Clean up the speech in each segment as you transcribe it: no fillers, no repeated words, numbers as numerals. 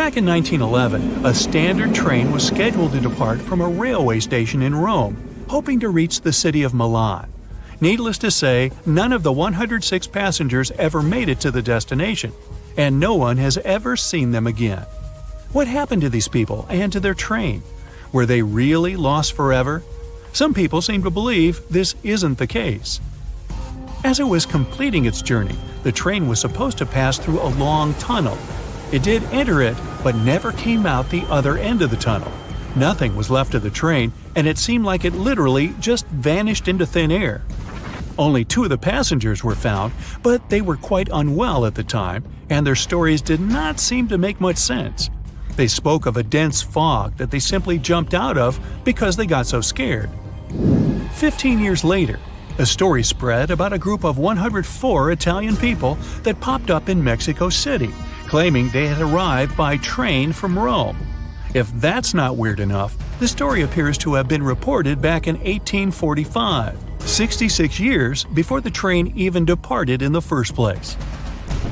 Back in 1911, a standard train was scheduled to depart from a railway station in Rome, hoping to reach the city of Milan. Needless to say, none of the 106 passengers ever made it to the destination, and no one has ever seen them again. What happened to these people and to their train? Were they really lost forever? Some people seem to believe this isn't the case. As it was completing its journey, the train was supposed to pass through a long tunnel. It did enter it, but never came out the other end of the tunnel. Nothing was left of the train, and it seemed like it literally just vanished into thin air. Only 2 of the passengers were found, but they were quite unwell at the time, and their stories did not seem to make much sense. They spoke of a dense fog that they simply jumped out of because they got so scared. 15 years later, a story spread about a group of 104 Italian people that popped up in Mexico City, claiming they had arrived by train from Rome. If that's not weird enough, the story appears to have been reported back in 1845, 66 years before the train even departed in the first place.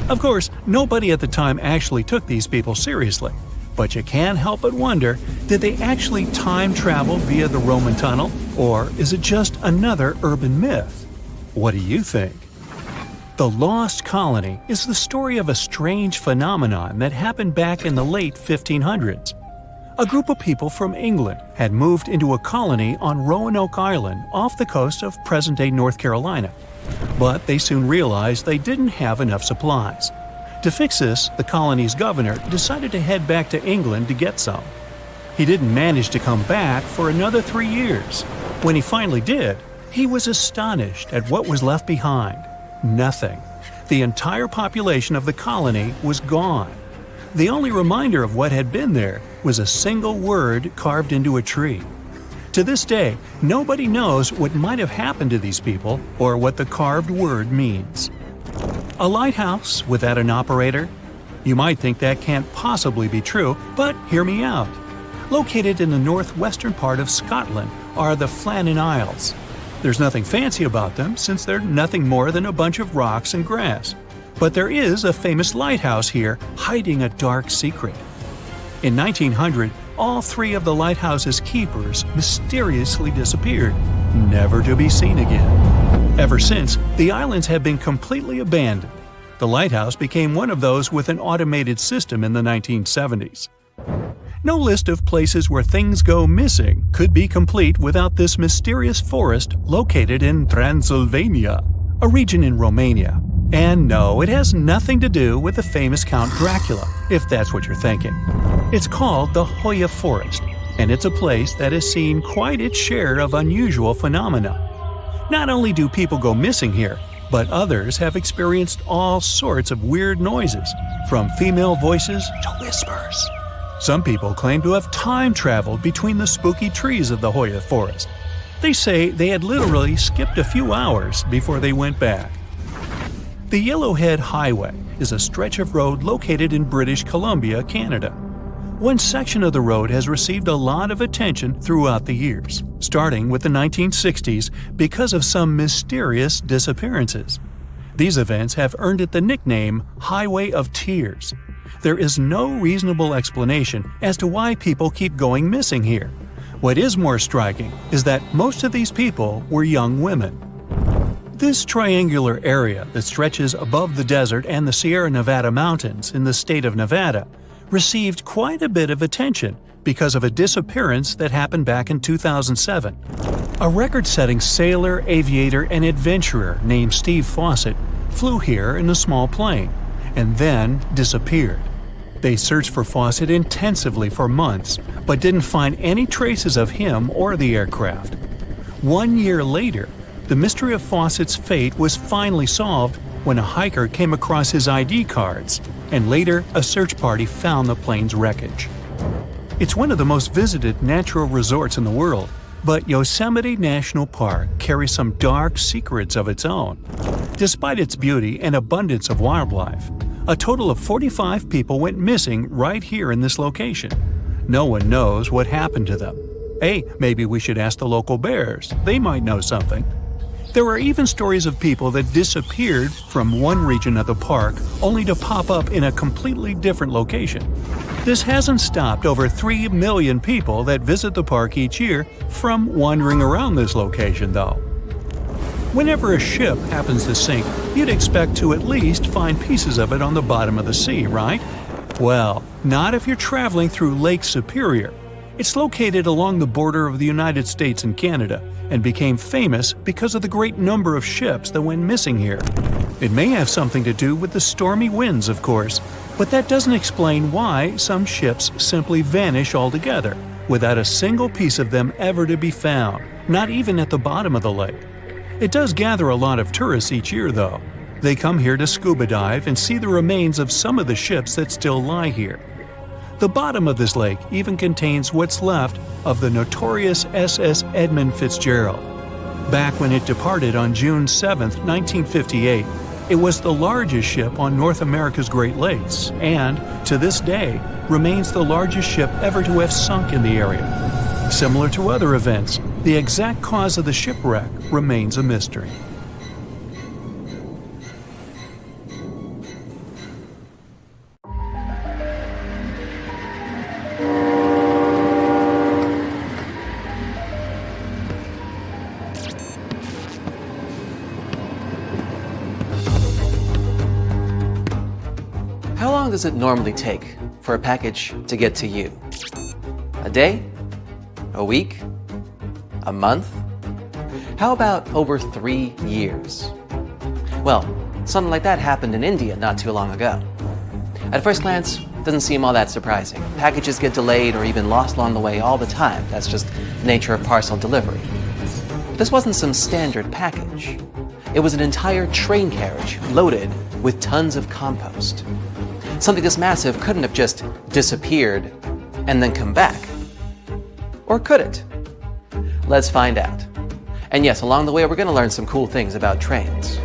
Of course, nobody at the time actually took these people seriously, but you can't help but wonder, did they actually time travel via the Roman tunnel, or is it just another urban myth? What do you think? The Lost Colony is the story of a strange phenomenon that happened back in the late 1500s. A group of people from England had moved into a colony on Roanoke Island off the coast of present-day North Carolina. But they soon realized they didn't have enough supplies. To fix this, the colony's governor decided to head back to England to get some. He didn't manage to come back for another 3 years. When he finally did, he was astonished at what was left behind. Nothing. The entire population of the colony was gone. The only reminder of what had been there was a single word carved into a tree. To this day, nobody knows what might have happened to these people or what the carved word means. A lighthouse without an operator? You might think that can't possibly be true, but hear me out. Located in the northwestern part of Scotland are the Flannan Isles. There's nothing fancy about them since they're nothing more than a bunch of rocks and grass. But there is a famous lighthouse here hiding a dark secret. In 1900, all 3 of the lighthouse's keepers mysteriously disappeared, never to be seen again. Ever since, the islands have been completely abandoned. The lighthouse became one of those with an automated system in the 1970s. No list of places where things go missing could be complete without this mysterious forest located in Transylvania, a region in Romania. And no, it has nothing to do with the famous Count Dracula, if that's what you're thinking. It's called the Hoya Forest, and it's a place that has seen quite its share of unusual phenomena. Not only do people go missing here, but others have experienced all sorts of weird noises, from female voices to whispers. Some people claim to have time traveled between the spooky trees of the Hoya Forest. They say they had literally skipped a few hours before they went back. The Yellowhead Highway is a stretch of road located in British Columbia, Canada. One section of the road has received a lot of attention throughout the years, starting with the 1960s because of some mysterious disappearances. These events have earned it the nickname Highway of Tears. There is no reasonable explanation as to why people keep going missing here. What is more striking is that most of these people were young women. This triangular area that stretches above the desert and the Sierra Nevada mountains in the state of Nevada received quite a bit of attention because of a disappearance that happened back in 2007. A record-setting sailor, aviator, and adventurer named Steve Fawcett flew here in a small plane and then disappeared. They searched for Fawcett intensively for months, but didn't find any traces of him or the aircraft. 1 year later, the mystery of Fawcett's fate was finally solved when a hiker came across his ID cards, and later a search party found the plane's wreckage. It's one of the most visited natural resorts in the world, but Yosemite National Park carries some dark secrets of its own. Despite its beauty and abundance of wildlife, a total of 45 people went missing right here in this location. No one knows what happened to them. Hey, maybe we should ask the local bears. They might know something. There are even stories of people that disappeared from one region of the park only to pop up in a completely different location. This hasn't stopped over 3 million people that visit the park each year from wandering around this location, though. Whenever a ship happens to sink, you'd expect to at least find pieces of it on the bottom of the sea, right? Well, not if you're traveling through Lake Superior. It's located along the border of the United States and Canada, and became famous because of the great number of ships that went missing here. It may have something to do with the stormy winds, of course, but that doesn't explain why some ships simply vanish altogether, without a single piece of them ever to be found, not even at the bottom of the lake. It does gather a lot of tourists each year, though. They come here to scuba dive and see the remains of some of the ships that still lie here. The bottom of this lake even contains what's left of the notorious SS Edmund Fitzgerald. Back when it departed on June 7, 1958, it was the largest ship on North America's Great Lakes and, to this day, remains the largest ship ever to have sunk in the area. Similar to other events, the exact cause of the shipwreck remains a mystery. How long does it normally take for a package to get to you? A day? A week? A month? How about over 3 years? Well, something like that happened in India not too long ago. At first glance, it doesn't seem all that surprising. Packages get delayed or even lost along the way all the time. That's just the nature of parcel delivery. But this wasn't some standard package. It was an entire train carriage loaded with tons of compost. Something this massive couldn't have just disappeared and then come back. Or could it? Let's find out. And yes, along the way we're going to learn some cool things about trains.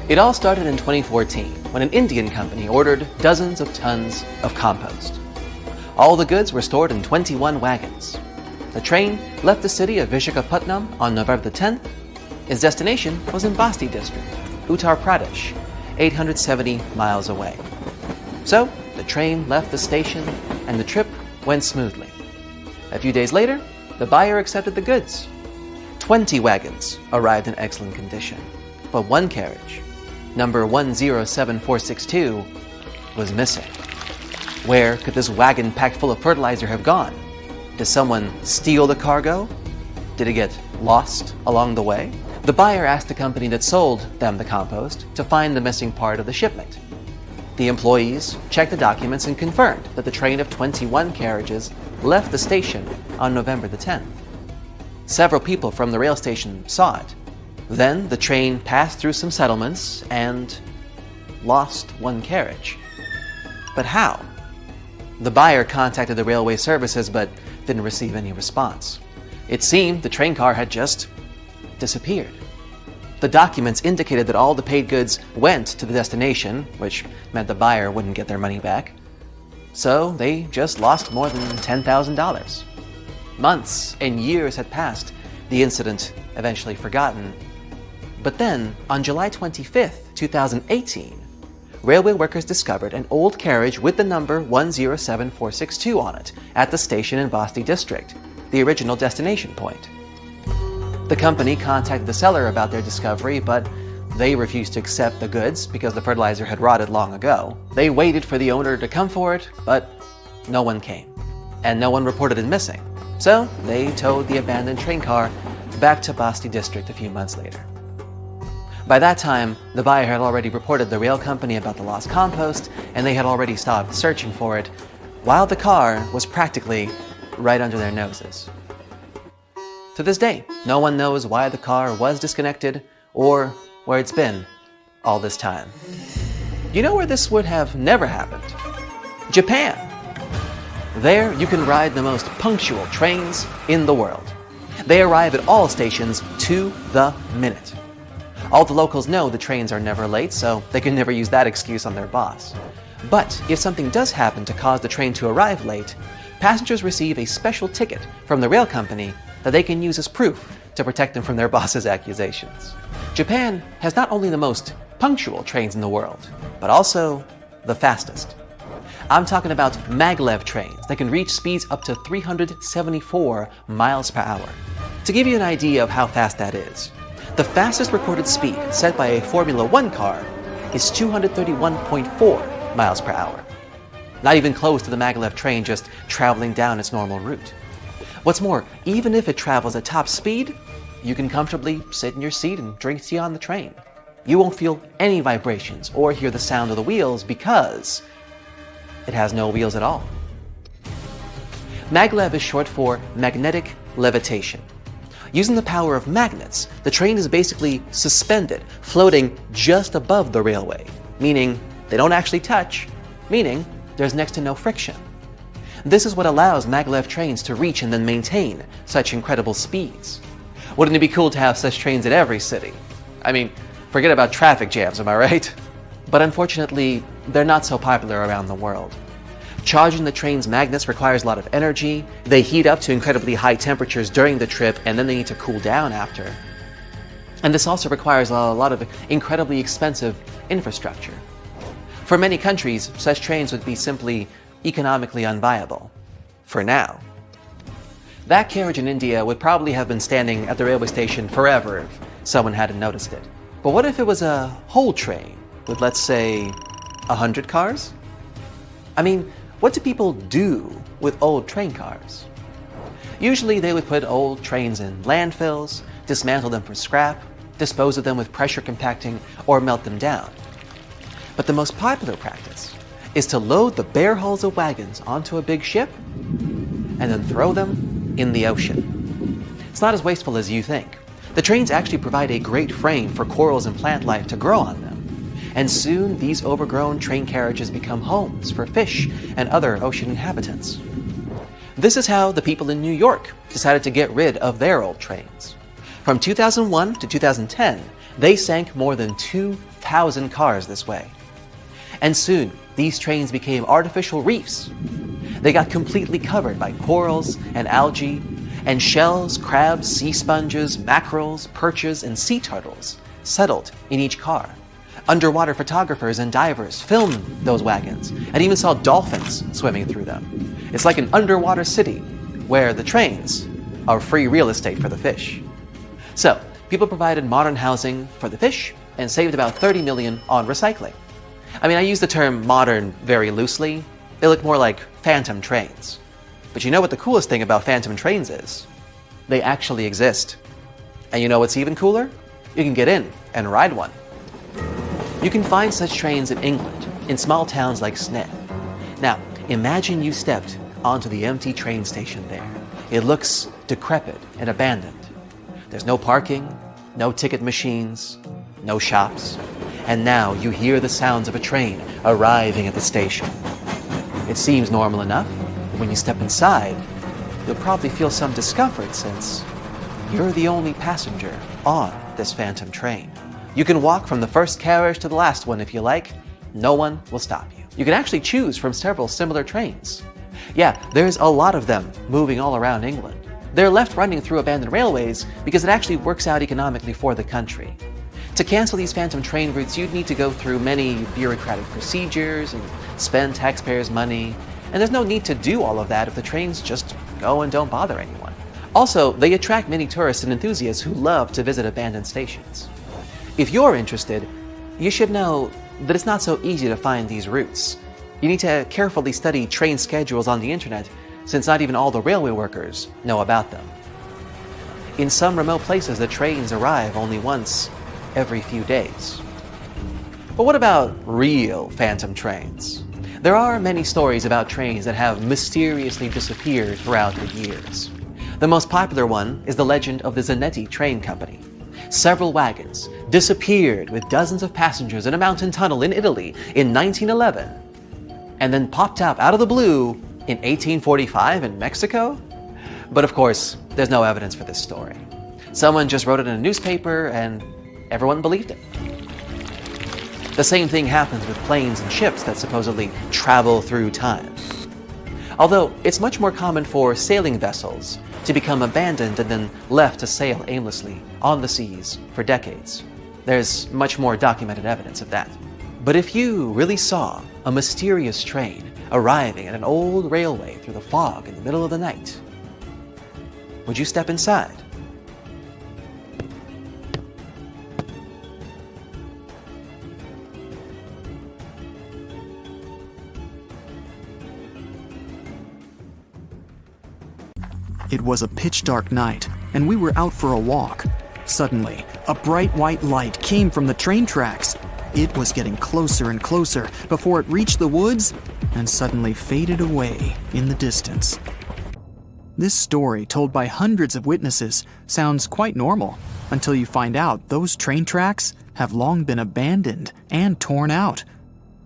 It all started in 2014 when an Indian company ordered dozens of tons of compost. All the goods were stored in 21 wagons. The train left the city of Visakhapatnam on November the 10th. Its destination was in Basti district, Uttar Pradesh, 870 miles away. So, the train left the station and the trip went smoothly. A few days later, the buyer accepted the goods. 20 wagons arrived in excellent condition, but one carriage, number 107462, was missing. Where could this wagon packed full of fertilizer have gone? Did someone steal the cargo? Did it get lost along the way? The buyer asked the company that sold them the compost to find the missing part of the shipment. The employees checked the documents and confirmed that the train of 21 carriages left the station on November the 10th. Several people from the rail station saw it. Then the train passed through some settlements and lost one carriage. But how? The buyer contacted the railway services but didn't receive any response. It seemed the train car had just disappeared. The documents indicated that all the paid goods went to the destination, which meant the buyer wouldn't get their money back. So they just lost more than $10,000. Months and years had passed, the incident eventually forgotten. But then, on July 25th, 2018, railway workers discovered an old carriage with the number 107462 on it at the station in Basti district, the original destination point. The company contacted the seller about their discovery, but they refused to accept the goods because the fertilizer had rotted long ago. They waited for the owner to come for it, but no one came, and no one reported it missing. So they towed the abandoned train car back to Basti district a few months later. By that time, the buyer had already reported the rail company about the lost compost, and they had already stopped searching for it, while the car was practically right under their noses. To this day, no one knows why the car was disconnected or where it's been all this time. You know where this would have never happened? Japan. There, you can ride the most punctual trains in the world. They arrive at all stations to the minute. All the locals know the trains are never late, so they can never use that excuse on their boss. But if something does happen to cause the train to arrive late, passengers receive a special ticket from the rail company that they can use as proof to protect them from their boss's accusations. Japan has not only the most punctual trains in the world, but also the fastest. I'm talking about maglev trains that can reach speeds up to 374 miles per hour. To give you an idea of how fast that is, the fastest recorded speed set by a Formula One car is 231.4 miles per hour. Not even close to the maglev train just traveling down its normal route. What's more, even if it travels at top speed, you can comfortably sit in your seat and drink tea on the train. You won't feel any vibrations or hear the sound of the wheels because it has no wheels at all. Maglev is short for magnetic levitation. Using the power of magnets, the train is basically suspended, floating just above the railway, meaning they don't actually touch, meaning there's next to no friction. This is what allows maglev trains to reach and then maintain such incredible speeds. Wouldn't it be cool to have such trains in every city? I mean, forget about traffic jams, am I right? But unfortunately, they're not so popular around the world. Charging the train's magnets requires a lot of energy, they heat up to incredibly high temperatures during the trip, and then they need to cool down after. And this also requires a lot of incredibly expensive infrastructure. For many countries, such trains would be simply economically unviable. For now. That carriage in India would probably have been standing at the railway station forever if someone hadn't noticed it. But what if it was a whole train with, let's say, 100 cars? I mean, what do people do with old train cars? Usually they would put old trains in landfills, dismantle them for scrap, dispose of them with pressure compacting, or melt them down. But the most popular practice is to load the bare hulls of wagons onto a big ship and then throw them in the ocean. It's not as wasteful as you think. The trains actually provide a great frame for corals and plant life to grow on them. And soon these overgrown train carriages become homes for fish and other ocean inhabitants. This is how the people in New York decided to get rid of their old trains. From 2001 to 2010, they sank more than 2,000 cars this way. And soon, these trains became artificial reefs. They got completely covered by corals and algae, and shells, crabs, sea sponges, mackerels, perches, and sea turtles settled in each car. Underwater photographers and divers filmed those wagons and even saw dolphins swimming through them. It's like an underwater city where the trains are free real estate for the fish. So, people provided modern housing for the fish and saved about $30 million on recycling. I mean, I use the term modern very loosely. They look more like phantom trains. But you know what the coolest thing about phantom trains is? They actually exist. And you know what's even cooler? You can get in and ride one. You can find such trains in England, in small towns like Sneyd. Now, imagine you stepped onto the empty train station there. It looks decrepit and abandoned. There's no parking, no ticket machines, no shops. And now you hear the sounds of a train arriving at the station. It seems normal enough, but when you step inside, you'll probably feel some discomfort since you're the only passenger on this phantom train. You can walk from the first carriage to the last one if you like. No one will stop you. You can actually choose from several similar trains. Yeah, there's a lot of them moving all around England. They're left running through abandoned railways because it actually works out economically for the country. To cancel these phantom train routes, you'd need to go through many bureaucratic procedures and spend taxpayers' money. And there's no need to do all of that if the trains just go and don't bother anyone. Also, they attract many tourists and enthusiasts who love to visit abandoned stations. If you're interested, you should know that it's not so easy to find these routes. You need to carefully study train schedules on the internet, since not even all the railway workers know about them. In some remote places, the trains arrive only once every few days. But what about real phantom trains? There are many stories about trains that have mysteriously disappeared throughout the years. The most popular one is the legend of the Zanetti Train Company. Several wagons disappeared with dozens of passengers in a mountain tunnel in Italy in 1911, and then popped up out of the blue in 1845 in Mexico? But of course, there's no evidence for this story. Someone just wrote it in a newspaper and everyone believed it. The same thing happens with planes and ships that supposedly travel through time. Although it's much more common for sailing vessels to become abandoned and then left to sail aimlessly on the seas for decades. There's much more documented evidence of that. But if you really saw a mysterious train arriving at an old railway through the fog in the middle of the night, would you step inside? It was a pitch-dark night, and we were out for a walk. Suddenly, a bright white light came from the train tracks. It was getting closer and closer before it reached the woods and suddenly faded away in the distance. This story, told by hundreds of witnesses, sounds quite normal until you find out those train tracks have long been abandoned and torn out.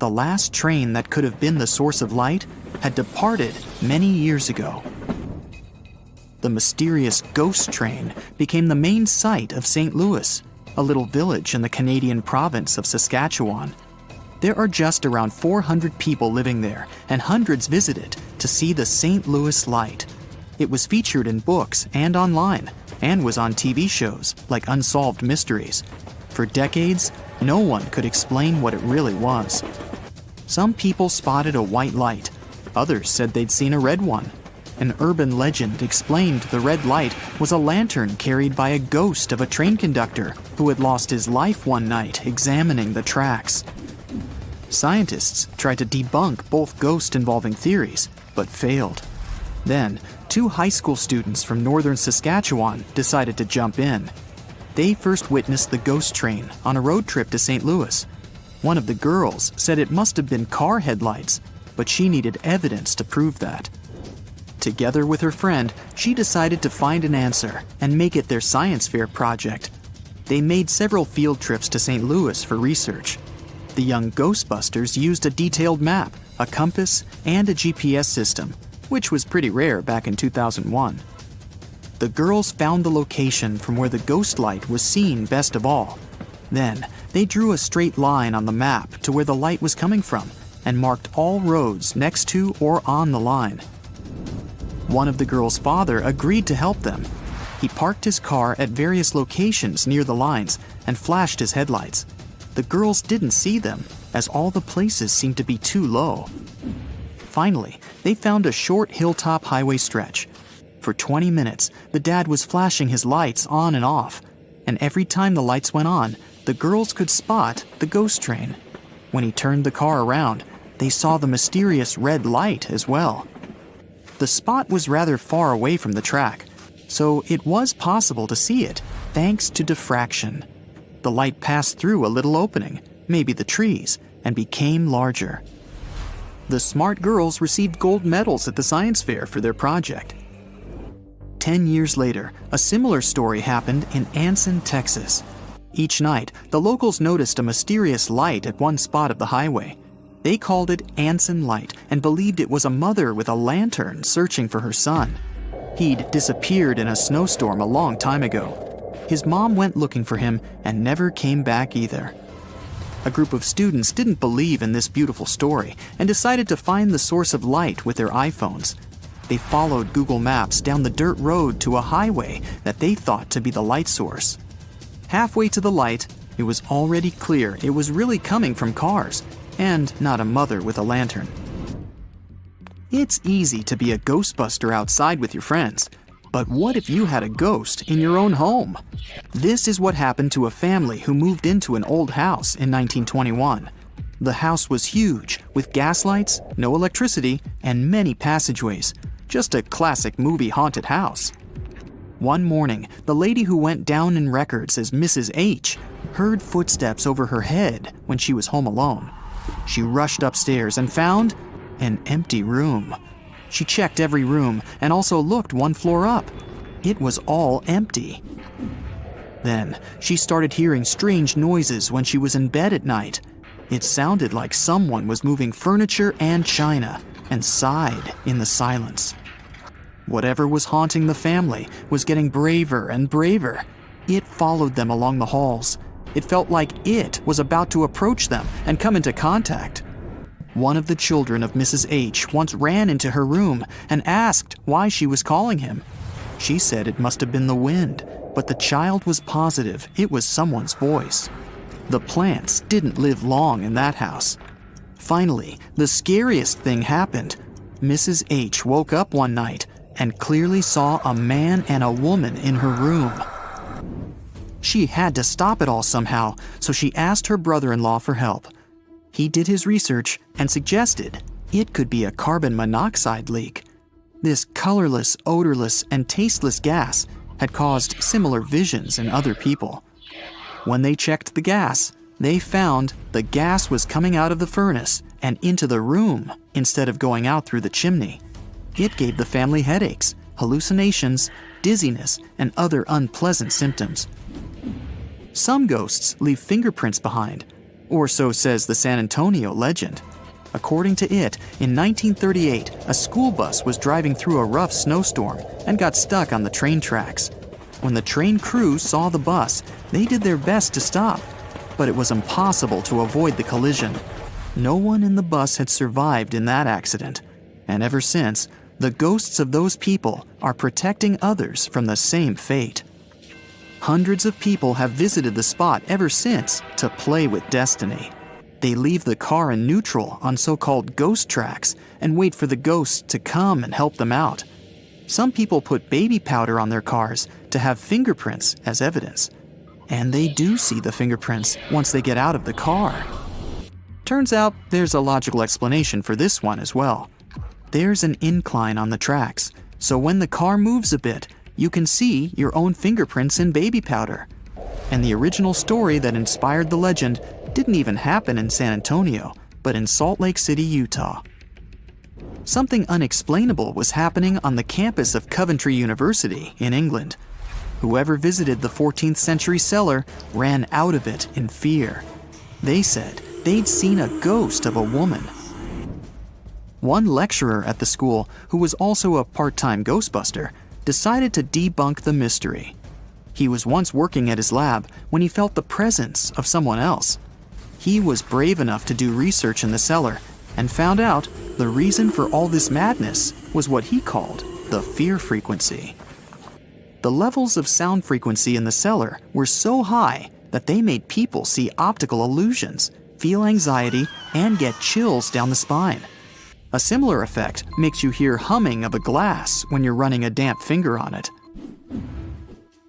The last train that could have been the source of light had departed many years ago. The mysterious ghost train became the main site of St. Louis, a little village in the Canadian province of Saskatchewan. There are just around 400 people living there, and hundreds visit it to see the St. Louis light. It was featured in books and online, and was on TV shows like Unsolved Mysteries. For decades, no one could explain what it really was. Some people spotted a white light. Others said they'd seen a red one. An urban legend explained the red light was a lantern carried by a ghost of a train conductor who had lost his life one night examining the tracks. Scientists tried to debunk both ghost-involving theories, but failed. Then, 2 high school students from northern Saskatchewan decided to jump in. They first witnessed the ghost train on a road trip to St. Louis. One of the girls said it must have been car headlights, but she needed evidence to prove that. Together with her friend, she decided to find an answer and make it their science fair project. They made several field trips to St. Louis for research. The young Ghostbusters used a detailed map, a compass, and a GPS system, which was pretty rare back in 2001. The girls found the location from where the ghost light was seen best of all. Then, they drew a straight line on the map to where the light was coming from and marked all roads next to or on the line. One of the girls' father agreed to help them. He parked his car at various locations near the lines and flashed his headlights. The girls didn't see them, as all the places seemed to be too low. Finally, they found a short hilltop highway stretch. For 20 minutes, the dad was flashing his lights on and off, and every time the lights went on, the girls could spot the ghost train. When he turned the car around, they saw the mysterious red light as well. The spot was rather far away from the track, so it was possible to see it thanks to diffraction. The light passed through a little opening, maybe the trees, and became larger. The smart girls received gold medals at the science fair for their project. 10 years later, a similar story happened in Anson, Texas. Each night, the locals noticed a mysterious light at one spot of the highway. They called it Anson Light and believed it was a mother with a lantern searching for her son. He'd disappeared in a snowstorm a long time ago. His mom went looking for him and never came back either. A group of students didn't believe in this beautiful story and decided to find the source of light with their iPhones. They followed Google Maps down the dirt road to a highway that they thought to be the light source. Halfway to the light, it was already clear it was really coming from cars, and not a mother with a lantern. It's easy to be a Ghostbuster outside with your friends, but what if you had a ghost in your own home? This is what happened to a family who moved into an old house in 1921. The house was huge, with gas lights, no electricity, and many passageways. Just a classic movie haunted house. One morning, the lady who went down in records as Mrs. H heard footsteps over her head when she was home alone. She rushed upstairs and found an empty room. She checked every room and also looked one floor up. It was all empty. Then, she started hearing strange noises when she was in bed at night. It sounded like someone was moving furniture and china and sighed in the silence. Whatever was haunting the family was getting braver and braver. It followed them along the halls. It felt like it was about to approach them and come into contact. One of the children of Mrs. H once ran into her room and asked why she was calling him. She said it must have been the wind, but the child was positive it was someone's voice. The plants didn't live long in that house. Finally, the scariest thing happened. Mrs. H woke up one night and clearly saw a man and a woman in her room. She had to stop it all somehow, so she asked her brother-in-law for help. He did his research and suggested it could be a carbon monoxide leak. This colorless, odorless, and tasteless gas had caused similar visions in other people. When they checked the gas, they found the gas was coming out of the furnace and into the room instead of going out through the chimney. It gave the family headaches, hallucinations, dizziness, and other unpleasant symptoms. Some ghosts leave fingerprints behind, or so says the San Antonio legend. According to it, in 1938, a school bus was driving through a rough snowstorm and got stuck on the train tracks. When the train crew saw the bus, they did their best to stop, but it was impossible to avoid the collision. No one in the bus had survived in that accident, and ever since, the ghosts of those people are protecting others from the same fate. Hundreds of people have visited the spot ever since to play with destiny. They leave the car in neutral on so-called ghost tracks and wait for the ghosts to come and help them out. Some people put baby powder on their cars to have fingerprints as evidence. And they do see the fingerprints once they get out of the car. Turns out there's a logical explanation for this one as well. There's an incline on the tracks, so when the car moves a bit, you can see your own fingerprints in baby powder. And the original story that inspired the legend didn't even happen in San Antonio, but in Salt Lake City, Utah. Something unexplainable was happening on the campus of Coventry University in England. Whoever visited the 14th century cellar ran out of it in fear. They said they'd seen a ghost of a woman. One lecturer at the school, who was also a part-time ghostbuster, decided to debunk the mystery. He was once working at his lab when he felt the presence of someone else. He was brave enough to do research in the cellar and found out the reason for all this madness was what he called the fear frequency. The levels of sound frequency in the cellar were so high that they made people see optical illusions, feel anxiety, and get chills down the spine. A similar effect makes you hear humming of a glass when you're running a damp finger on it.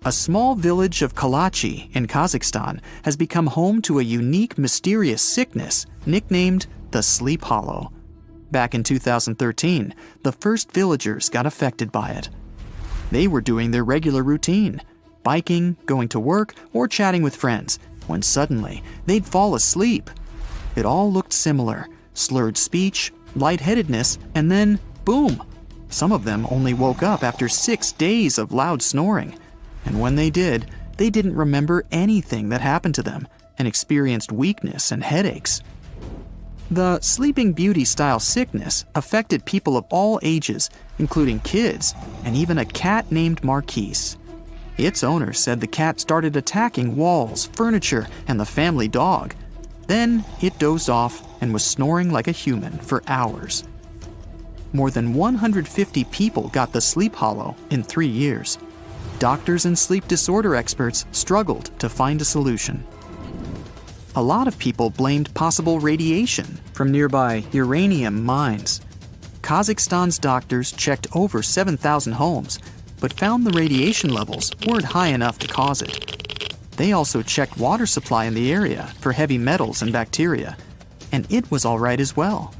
A small village of Kalachi in Kazakhstan has become home to a unique, mysterious sickness nicknamed the Sleep Hollow. Back in 2013, the first villagers got affected by it. They were doing their regular routine, biking, going to work, or chatting with friends, when suddenly they'd fall asleep. It all looked similar: slurred speech, lightheadedness, and then boom! Some of them only woke up after 6 days of loud snoring. And when they did, they didn't remember anything that happened to them and experienced weakness and headaches. The Sleeping Beauty style sickness affected people of all ages, including kids, and even a cat named Marquise. Its owner said the cat started attacking walls, furniture, and the family dog. Then it dozed off and was snoring like a human for hours. More than 150 people got the Sleep Hollow in 3 years. Doctors and sleep disorder experts struggled to find a solution. A lot of people blamed possible radiation from nearby uranium mines. Kazakhstan's doctors checked over 7,000 homes, but found the radiation levels weren't high enough to cause it. They also checked water supply in the area for heavy metals and bacteria, and it was all right as well.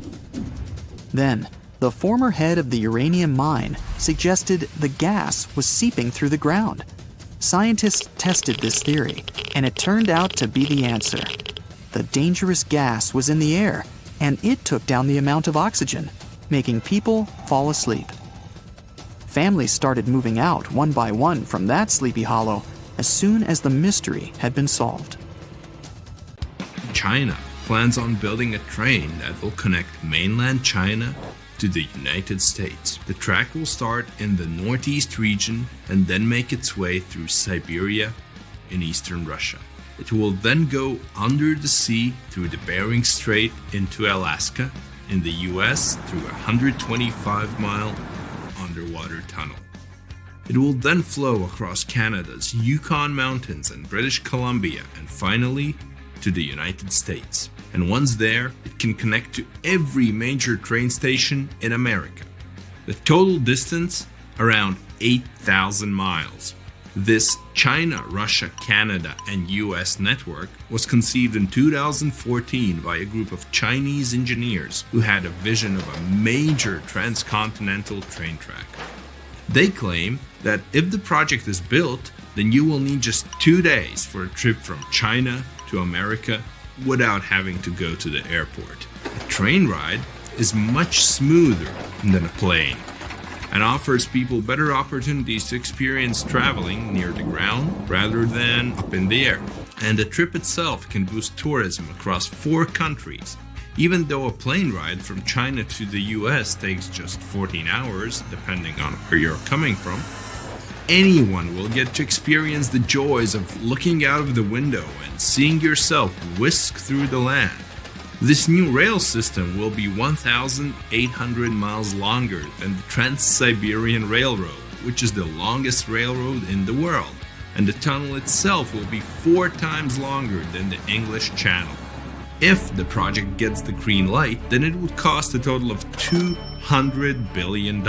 Then, the former head of the uranium mine suggested the gas was seeping through the ground. Scientists tested this theory, and it turned out to be the answer. The dangerous gas was in the air, and it took down the amount of oxygen, making people fall asleep. Families started moving out one by one from that Sleepy Hollow as soon as the mystery had been solved. China plans on building a train that will connect mainland China to the United States. The track will start in the northeast region and then make its way through Siberia in eastern Russia. It will then go under the sea through the Bering Strait into Alaska in the US through a 125-mile underwater tunnel. It will then flow across Canada's Yukon Mountains and British Columbia and finally to the United States. And once there, it can connect to every major train station in America. The total distance, around 8,000 miles. This China, Russia, Canada, and US network was conceived in 2014 by a group of Chinese engineers who had a vision of a major transcontinental train track. They claim that if the project is built, then you will need just 2 days for a trip from China to America without having to go to the airport. A train ride is much smoother than a plane and offers people better opportunities to experience traveling near the ground rather than up in the air. And the trip itself can boost tourism across 4 countries. Even though a plane ride from China to the US takes just 14 hours, depending on where you're coming from, anyone will get to experience the joys of looking out of the window and seeing yourself whisk through the land. This new rail system will be 1,800 miles longer than the Trans-Siberian Railroad, which is the longest railroad in the world, and the tunnel itself will be 4 times longer than the English Channel. If the project gets the green light, then it would cost a total of $200 billion.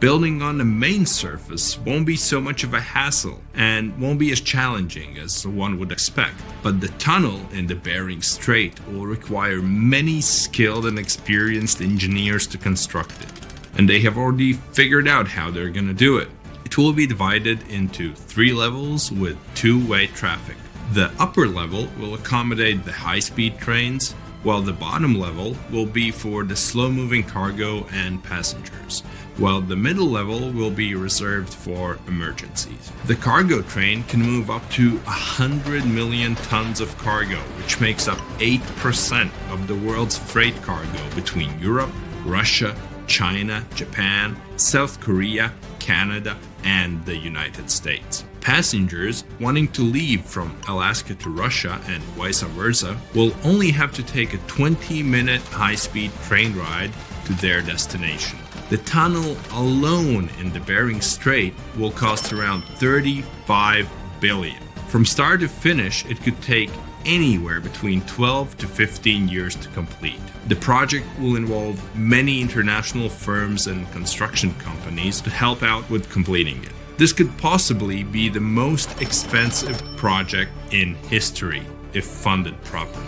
Building on the main surface won't be so much of a hassle and won't be as challenging as one would expect. But the tunnel in the Bering Strait will require many skilled and experienced engineers to construct it. And they have already figured out how they're gonna do it. It will be divided into 3 levels with 2-way traffic. The upper level will accommodate the high-speed trains, while the bottom level will be for the slow-moving cargo and passengers, while the middle level will be reserved for emergencies. The cargo train can move up to 100 million tons of cargo, which makes up 8% of the world's freight cargo between Europe, Russia, China, Japan, South Korea, Canada, and the United States. Passengers wanting to leave from Alaska to Russia and vice versa will only have to take a 20-minute high-speed train ride to their destination. The tunnel alone in the Bering Strait will cost around $35 billion. From start to finish, it could take anywhere between 12 to 15 years to complete. The project will involve many international firms and construction companies to help out with completing it. This could possibly be the most expensive project in history if funded properly.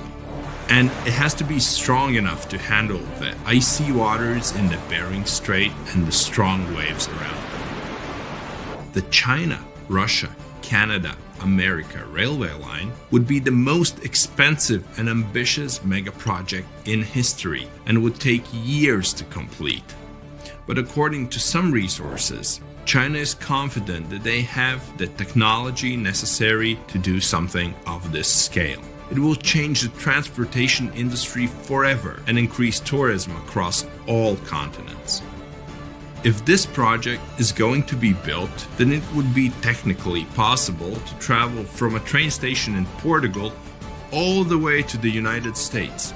And it has to be strong enough to handle the icy waters in the Bering Strait and the strong waves around it. The China, Russia, Canada, America railway line would be the most expensive and ambitious mega project in history and would take years to complete. But according to some resources, China is confident that they have the technology necessary to do something of this scale. It will change the transportation industry forever and increase tourism across all continents. If this project is going to be built, then it would be technically possible to travel from a train station in Portugal all the way to the United States.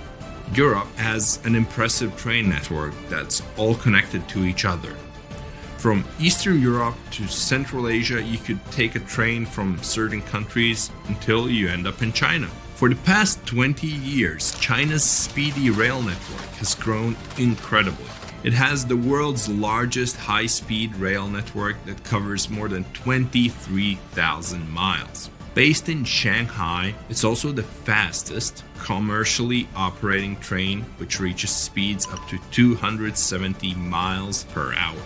Europe has an impressive train network that's all connected to each other. From Eastern Europe to Central Asia, you could take a train from certain countries until you end up in China. For the past 20 years, China's speedy rail network has grown incredibly. It has the world's largest high-speed rail network that covers more than 23,000 miles. Based in Shanghai, it's also the fastest commercially operating train, which reaches speeds up to 270 miles per hour.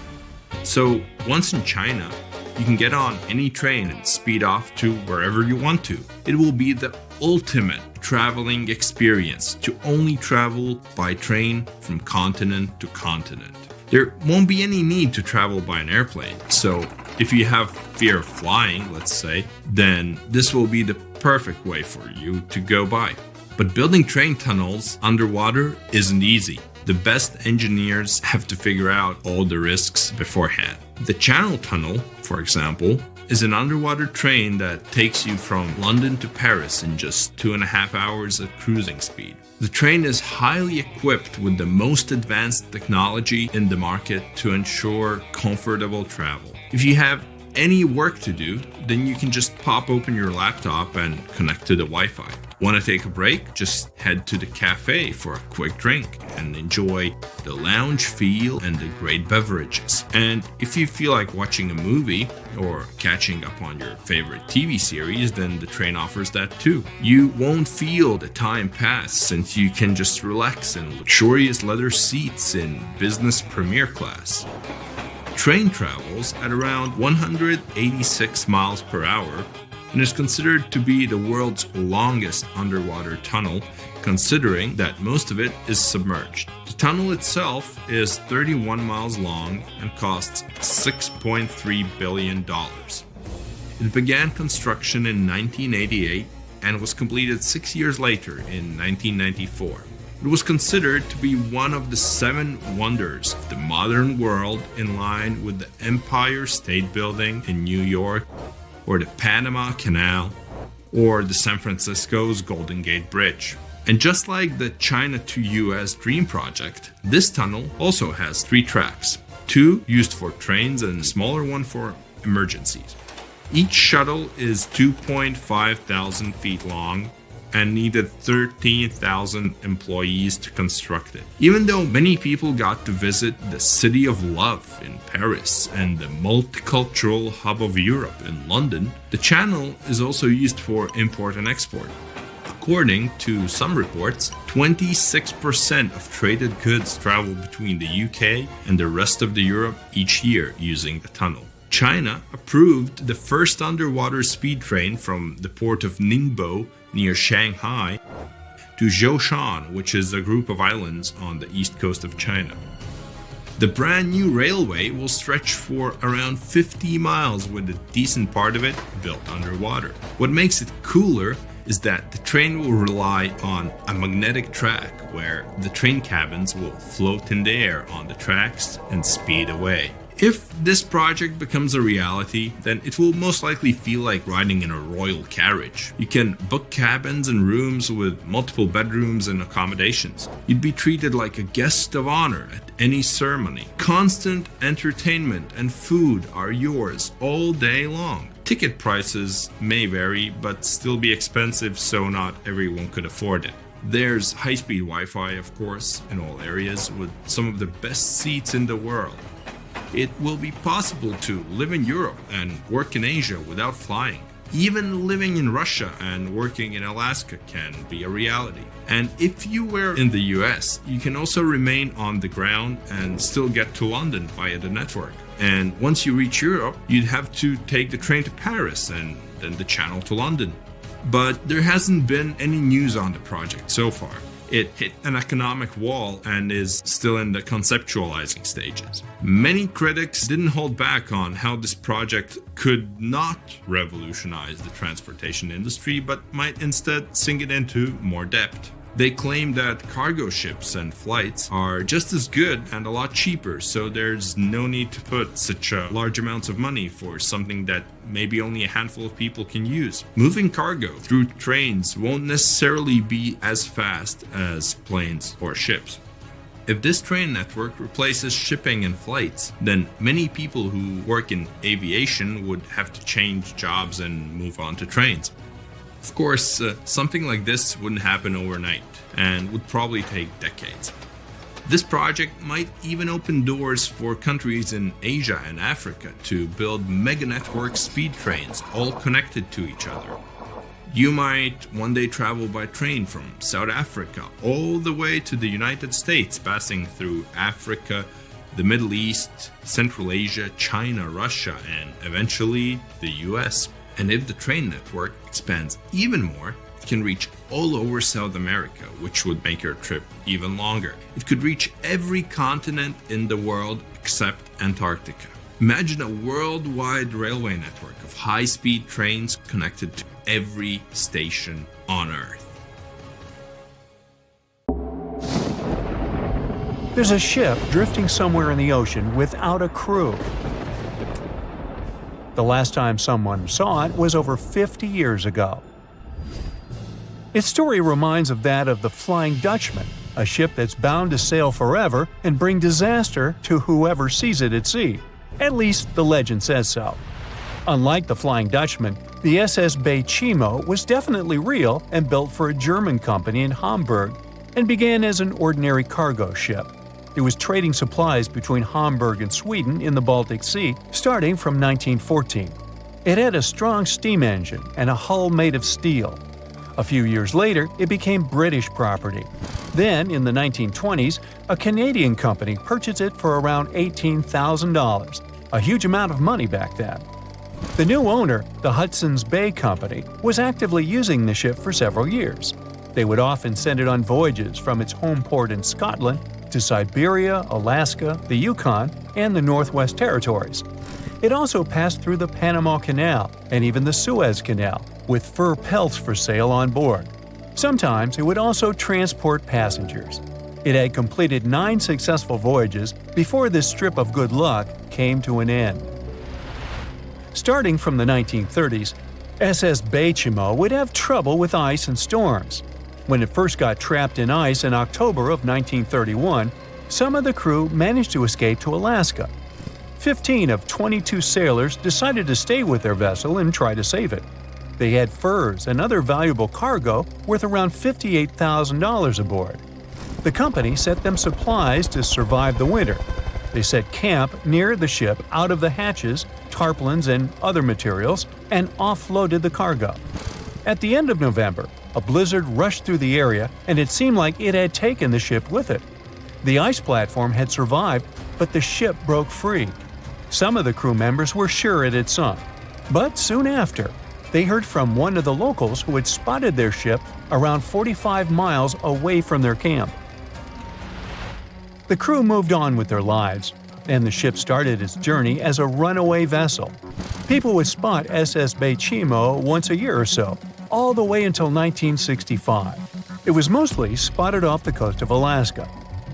So once in China, you can get on any train and speed off to wherever you want to. It will be the ultimate traveling experience to only travel by train from continent to continent. There won't be any need to travel by an airplane. So if you have fear of flying, let's say, then this will be the perfect way for you to go by. But building train tunnels underwater isn't easy. The best engineers have to figure out all the risks beforehand. The Channel Tunnel, for example, is an underwater train that takes you from London to Paris in just 2.5 hours at cruising speed. The train is highly equipped with the most advanced technology in the market to ensure comfortable travel. If you have any work to do, then you can just pop open your laptop and connect to the Wi-Fi. Want to take a break? Just head to the cafe for a quick drink and enjoy the lounge feel and the great beverages. And if you feel like watching a movie or catching up on your favorite TV series, then the train offers that too. You won't feel the time pass since you can just relax in luxurious leather seats in business premier class. Train travels at around 186 miles per hour and is considered to be the world's longest underwater tunnel, considering that most of it is submerged. The tunnel itself is 31 miles long and costs $6.3 billion. It began construction in 1988 and was completed 6 years later in 1994. It was considered to be one of the 7 wonders of the modern world, in line with the Empire State Building in New York, or the Panama Canal, or the San Francisco's Golden Gate Bridge. And just like the China to US Dream project, this tunnel also has 3 tracks, 2 used for trains and a smaller one for emergencies. Each shuttle is 2.5 thousand feet long and needed 13,000 employees to construct it. Even though many people got to visit the City of Love in Paris and the multicultural hub of Europe in London, the channel is also used for import and export. According to some reports, 26% of traded goods travel between the UK and the rest of Europe each year using the tunnel. China approved the first underwater speed train from the port of Ningbo near Shanghai to Zhoushan, which is a group of islands on the east coast of China. The brand new railway will stretch for around 50 miles, with a decent part of it built underwater. What makes it cooler is that the train will rely on a magnetic track where the train cabins will float in the air on the tracks and speed away. If this project becomes a reality, then it will most likely feel like riding in a royal carriage. You can book cabins and rooms with multiple bedrooms and accommodations. You'd be treated like a guest of honor at any ceremony. Constant entertainment and food are yours all day long. Ticket prices may vary, but still be expensive, so not everyone could afford it. There's high-speed Wi-Fi, of course, in all areas, with some of the best seats in the world. It will be possible to live in Europe and work in Asia without flying. Even living in Russia and working in Alaska can be a reality. And if you were in the US, you can also remain on the ground and still get to London via the network. And once you reach Europe, you'd have to take the train to Paris and then the channel to London. But there hasn't been any news on the project so far. It hit an economic wall and is still in the conceptualizing stages. Many critics didn't hold back on how this project could not revolutionize the transportation industry, but might instead sink it into more depth. They claim that cargo ships and flights are just as good and a lot cheaper, so there's no need to put such large amounts of money for something that maybe only a handful of people can use. Moving cargo through trains won't necessarily be as fast as planes or ships. If this train network replaces shipping and flights, then many people who work in aviation would have to change jobs and move on to trains. Of course, something like this wouldn't happen overnight and would probably take decades. This project might even open doors for countries in Asia and Africa to build mega network speed trains all connected to each other. You might one day travel by train from South Africa all the way to the United States, passing through Africa, the Middle East, Central Asia, China, Russia, and eventually the US. And if the train network expands even more, it can reach all over South America, which would make your trip even longer. It could reach every continent in the world except Antarctica. Imagine a worldwide railway network of high-speed trains connected to every station on Earth. There's a ship drifting somewhere in the ocean without a crew. The last time someone saw it was over 50 years ago. Its story reminds of that of the Flying Dutchman, a ship that's bound to sail forever and bring disaster to whoever sees it at sea. At least the legend says so. Unlike the Flying Dutchman, the SS Bay Chimo was definitely real and built for a German company in Hamburg and began as an ordinary cargo ship. It was trading supplies between Hamburg and Sweden in the Baltic Sea starting from 1914. It had a strong steam engine and a hull made of steel. A few years later, it became British property. Then, in the 1920s, a Canadian company purchased it for around $18,000, a huge amount of money back then. The new owner, the Hudson's Bay Company, was actively using the ship for several years. They would often send it on voyages from its home port in Scotland to Siberia, Alaska, the Yukon, and the Northwest Territories. It also passed through the Panama Canal and even the Suez Canal, with fur pelts for sale on board. Sometimes it would also transport passengers. It had completed 9 successful voyages before this strip of good luck came to an end. Starting from the 1930s, SS Bay Chimo would have trouble with ice and storms. When it first got trapped in ice in October of 1931, some of the crew managed to escape to Alaska. 15 of 22 sailors decided to stay with their vessel and try to save it. They had furs and other valuable cargo worth around $58,000 aboard. The company sent them supplies to survive the winter. They set camp near the ship out of the hatches, tarpaulins, and other materials, and offloaded the cargo. At the end of November, a blizzard rushed through the area, and it seemed like it had taken the ship with it. The ice platform had survived, but the ship broke free. Some of the crew members were sure it had sunk. But soon after, they heard from one of the locals who had spotted their ship around 45 miles away from their camp. The crew moved on with their lives, and the ship started its journey as a runaway vessel. People would spot SS Bay Chimo once a year or so, all the way until 1965. It was mostly spotted off the coast of Alaska.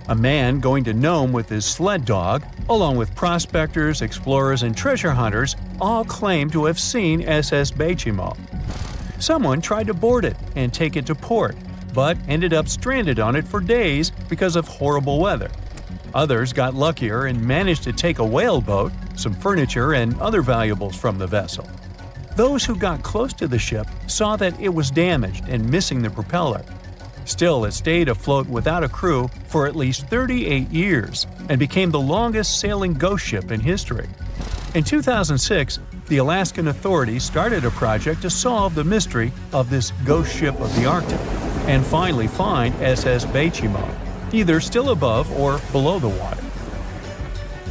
A man going to Nome with his sled dog, along with prospectors, explorers, and treasure hunters, all claimed to have seen SS Bay Chimo. Someone tried to board it and take it to port, but ended up stranded on it for days because of horrible weather. Others got luckier and managed to take a whaleboat, some furniture, and other valuables from the vessel. Those who got close to the ship saw that it was damaged and missing the propeller. Still, it stayed afloat without a crew for at least 38 years and became the longest sailing ghost ship in history. In 2006, the Alaskan authorities started a project to solve the mystery of this ghost ship of the Arctic and finally find SS Bay Chimo, either still above or below the water.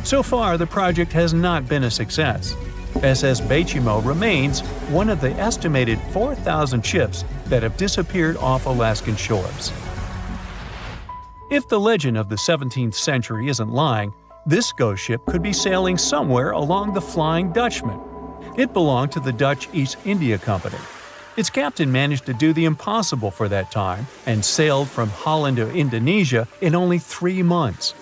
So far, the project has not been a success. SS Bay Chimo remains one of the estimated 4,000 ships that have disappeared off Alaskan shores. If the legend of the 17th century isn't lying, this ghost ship could be sailing somewhere along the Flying Dutchman. It belonged to the Dutch East India Company. Its captain managed to do the impossible for that time and sailed from Holland to Indonesia in only 3 months.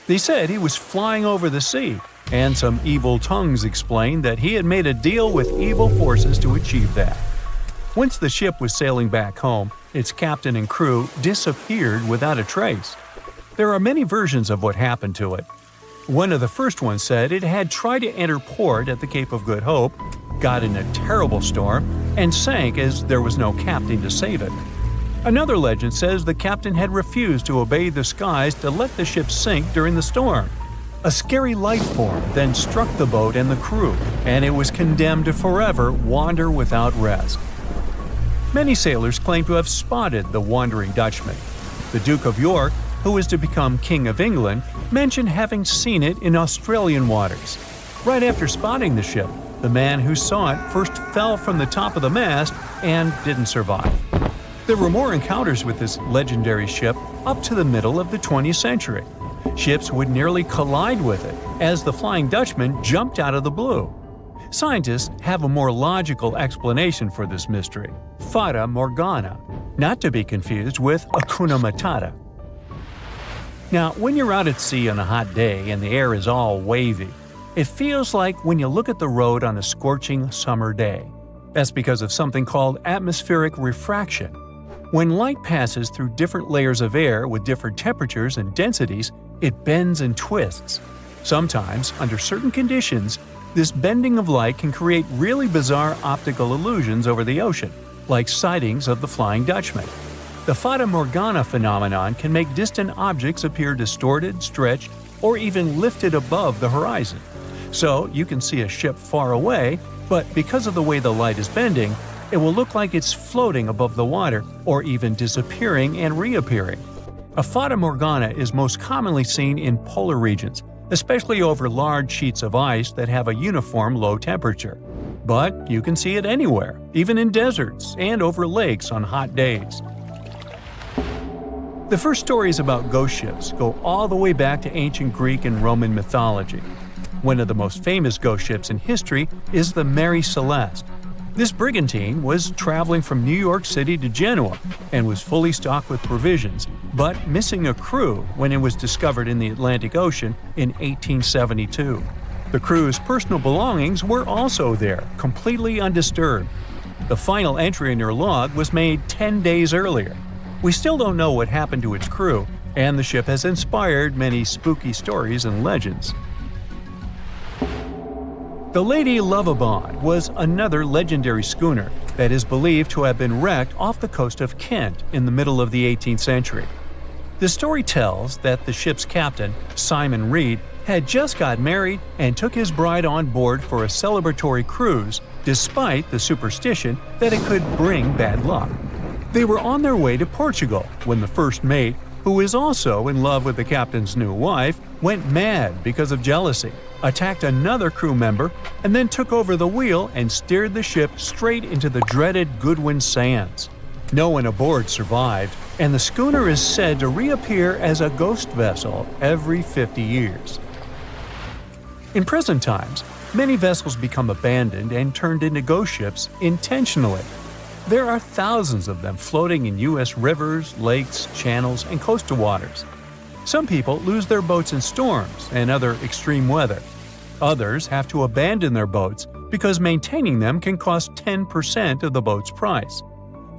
They said he was flying over the sea, and some evil tongues explained that he had made a deal with evil forces to achieve that. Once the ship was sailing back home, its captain and crew disappeared without a trace. There are many versions of what happened to it. One of the first ones said it had tried to enter port at the Cape of Good Hope, got in a terrible storm, and sank as there was no captain to save it. Another legend says the captain had refused to obey the skies to let the ship sink during the storm. A scary life form then struck the boat and the crew, and it was condemned to forever wander without rest. Many sailors claim to have spotted the Wandering Dutchman. The Duke of York, who was to become King of England, mentioned having seen it in Australian waters. Right after spotting the ship, the man who saw it first fell from the top of the mast and didn't survive. There were more encounters with this legendary ship up to the middle of the 20th century. Ships would nearly collide with it as the Flying Dutchman jumped out of the blue. Scientists have a more logical explanation for this mystery: Fata Morgana, not to be confused with Hakuna Matata. Now, when you're out at sea on a hot day and the air is all wavy, It feels like when you look at the road on a scorching summer day. That's because of something called atmospheric refraction. When light passes through different layers of air with different temperatures and densities, it bends and twists. Sometimes, under certain conditions, this bending of light can create really bizarre optical illusions over the ocean, like sightings of the Flying Dutchman. The Fata Morgana phenomenon can make distant objects appear distorted, stretched, or even lifted above the horizon. So you can see a ship far away, but because of the way the light is bending, it will look like it's floating above the water or even disappearing and reappearing. A Fata Morgana is most commonly seen in polar regions, especially over large sheets of ice that have a uniform low temperature. But you can see it anywhere, even in deserts and over lakes on hot days. The first stories about ghost ships go all the way back to ancient Greek and Roman mythology. One of the most famous ghost ships in history is the Mary Celeste. This brigantine was traveling from New York City to Genoa and was fully stocked with provisions, but missing a crew when it was discovered in the Atlantic Ocean in 1872. The crew's personal belongings were also there, completely undisturbed. The final entry in their log was made 10 days earlier. We still don't know what happened to its crew, and the ship has inspired many spooky stories and legends. The Lady Lovibond was another legendary schooner that is believed to have been wrecked off the coast of Kent in the middle of the 18th century. The story tells that the ship's captain, Simon Reed, had just got married and took his bride on board for a celebratory cruise, despite the superstition that it could bring bad luck. They were on their way to Portugal when the first mate, who is also in love with the captain's new wife, went mad because of jealousy, attacked another crew member, and then took over the wheel and steered the ship straight into the dreaded Goodwin Sands. No one aboard survived, and the schooner is said to reappear as a ghost vessel every 50 years. In present times, many vessels become abandoned and turned into ghost ships intentionally. There are thousands of them floating in U.S. rivers, lakes, channels, and coastal waters. Some people lose their boats in storms and other extreme weather. Others have to abandon their boats because maintaining them can cost 10% of the boat's price.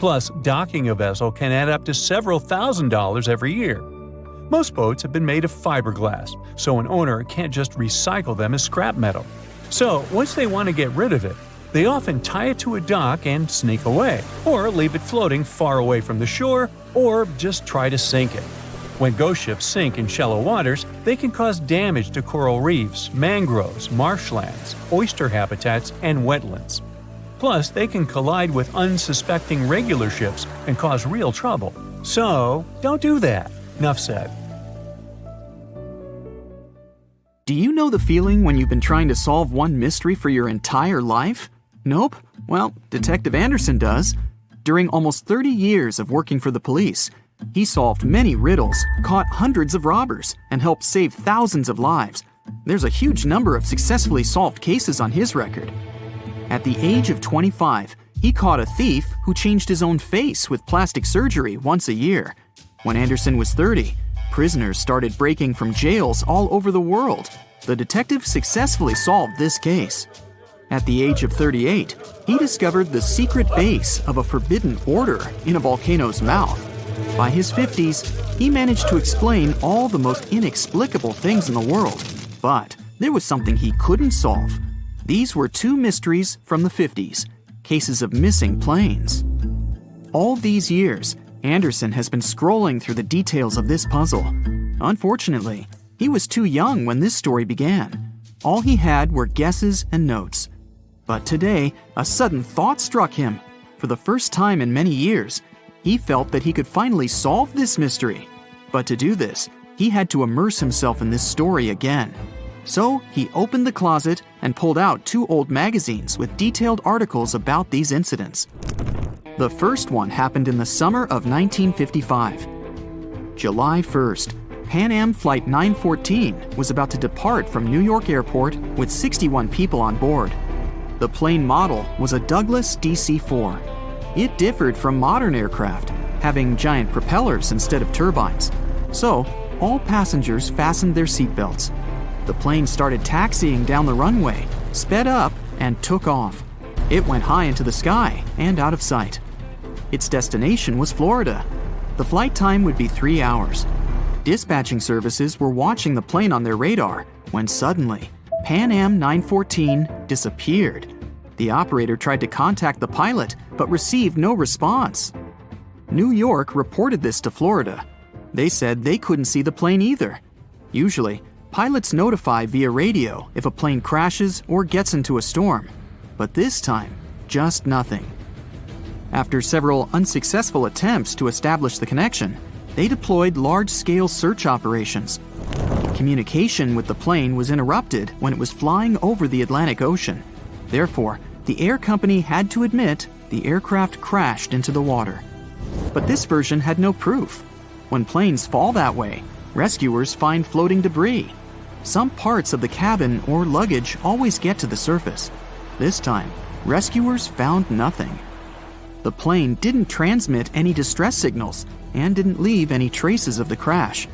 Plus, docking a vessel can add up to several $1,000s every year. Most boats have been made of fiberglass, so an owner can't just recycle them as scrap metal. So, once they want to get rid of it, they often tie it to a dock and sneak away, or leave it floating far away from the shore, or just try to sink it. When ghost ships sink in shallow waters, they can cause damage to coral reefs, mangroves, marshlands, oyster habitats, and wetlands. Plus, they can collide with unsuspecting regular ships and cause real trouble. So, don't do that. Enough said. Do you know the feeling when you've been trying to solve one mystery for your entire life? Nope? Well, Detective Anderson does. During almost 30 years of working for the police, he solved many riddles, caught hundreds of robbers, and helped save thousands of lives. There's a huge number of successfully solved cases on his record. At the age of 25, he caught a thief who changed his own face with plastic surgery once a year. When Anderson was 30, prisoners started breaking from jails all over the world. The detective successfully solved this case. At the age of 38, he discovered the secret base of a forbidden order in a volcano's mouth. By his 50s, he managed to explain all the most inexplicable things in the world. But there was something he couldn't solve. These were two mysteries from the 50s, cases of missing planes. All these years, Anderson has been scrolling through the details of this puzzle. Unfortunately, he was too young when this story began. All he had were guesses and notes. But today, a sudden thought struck him. For the first time in many years, he felt that he could finally solve this mystery. But to do this, he had to immerse himself in this story again. So he opened the closet and pulled out 2 old magazines with detailed articles about these incidents. The first one happened in the summer of 1955. July 1st, Pan Am Flight 914 was about to depart from New York Airport with 61 people on board. The plane model was a Douglas DC-4. It differed from modern aircraft, having giant propellers instead of turbines. So, all passengers fastened their seatbelts. The plane started taxiing down the runway, sped up, and took off. It went high into the sky and out of sight. Its destination was Florida. The flight time would be 3 hours. Dispatching services were watching the plane on their radar when suddenly, Pan Am 914 disappeared. The operator tried to contact the pilot but received no response. New York reported this to Florida. They said they couldn't see the plane either. Usually, pilots notify via radio if a plane crashes or gets into a storm. But this time, just nothing. After several unsuccessful attempts to establish the connection, they deployed large-scale search operations. Communication with the plane was interrupted when it was flying over the Atlantic Ocean. Therefore, the air company had to admit the aircraft crashed into the water. But this version had no proof. When planes fall that way, rescuers find floating debris. Some parts of the cabin or luggage always get to the surface. This time, rescuers found nothing. The plane didn't transmit any distress signals and didn't leave any traces of the crash.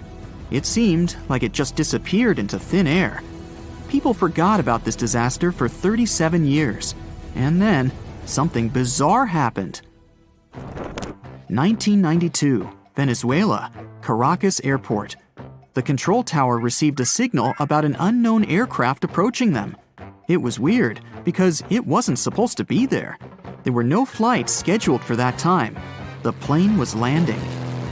It seemed like it just disappeared into thin air. People forgot about this disaster for 37 years. And then, something bizarre happened. 1992, Venezuela, Caracas Airport. The control tower received a signal about an unknown aircraft approaching them. It was weird because it wasn't supposed to be there. There were no flights scheduled for that time. The plane was landing.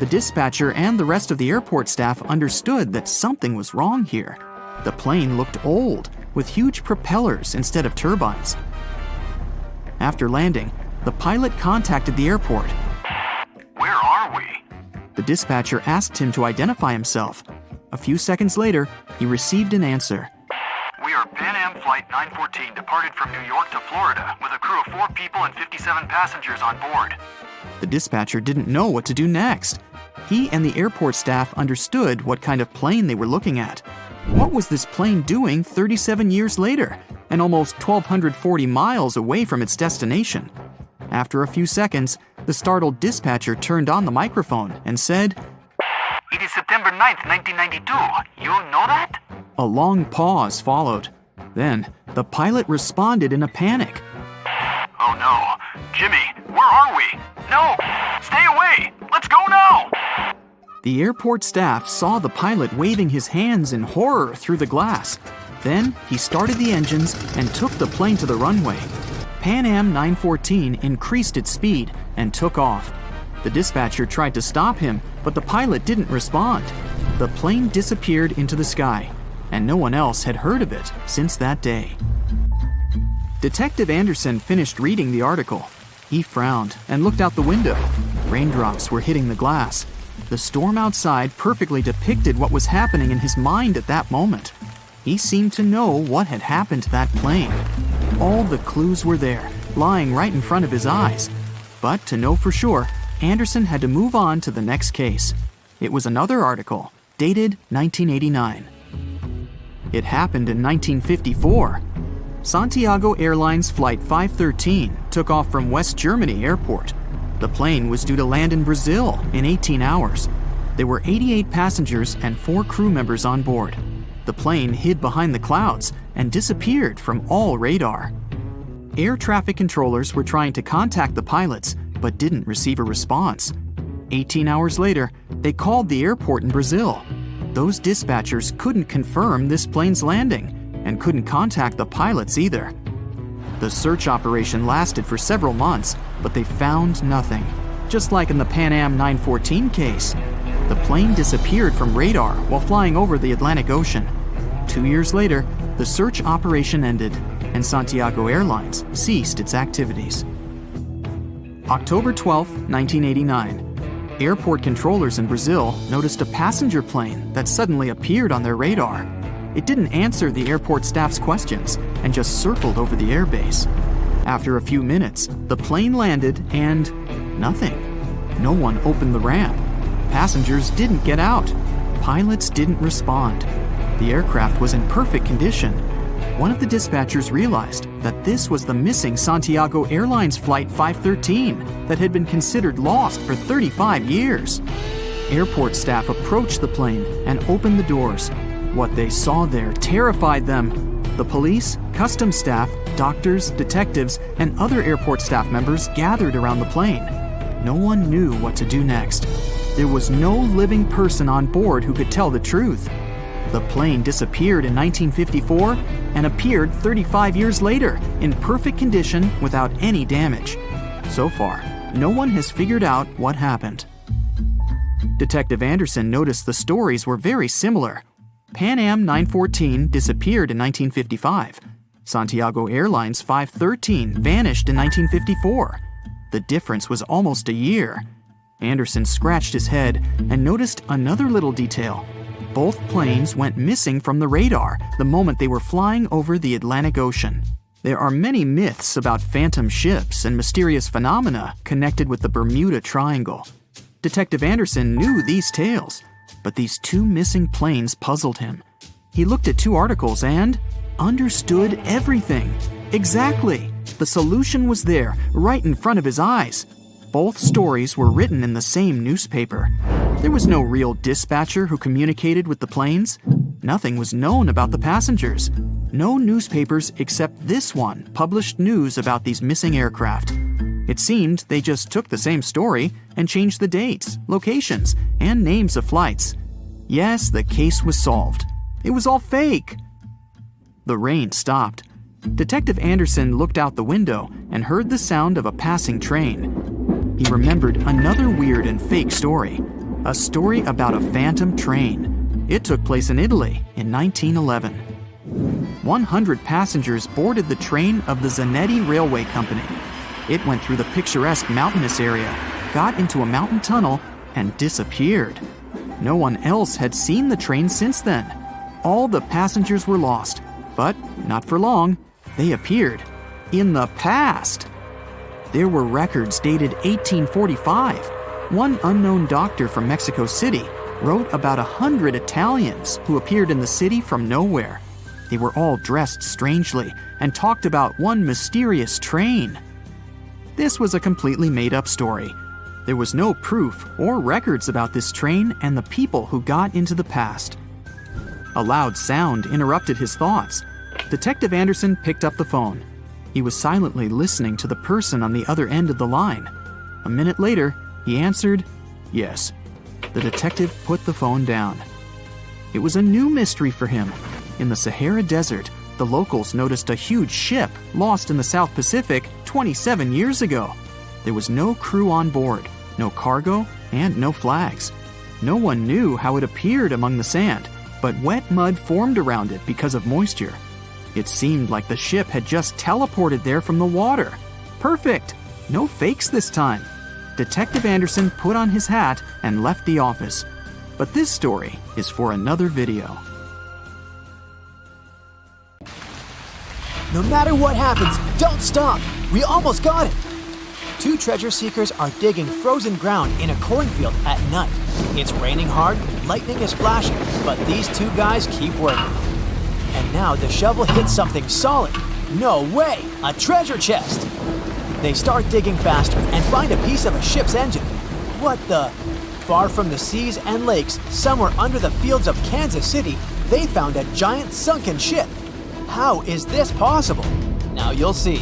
The dispatcher and the rest of the airport staff understood that something was wrong here. The plane looked old, with huge propellers instead of turbines. After landing, the pilot contacted the airport. Where are we? The dispatcher asked him to identify himself. A few seconds later, he received an answer. We are Pan Am Flight 914, departed from New York to Florida, with a crew of 4 people and 57 passengers on board. The dispatcher didn't know what to do next. He and the airport staff understood what kind of plane they were looking at. What was this plane doing 37 years later, and almost 1,240 miles away from its destination? After a few seconds, the startled dispatcher turned on the microphone and said, It is September 9th, 1992. You know that? A long pause followed. Then, the pilot responded in a panic. Oh no. Jimmy, where are we? No! Stay away! Let's go now! The airport staff saw the pilot waving his hands in horror through the glass. Then, he started the engines and took the plane to the runway. Pan Am 914 increased its speed and took off. The dispatcher tried to stop him, but the pilot didn't respond. The plane disappeared into the sky, and no one else had heard of it since that day. Detective Anderson finished reading the article. He frowned and looked out the window. Raindrops were hitting the glass. The storm outside perfectly depicted what was happening in his mind at that moment. He seemed to know what had happened to that plane. All the clues were there, lying right in front of his eyes. But to know for sure, Anderson had to move on to the next case. It was another article, dated 1989. It happened in 1954. Santiago Airlines Flight 513 took off from West Germany Airport. The plane was due to land in Brazil in 18 hours. There were 88 passengers and 4 crew members on board. The plane hid behind the clouds and disappeared from all radar. Air traffic controllers were trying to contact the pilots, but didn't receive a response. 18 hours later, they called the airport in Brazil. Those dispatchers couldn't confirm this plane's landing and couldn't contact the pilots either. The search operation lasted for several months, but they found nothing. Just like in the Pan Am 914 case, the plane disappeared from radar while flying over the Atlantic Ocean. 2 years later, the search operation ended, and Santiago Airlines ceased its activities. October 12, 1989. Airport controllers in Brazil noticed a passenger plane that suddenly appeared on their radar. It didn't answer the airport staff's questions and just circled over the airbase. After a few minutes, the plane landed and nothing. No one opened the ramp. Passengers didn't get out. Pilots didn't respond. The aircraft was in perfect condition. One of the dispatchers realized that this was the missing Santiago Airlines Flight 513 that had been considered lost for 35 years. Airport staff approached the plane and opened the doors. What they saw there terrified them. The police, customs staff, doctors, detectives, and other airport staff members gathered around the plane. No one knew what to do next. There was no living person on board who could tell the truth. The plane disappeared in 1954 and appeared 35 years later in perfect condition without any damage. So far, no one has figured out what happened. Detective Anderson noticed the stories were very similar. Pan Am 914 disappeared in 1955. Santiago Airlines 513 vanished in 1954. The difference was almost a year. Anderson scratched his head and noticed another little detail. Both planes went missing from the radar the moment they were flying over the Atlantic Ocean. There are many myths about phantom ships and mysterious phenomena connected with the Bermuda Triangle. Detective Anderson knew these tales, but these two missing planes puzzled him. He looked at two articles and understood everything. Exactly! The solution was there, right in front of his eyes. Both stories were written in the same newspaper. There was no real dispatcher who communicated with the planes. Nothing was known about the passengers. No newspapers except this one published news about these missing aircraft. It seemed they just took the same story and changed the dates, locations, and names of flights. Yes, the case was solved. It was all fake. The rain stopped. Detective Anderson looked out the window and heard the sound of a passing train. He remembered another weird and fake story, a story about a phantom train. It took place in Italy in 1911. 100 passengers boarded the train of the Zanetti Railway Company. It went through the picturesque mountainous area, got into a mountain tunnel, and disappeared. No one else had seen the train since then. All the passengers were lost, but not for long. They appeared in the past. There were records dated 1845. One unknown doctor from Mexico City wrote about 100 Italians who appeared in the city from nowhere. They were all dressed strangely and talked about one mysterious train. This was a completely made-up story. There was no proof or records about this train and the people who got into the past. A loud sound interrupted his thoughts. Detective Anderson picked up the phone. He was silently listening to the person on the other end of the line. A minute later, he answered, "Yes." The detective put the phone down. It was a new mystery for him. In the Sahara Desert, the locals noticed a huge ship lost in the South Pacific 27 years ago. There was no crew on board, no cargo, and no flags. No one knew how it appeared among the sand, but wet mud formed around it because of moisture. It seemed like the ship had just teleported there from the water. Perfect! No fakes this time. Detective Anderson put on his hat and left the office. But this story is for another video. No matter what happens, don't stop! We almost got it! Two treasure seekers are digging frozen ground in a cornfield at night. It's raining hard, lightning is flashing, but these two guys keep working. And now the shovel hits something solid. No way! A treasure chest! They start digging faster and find a piece of a ship's engine. What the? Far from the seas and lakes, somewhere under the fields of Kansas City, they found a giant sunken ship. How is this possible? Now you'll see.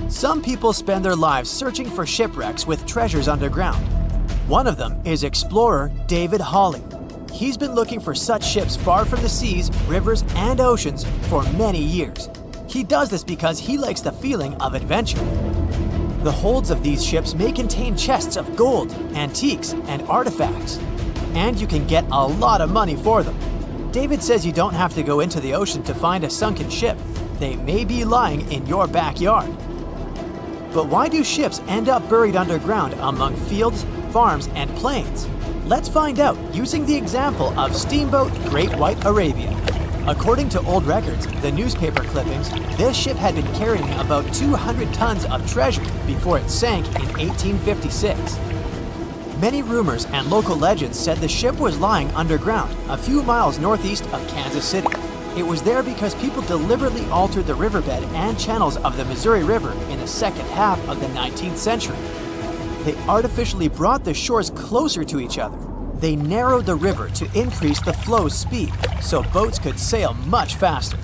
Some people spend their lives searching for shipwrecks with treasures underground. One of them is explorer David Hawley. He's been looking for such ships far from the seas, rivers, and oceans for many years. He does this because he likes the feeling of adventure. The holds of these ships may contain chests of gold, antiques, and artifacts. And you can get a lot of money for them. David says you don't have to go into the ocean to find a sunken ship. They may be lying in your backyard. But why do ships end up buried underground among fields, farms, and plains? Let's find out using the example of steamboat Great White Arabia. According to old records, the newspaper clippings, this ship had been carrying about 200 tons of treasure before it sank in 1856. Many rumors and local legends said the ship was lying underground a few miles northeast of Kansas City. It was there because people deliberately altered the riverbed and channels of the Missouri River in the second half of the 19th century. They artificially brought the shores closer to each other. They narrowed the river to increase the flow's speed so boats could sail much faster.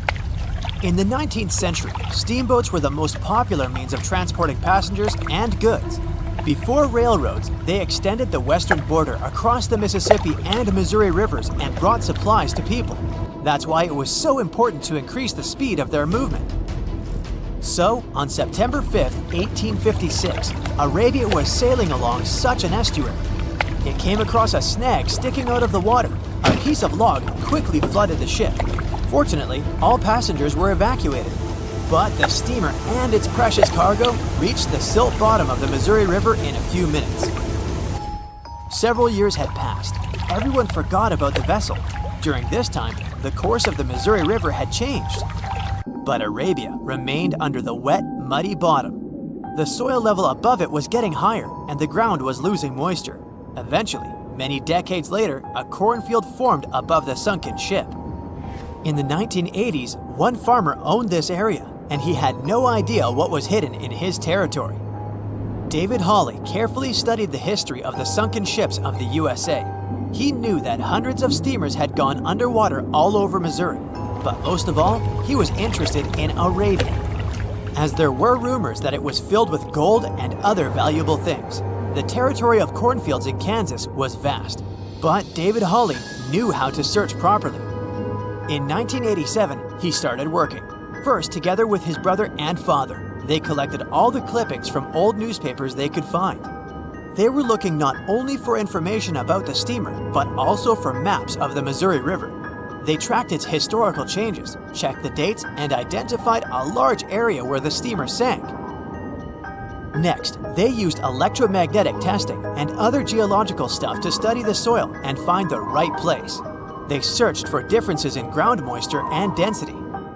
In the 19th century, steamboats were the most popular means of transporting passengers and goods. Before railroads, they extended the western border across the Mississippi and Missouri rivers and brought supplies to people. That's why it was so important to increase the speed of their movement. So, on September 5, 1856, Arabia was sailing along such an estuary. It came across a snag sticking out of the water. A piece of log quickly flooded the ship. Fortunately, all passengers were evacuated. But the steamer and its precious cargo reached the silt bottom of the Missouri River in a few minutes. Several years had passed. Everyone forgot about the vessel. During this time, the course of the Missouri River had changed. But Arabia remained under the wet, muddy bottom. The soil level above it was getting higher, and the ground was losing moisture. Eventually, many decades later, a cornfield formed above the sunken ship. In the 1980s, one farmer owned this area, and he had no idea what was hidden in his territory. David Hawley carefully studied the history of the sunken ships of the USA. He knew that hundreds of steamers had gone underwater all over Missouri, but most of all, he was interested in Arabia, as there were rumors that it was filled with gold and other valuable things. The territory of cornfields in Kansas was vast, but David Hawley knew how to search properly. In 1987, he started working. First, together with his brother and father, they collected all the clippings from old newspapers they could find. They were looking not only for information about the steamer, but also for maps of the Missouri River. They tracked its historical changes, checked the dates, and identified a large area where the steamer sank. Next, they used electromagnetic testing and other geological stuff to study the soil and find the right place. They searched for differences in ground moisture and density.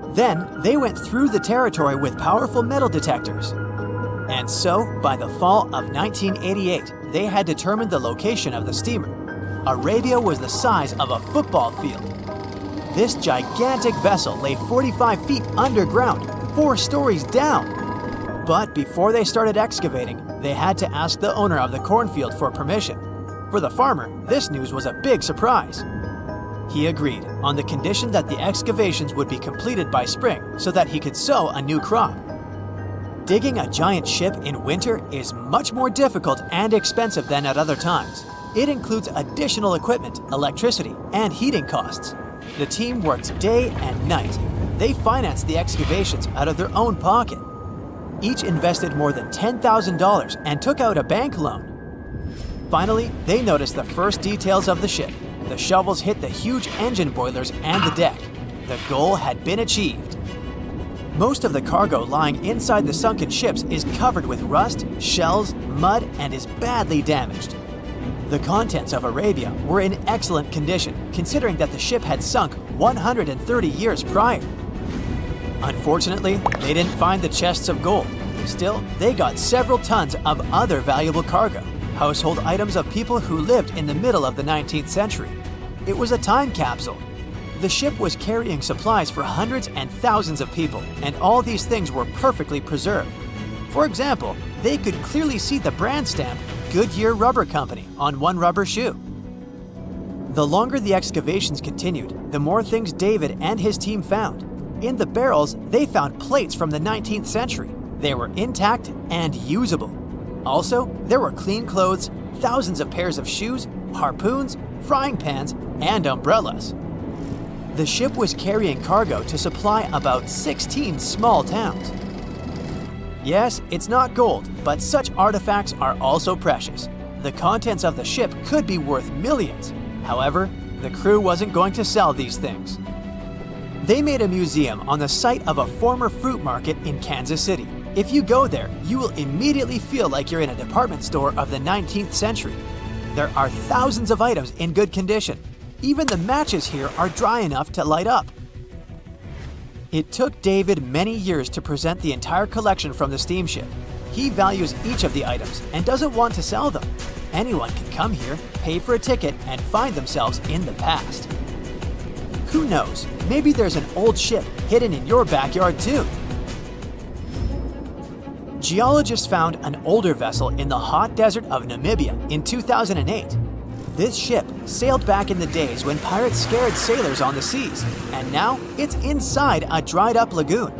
Then, they went through the territory with powerful metal detectors. And so, by the fall of 1988, they had determined the location of the steamer. Arabia was the size of a football field. This gigantic vessel lay 45 feet underground, 4 stories down. But before they started excavating, they had to ask the owner of the cornfield for permission. For the farmer, this news was a big surprise. He agreed, on the condition that the excavations would be completed by spring so that he could sow a new crop. Digging a giant ship in winter is much more difficult and expensive than at other times. It includes additional equipment, electricity, and heating costs. The team worked day and night. They financed the excavations out of their own pocket. Each invested more than $10,000 and took out a bank loan. Finally, they noticed the first details of the ship. The shovels hit the huge engine boilers and the deck. The goal had been achieved. Most of the cargo lying inside the sunken ships is covered with rust, shells, mud, and is badly damaged. The contents of Arabia were in excellent condition, considering that the ship had sunk 130 years prior. Unfortunately, they didn't find the chests of gold. Still, they got several tons of other valuable cargo. Household items of people who lived in the middle of the 19th century. It was a time capsule. The ship was carrying supplies for hundreds and thousands of people, and all these things were perfectly preserved. For example, they could clearly see the brand stamp Goodyear Rubber Company on one rubber shoe. The longer the excavations continued, the more things David and his team found. In the barrels, they found plates from the 19th century. They were intact and usable. Also, there were clean clothes, thousands of pairs of shoes, harpoons, frying pans, and umbrellas. The ship was carrying cargo to supply about 16 small towns. Yes, it's not gold, but such artifacts are also precious. The contents of the ship could be worth millions. However, the crew wasn't going to sell these things. They made a museum on the site of a former fruit market in Kansas City. If you go there, you will immediately feel like you're in a department store of the 19th century. There are thousands of items in good condition. Even the matches here are dry enough to light up. It took David many years to present the entire collection from the steamship. He values each of the items and doesn't want to sell them. Anyone can come here, pay for a ticket, and find themselves in the past. Who knows, maybe there's an old ship hidden in your backyard too. Geologists found an older vessel in the hot desert of Namibia in 2008. This ship sailed back in the days when pirates scared sailors on the seas, and now it's inside a dried-up lagoon.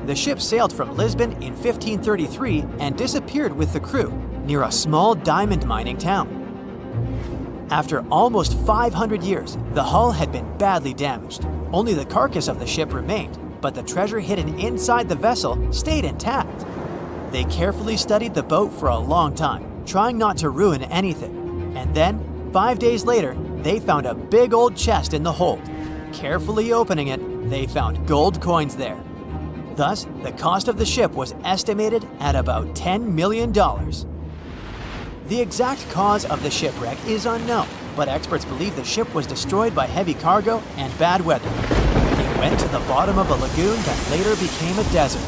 The ship sailed from Lisbon in 1533 and disappeared with the crew near a small diamond mining town. After almost 500 years, the hull had been badly damaged. Only the carcass of the ship remained, but the treasure hidden inside the vessel stayed intact. They carefully studied the boat for a long time, trying not to ruin anything. And then, 5 days later, they found a big old chest in the hold. Carefully opening it, they found gold coins there. Thus, the cost of the ship was estimated at about $10 million. The exact cause of the shipwreck is unknown, but experts believe the ship was destroyed by heavy cargo and bad weather. It went to the bottom of a lagoon that later became a desert.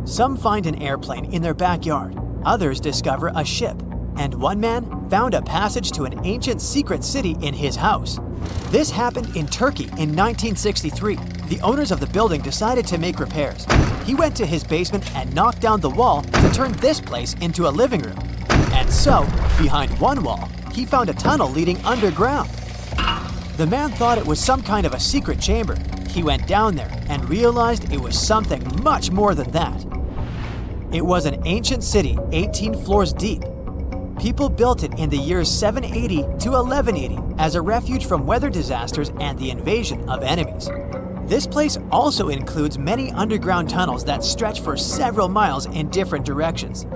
Some find an airplane in their backyard, others discover a ship, and one man found a passage to an ancient secret city in his house. This happened in Turkey in 1963. The owners of the building decided to make repairs. He went to his basement and knocked down the wall to turn this place into a living room. And so, behind one wall, he found a tunnel leading underground. The man thought it was some kind of a secret chamber. He went down there and realized it was something much more than that. It was an ancient city 18 floors deep. People built it in the years 780 to 1180 as a refuge from weather disasters and the invasion of enemies. This place also includes many underground tunnels that stretch for several miles in different directions.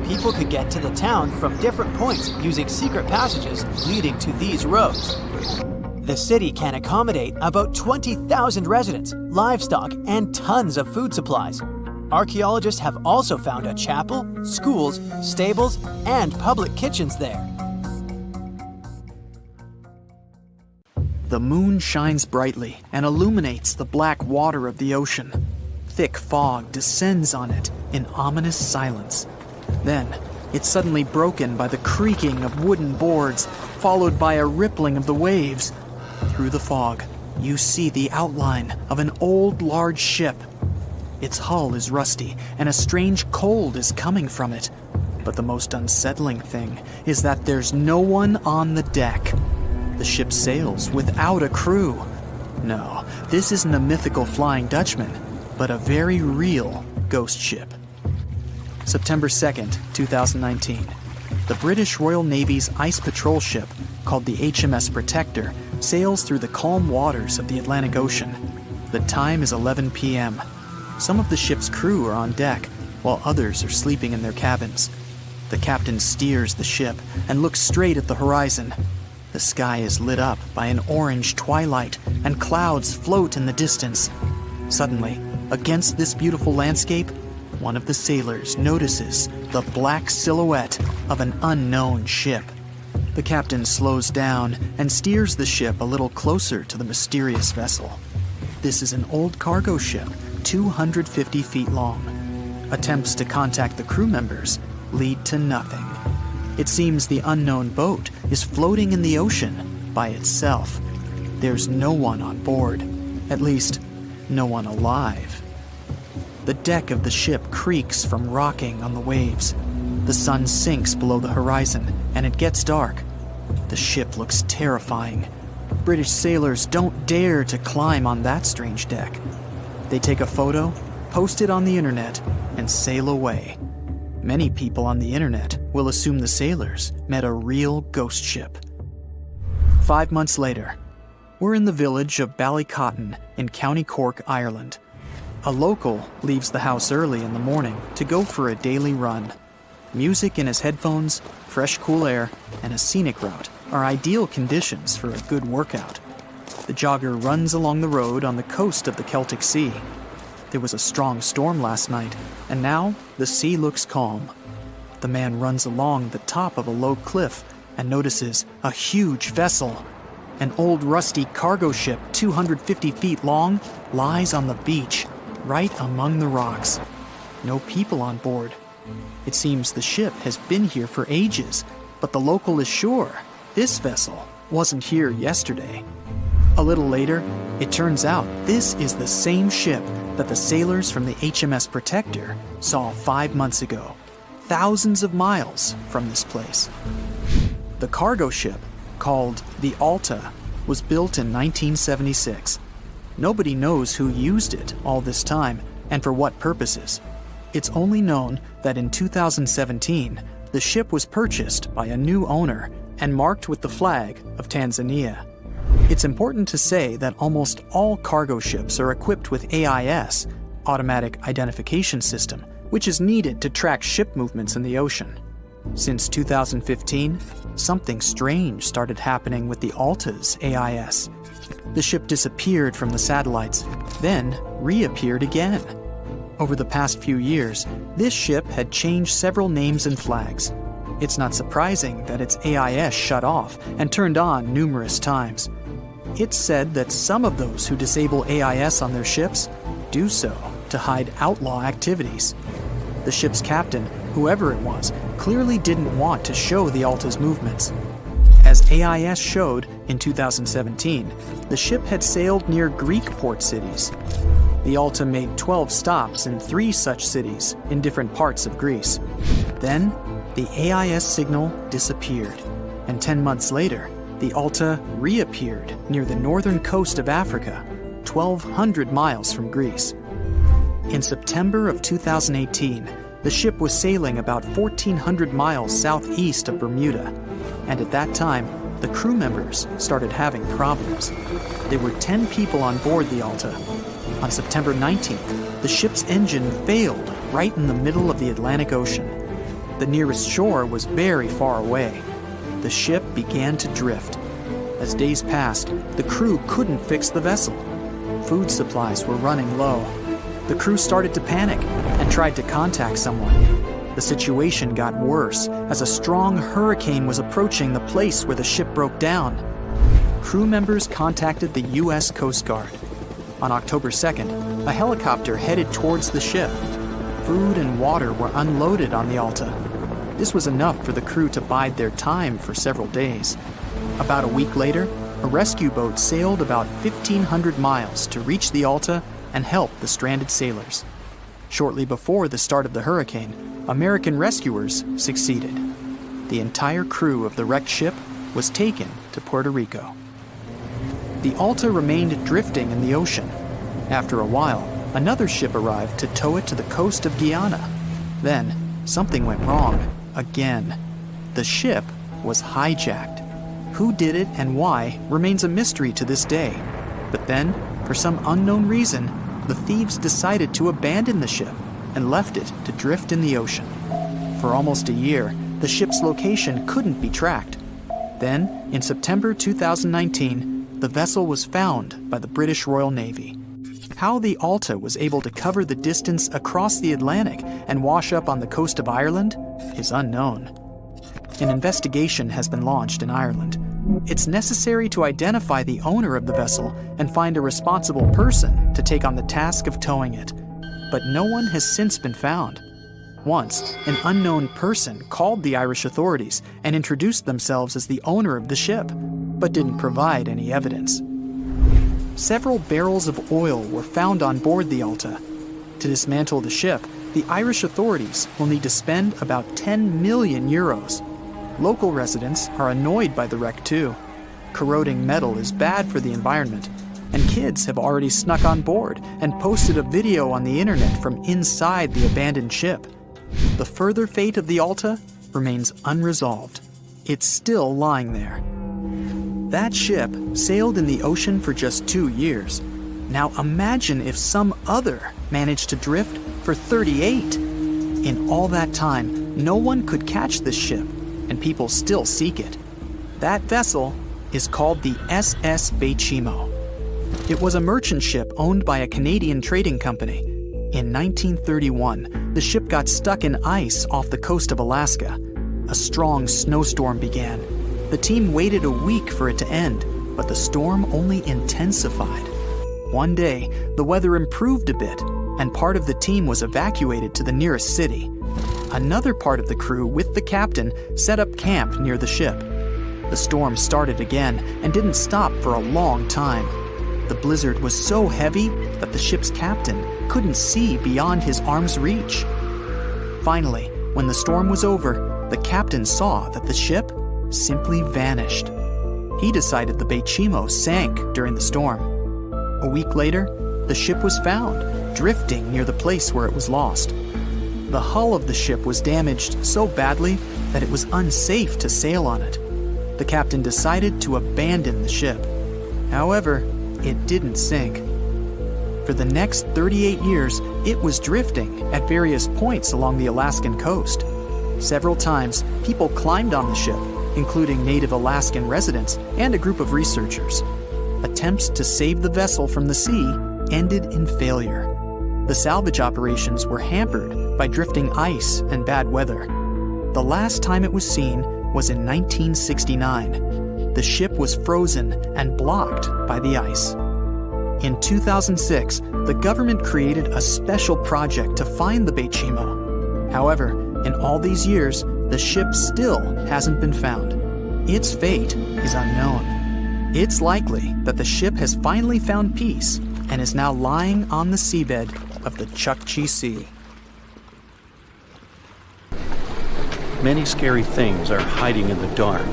People could get to the town from different points using secret passages leading to these roads. The city can accommodate about 20,000 residents, livestock, and tons of food supplies. Archaeologists have also found a chapel, schools, stables, and public kitchens there. The moon shines brightly and illuminates the black water of the ocean. Thick fog descends on it in ominous silence. Then, it's suddenly broken by the creaking of wooden boards, followed by a rippling of the waves. Through the fog, you see the outline of an old, large ship. Its hull is rusty, and a strange cold is coming from it. But the most unsettling thing is that there's no one on the deck. The ship sails without a crew. No, this isn't a mythical Flying Dutchman, but a very real ghost ship. September 2nd, 2019. The British Royal Navy's ice patrol ship, called the HMS Protector, sails through the calm waters of the Atlantic Ocean. The time is 11 p.m. Some of the ship's crew are on deck, while others are sleeping in their cabins. The captain steers the ship and looks straight at the horizon. The sky is lit up by an orange twilight, and clouds float in the distance. Suddenly, against this beautiful landscape, one of the sailors notices the black silhouette of an unknown ship. The captain slows down and steers the ship a little closer to the mysterious vessel. This is an old cargo ship, 250 feet long. Attempts to contact the crew members lead to nothing. It seems the unknown boat is floating in the ocean by itself. There's no one on board, at least, no one alive. The deck of the ship creaks from rocking on the waves. The sun sinks below the horizon, and it gets dark. The ship looks terrifying. British sailors don't dare to climb on that strange deck. They take a photo, post it on the internet, and sail away. Many people on the internet will assume the sailors met a real ghost ship. 5 months later, we're in the village of Ballycotton in County Cork, Ireland. A local leaves the house early in the morning to go for a daily run. Music in his headphones, fresh cool air, and a scenic route are ideal conditions for a good workout. The jogger runs along the road on the coast of the Celtic Sea. There was a strong storm last night, and now the sea looks calm. The man runs along the top of a low cliff and notices a huge vessel. An old rusty cargo ship 250 feet long lies on the beach, right among the rocks. No people on board. It seems the ship has been here for ages, but the local is sure this vessel wasn't here yesterday. A little later, it turns out this is the same ship that the sailors from the HMS Protector saw 5 months ago, thousands of miles from this place. The cargo ship, called the Alta, was built in 1976. Nobody knows who used it all this time and for what purposes. It's only known that in 2017, the ship was purchased by a new owner and marked with the flag of Tanzania. It's important to say that almost all cargo ships are equipped with AIS, Automatic Identification System, which is needed to track ship movements in the ocean. Since 2015, something strange started happening with the Alta's AIS. The ship disappeared from the satellites, then reappeared again. Over the past few years, this ship had changed several names and flags. It's not surprising that its AIS shut off and turned on numerous times. It's said that some of those who disable AIS on their ships do so to hide outlaw activities. The ship's captain, whoever it was, clearly didn't want to show the Alta's movements. As AIS showed in 2017, the ship had sailed near Greek port cities. The Alta made 12 stops in 3 such cities in different parts of Greece. Then, the AIS signal disappeared, and 10 months later, the Alta reappeared near the northern coast of Africa, 1,200 miles from Greece. In September of 2018, the ship was sailing about 1,400 miles southeast of Bermuda, and at that time, the crew members started having problems. There were 10 people on board the Alta. On September 19th, the ship's engine failed right in the middle of the Atlantic Ocean. The nearest shore was very far away. The ship began to drift. As days passed, the crew couldn't fix the vessel. Food supplies were running low. The crew started to panic and tried to contact someone. The situation got worse as a strong hurricane was approaching the place where the ship broke down. Crew members contacted the U.S. Coast Guard. On October 2nd, a helicopter headed towards the ship. Food and water were unloaded on the Alta. This was enough for the crew to bide their time for several days. About a week later, a rescue boat sailed about 1,500 miles to reach the Alta and help the stranded sailors. Shortly before the start of the hurricane, American rescuers succeeded. The entire crew of the wrecked ship was taken to Puerto Rico. The Alta remained drifting in the ocean. After a while, another ship arrived to tow it to the coast of Guyana. Then, something went wrong again. The ship was hijacked. Who did it and why remains a mystery to this day. But then, for some unknown reason, the thieves decided to abandon the ship and left it to drift in the ocean. For almost a year, the ship's location couldn't be tracked. Then, in September 2019, the vessel was found by the British Royal Navy. How the Alta was able to cover the distance across the Atlantic and wash up on the coast of Ireland is unknown. An investigation has been launched in Ireland. It's necessary to identify the owner of the vessel and find a responsible person to take on the task of towing it. But no one has since been found. Once, an unknown person called the Irish authorities and introduced themselves as the owner of the ship, but didn't provide any evidence. Several barrels of oil were found on board the Alta. To dismantle the ship, the Irish authorities will need to spend about 10 million euros. Local residents are annoyed by the wreck too. Corroding metal is bad for the environment, and kids have already snuck on board and posted a video on the internet from inside the abandoned ship. The further fate of the Alta remains unresolved. It's still lying there. That ship sailed in the ocean for just 2 years. Now imagine if some other managed to drift for 38. In all that time, no one could catch this ship, and people still seek it. That vessel is called the SS Bechimo. It was a merchant ship owned by a Canadian trading company. In 1931, the ship got stuck in ice off the coast of Alaska. A strong snowstorm began. The team waited a week for it to end, but the storm only intensified. One day, the weather improved a bit, and part of the team was evacuated to the nearest city. Another part of the crew, with the captain, set up camp near the ship. The storm started again and didn't stop for a long time. The blizzard was so heavy that the ship's captain couldn't see beyond his arm's reach. Finally, when the storm was over, the captain saw that the ship simply vanished. He decided the Bechimo sank during the storm. A week later, the ship was found, drifting near the place where it was lost. The hull of the ship was damaged so badly that it was unsafe to sail on it. The captain decided to abandon the ship. However, it didn't sink. For the next 38 years, it was drifting at various points along the Alaskan coast. Several times, people climbed on the ship, including native Alaskan residents and a group of researchers. Attempts to save the vessel from the sea ended in failure. The salvage operations were hampered by drifting ice and bad weather. The last time it was seen was in 1969. The ship was frozen and blocked by the ice. In 2006, the government created a special project to find the Bechimo. However, in all these years, the ship still hasn't been found. Its fate is unknown. It's likely that the ship has finally found peace and is now lying on the seabed of the Chukchi Sea. Many scary things are hiding in the dark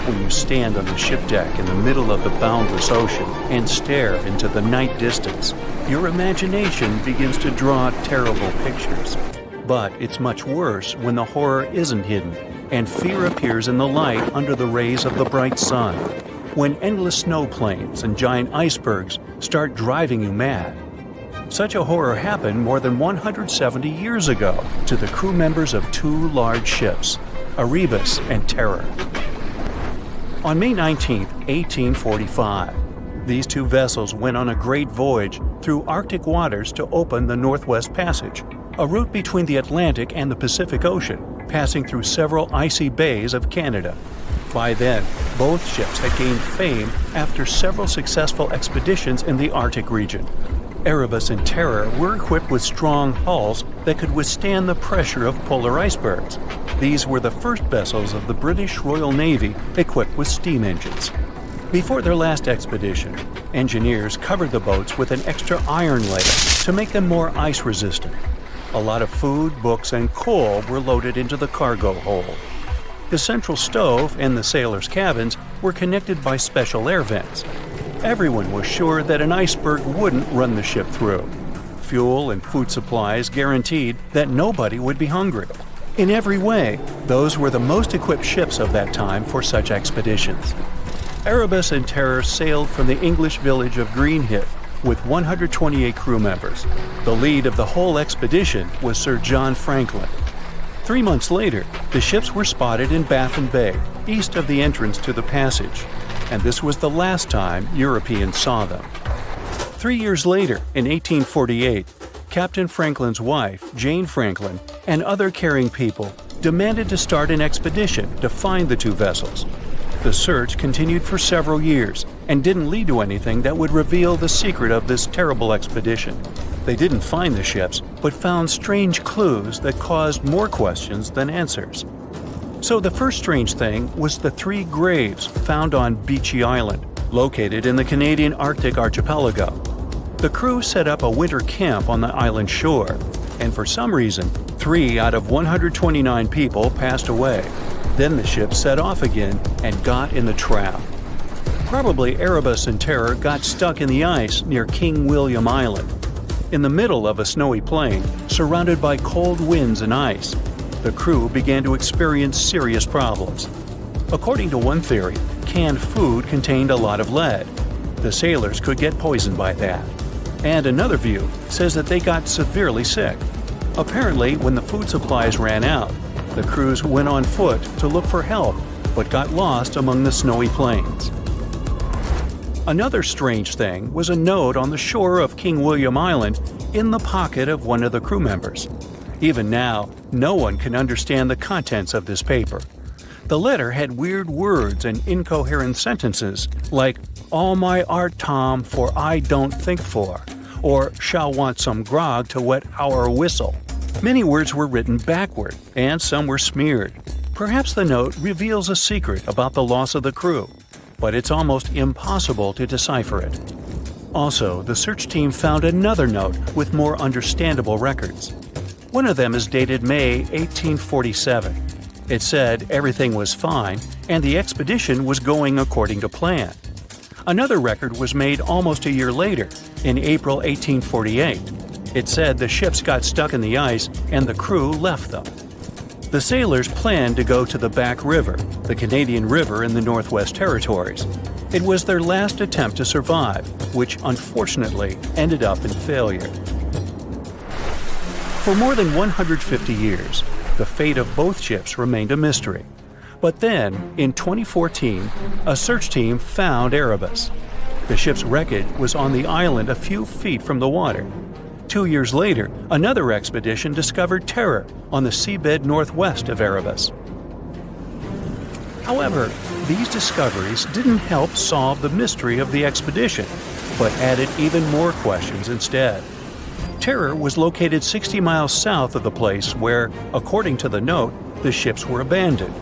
when you stand on the ship deck in the middle of the boundless ocean and stare into the night distance. Your imagination begins to draw terrible pictures. But it's much worse when the horror isn't hidden and fear appears in the light under the rays of the bright sun. When endless snow plains and giant icebergs start driving you mad. Such a horror happened more than 170 years ago to the crew members of two large ships, Erebus and Terror. On May 19, 1845, these two vessels went on a great voyage through Arctic waters to open the Northwest Passage, a route between the Atlantic and the Pacific Ocean, passing through several icy bays of Canada. By then, both ships had gained fame after several successful expeditions in the Arctic region. Erebus and Terror were equipped with strong hulls that could withstand the pressure of polar icebergs. These were the first vessels of the British Royal Navy equipped with steam engines. Before their last expedition, engineers covered the boats with an extra iron layer to make them more ice-resistant. A lot of food, books, and coal were loaded into the cargo hold. The central stove and the sailors' cabins were connected by special air vents. Everyone was sure that an iceberg wouldn't run the ship through. Fuel and food supplies guaranteed that nobody would be hungry. In every way, those were the most equipped ships of that time for such expeditions. Erebus and Terror sailed from the English village of Greenhithe with 128 crew members. The lead of the whole expedition was Sir John Franklin. 3 months later, the ships were spotted in Baffin Bay, east of the entrance to the passage, and this was the last time Europeans saw them. 3 years later, in 1848, Captain Franklin's wife, Jane Franklin, and other caring people demanded to start an expedition to find the two vessels. The search continued for several years and didn't lead to anything that would reveal the secret of this terrible expedition. They didn't find the ships, but found strange clues that caused more questions than answers. So the first strange thing was the 3 graves found on Beechey Island, located in the Canadian Arctic archipelago. The crew set up a winter camp on the island shore, and for some reason, 3 out of 129 people passed away. Then the ship set off again and got in the trap. Probably Erebus and Terror got stuck in the ice near King William Island. In the middle of a snowy plain, surrounded by cold winds and ice, the crew began to experience serious problems. According to one theory, canned food contained a lot of lead. The sailors could get poisoned by that. And another view says that they got severely sick. Apparently, when the food supplies ran out, the crews went on foot to look for help, but got lost among the snowy plains. Another strange thing was a note on the shore of King William Island in the pocket of one of the crew members. Even now, no one can understand the contents of this paper. The letter had weird words and incoherent sentences like, "All my art, Tom, for I don't think for," or "shall want some grog to wet our whistle." Many words were written backward, and some were smeared. Perhaps the note reveals a secret about the loss of the crew, but it's almost impossible to decipher it. Also, the search team found another note with more understandable records. One of them is dated May 1847. It said everything was fine and the expedition was going according to plan. Another record was made almost a year later, in April 1848. It said the ships got stuck in the ice and the crew left them. The sailors planned to go to the Back River, the Canadian River in the Northwest Territories. It was their last attempt to survive, which unfortunately ended up in failure. For more than 150 years, the fate of both ships remained a mystery. But then, in 2014, a search team found Erebus. The ship's wreckage was on the island a few feet from the water. 2 years later, another expedition discovered Terror on the seabed northwest of Erebus. However, these discoveries didn't help solve the mystery of the expedition, but added even more questions instead. Terror was located 60 miles south of the place where, according to the note, the ships were abandoned.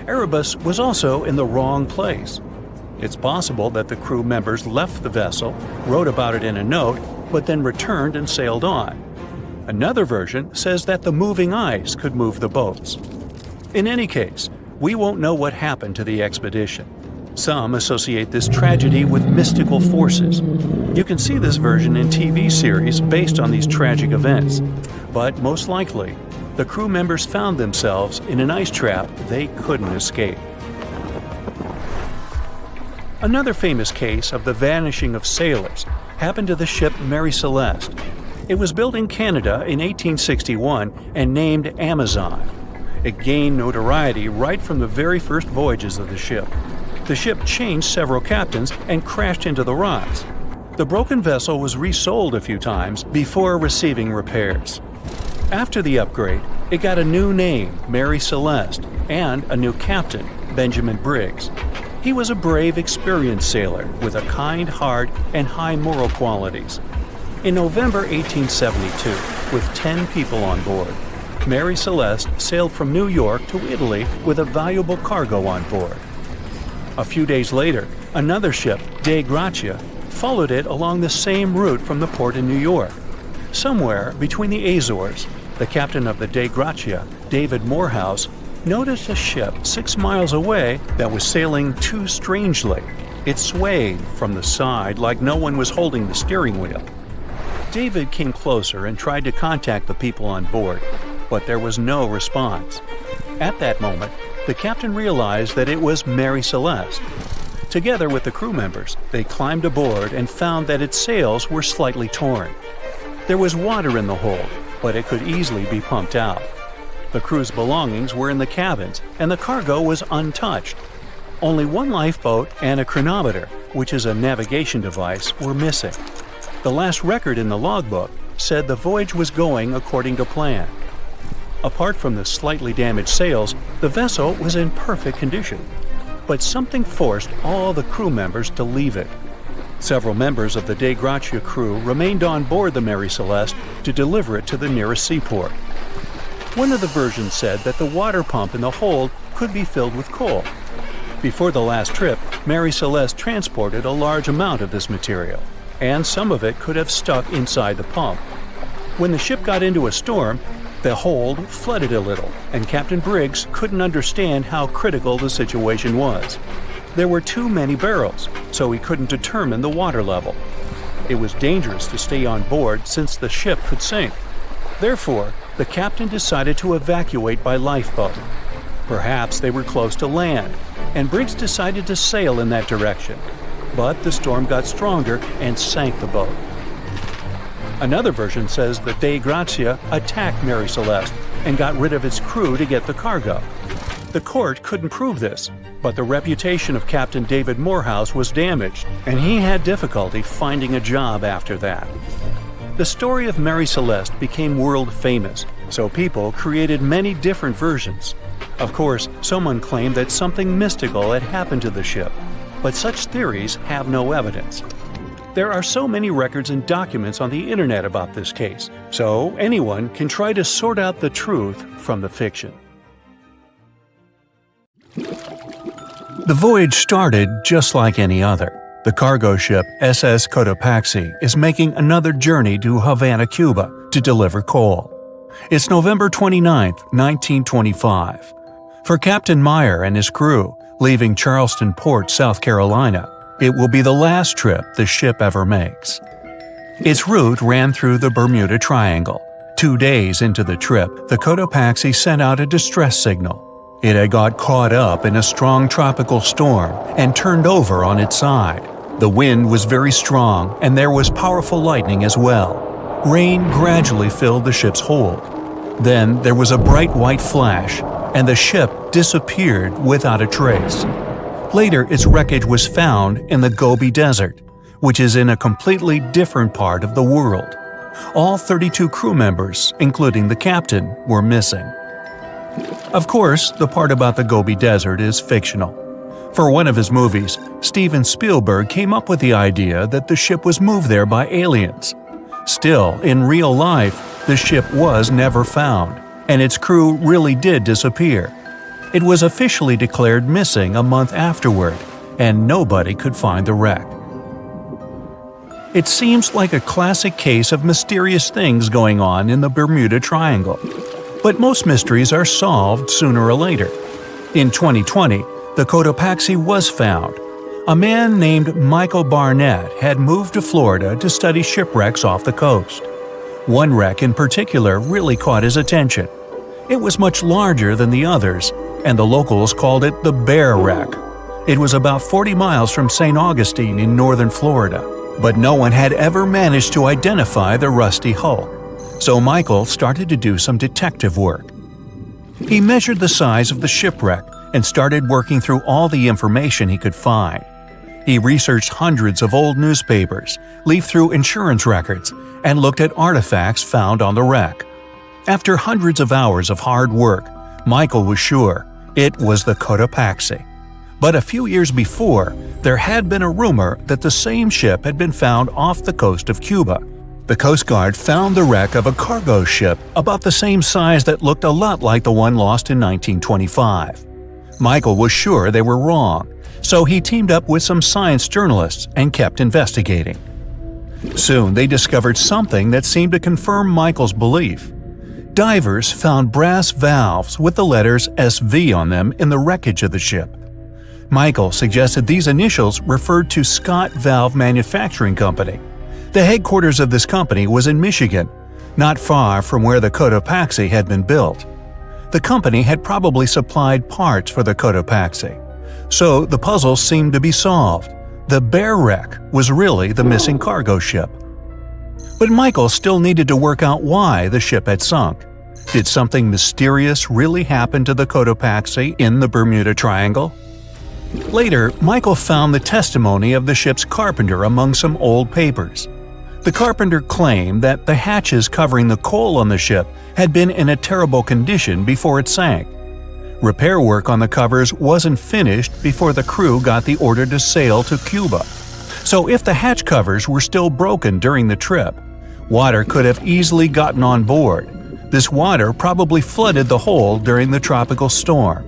Erebus was also in the wrong place. It's possible that the crew members left the vessel, wrote about it in a note, but then returned and sailed on. Another version says that the moving ice could move the boats. In any case, we won't know what happened to the expedition. Some associate this tragedy with mystical forces. You can see this version in TV series based on these tragic events. But most likely, the crew members found themselves in an ice trap they couldn't escape. Another famous case of the vanishing of sailors happened to the ship Mary Celeste. It was built in Canada in 1861 and named Amazon. It gained notoriety right from the very first voyages of the ship. The ship changed several captains and crashed into the rocks. The broken vessel was resold a few times before receiving repairs. After the upgrade, it got a new name, Mary Celeste, and a new captain, Benjamin Briggs. He was a brave, experienced sailor with a kind heart and high moral qualities. In November 1872, with 10 people on board, Mary Celeste sailed from New York to Italy with a valuable cargo on board. A few days later, another ship, Dei Gratia, followed it along the same route from the port in New York. Somewhere between the Azores, the captain of the Dei Gratia, David Morehouse, noticed a ship 6 miles away that was sailing too strangely. It swayed from the side like no one was holding the steering wheel. David came closer and tried to contact the people on board, but there was no response. At that moment, the captain realized that it was Mary Celeste. Together with the crew members, they climbed aboard and found that its sails were slightly torn. There was water in the hold, but it could easily be pumped out. The crew's belongings were in the cabins, and the cargo was untouched. Only one lifeboat and a chronometer, which is a navigation device, were missing. The last record in the logbook said the voyage was going according to plan. Apart from the slightly damaged sails, the vessel was in perfect condition. But something forced all the crew members to leave it. Several members of the Dei Gratia crew remained on board the Mary Celeste to deliver it to the nearest seaport. One of the versions said that the water pump in the hold could be filled with coal. Before the last trip, Mary Celeste transported a large amount of this material, and some of it could have stuck inside the pump. When the ship got into a storm, the hold flooded a little, and Captain Briggs couldn't understand how critical the situation was. There were too many barrels, so he couldn't determine the water level. It was dangerous to stay on board since the ship could sink. Therefore, the captain decided to evacuate by lifeboat. Perhaps they were close to land, and Briggs decided to sail in that direction. But the storm got stronger and sank the boat. Another version says that Dei Gratia attacked Mary Celeste and got rid of its crew to get the cargo. The court couldn't prove this, but the reputation of Captain David Morehouse was damaged, and he had difficulty finding a job after that. The story of Mary Celeste became world famous, so people created many different versions. Of course, someone claimed that something mystical had happened to the ship, but such theories have no evidence. There are so many records and documents on the internet about this case, so anyone can try to sort out the truth from the fiction. The voyage started just like any other. The cargo ship SS Cotopaxi is making another journey to Havana, Cuba, to deliver coal. It's November 29, 1925. For Captain Meyer and his crew, leaving Charleston Port, South Carolina, it will be the last trip the ship ever makes. Its route ran through the Bermuda Triangle. 2 days into the trip, the Cotopaxi sent out a distress signal. It had got caught up in a strong tropical storm and turned over on its side. The wind was very strong and there was powerful lightning as well. Rain gradually filled the ship's hold. Then there was a bright white flash, and the ship disappeared without a trace. Later, its wreckage was found in the Gobi Desert, which is in a completely different part of the world. All 32 crew members, including the captain, were missing. Of course, the part about the Gobi Desert is fictional. For one of his movies, Steven Spielberg came up with the idea that the ship was moved there by aliens. Still, in real life, the ship was never found, and its crew really did disappear. It was officially declared missing a month afterward, and nobody could find the wreck. It seems like a classic case of mysterious things going on in the Bermuda Triangle. But most mysteries are solved sooner or later. In 2020, the Cotopaxi was found. A man named Michael Barnett had moved to Florida to study shipwrecks off the coast. One wreck in particular really caught his attention. It was much larger than the others, and the locals called it the Bear Wreck. It was about 40 miles from St. Augustine in northern Florida, but no one had ever managed to identify the rusty hull. So Michael started to do some detective work. He measured the size of the shipwreck and started working through all the information he could find. He researched hundreds of old newspapers, leafed through insurance records, and looked at artifacts found on the wreck. After hundreds of hours of hard work, Michael was sure it was the Cotopaxi. But a few years before, there had been a rumor that the same ship had been found off the coast of Cuba. The Coast Guard found the wreck of a cargo ship about the same size that looked a lot like the one lost in 1925. Michael was sure they were wrong, so he teamed up with some science journalists and kept investigating. Soon they discovered something that seemed to confirm Michael's belief. Divers found brass valves with the letters SV on them in the wreckage of the ship. Michael suggested these initials referred to Scott Valve Manufacturing Company. The headquarters of this company was in Michigan, not far from where the Cotopaxi had been built. The company had probably supplied parts for the Cotopaxi. So the puzzle seemed to be solved. The Bear Wreck was really the missing cargo ship. But Michael still needed to work out why the ship had sunk. Did something mysterious really happen to the Cotopaxi in the Bermuda Triangle? Later, Michael found the testimony of the ship's carpenter among some old papers. The carpenter claimed that the hatches covering the coal on the ship had been in a terrible condition before it sank. Repair work on the covers wasn't finished before the crew got the order to sail to Cuba. So if the hatch covers were still broken during the trip, water could have easily gotten on board. This water probably flooded the hold during the tropical storm.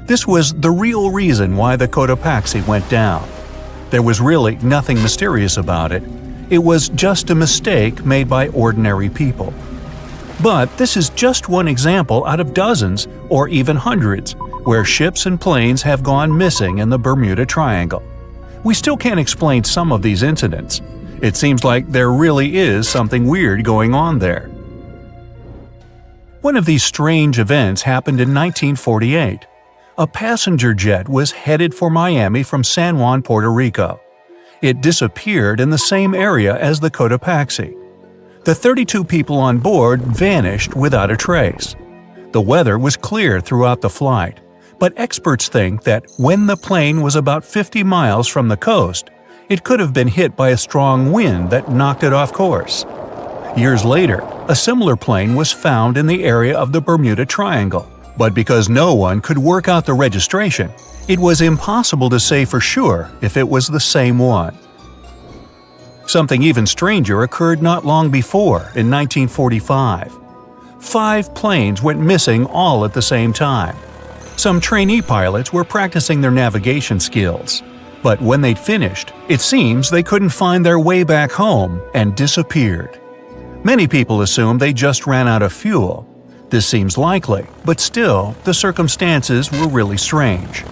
This was the real reason why the Cotopaxi went down. There was really nothing mysterious about it. It was just a mistake made by ordinary people. But this is just one example out of dozens, or even hundreds, where ships and planes have gone missing in the Bermuda Triangle. We still can't explain some of these incidents. It seems like there really is something weird going on there. One of these strange events happened in 1948. A passenger jet was headed for Miami from San Juan, Puerto Rico. It disappeared in the same area as the Cotopaxi. The 32 people on board vanished without a trace. The weather was clear throughout the flight, but experts think that when the plane was about 50 miles from the coast, it could have been hit by a strong wind that knocked it off course. Years later, a similar plane was found in the area of the Bermuda Triangle, but because no one could work out the registration, it was impossible to say for sure if it was the same one. Something even stranger occurred not long before, in 1945. 5 planes went missing all at the same time. Some trainee pilots were practicing their navigation skills, but when they'd finished, it seems they couldn't find their way back home and disappeared. Many people assumed they just ran out of fuel. This seems likely, but still, the circumstances were really strange.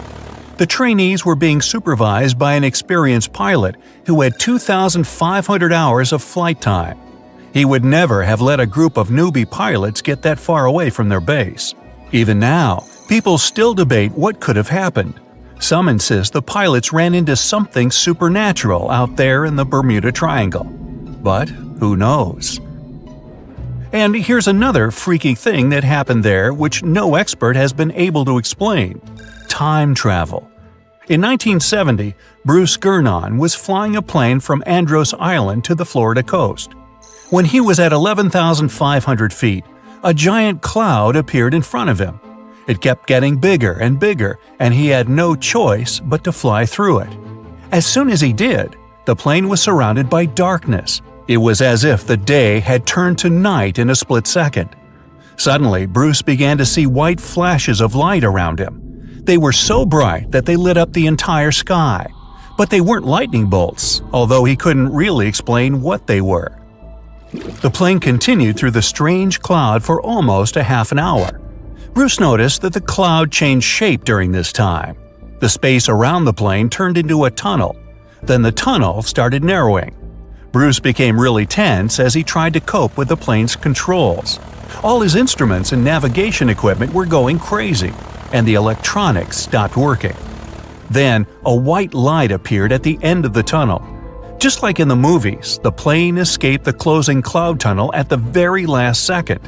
The trainees were being supervised by an experienced pilot who had 2,500 hours of flight time. He would never have let a group of newbie pilots get that far away from their base. Even now, people still debate what could have happened. Some insist the pilots ran into something supernatural out there in the Bermuda Triangle. But who knows? And here's another freaky thing that happened there which no expert has been able to explain: time travel. In 1970, Bruce Gernon was flying a plane from Andros Island to the Florida coast. When he was at 11,500 feet, a giant cloud appeared in front of him. It kept getting bigger and bigger, and he had no choice but to fly through it. As soon as he did, the plane was surrounded by darkness. It was as if the day had turned to night in a split second. Suddenly, Bruce began to see white flashes of light around him. They were so bright that they lit up the entire sky. But they weren't lightning bolts, although he couldn't really explain what they were. The plane continued through the strange cloud for almost a half an hour. Bruce noticed that the cloud changed shape during this time. The space around the plane turned into a tunnel. Then the tunnel started narrowing. Bruce became really tense as he tried to cope with the plane's controls. All his instruments and navigation equipment were going crazy, and the electronics stopped working. Then, a white light appeared at the end of the tunnel. Just like in the movies, the plane escaped the closing cloud tunnel at the very last second.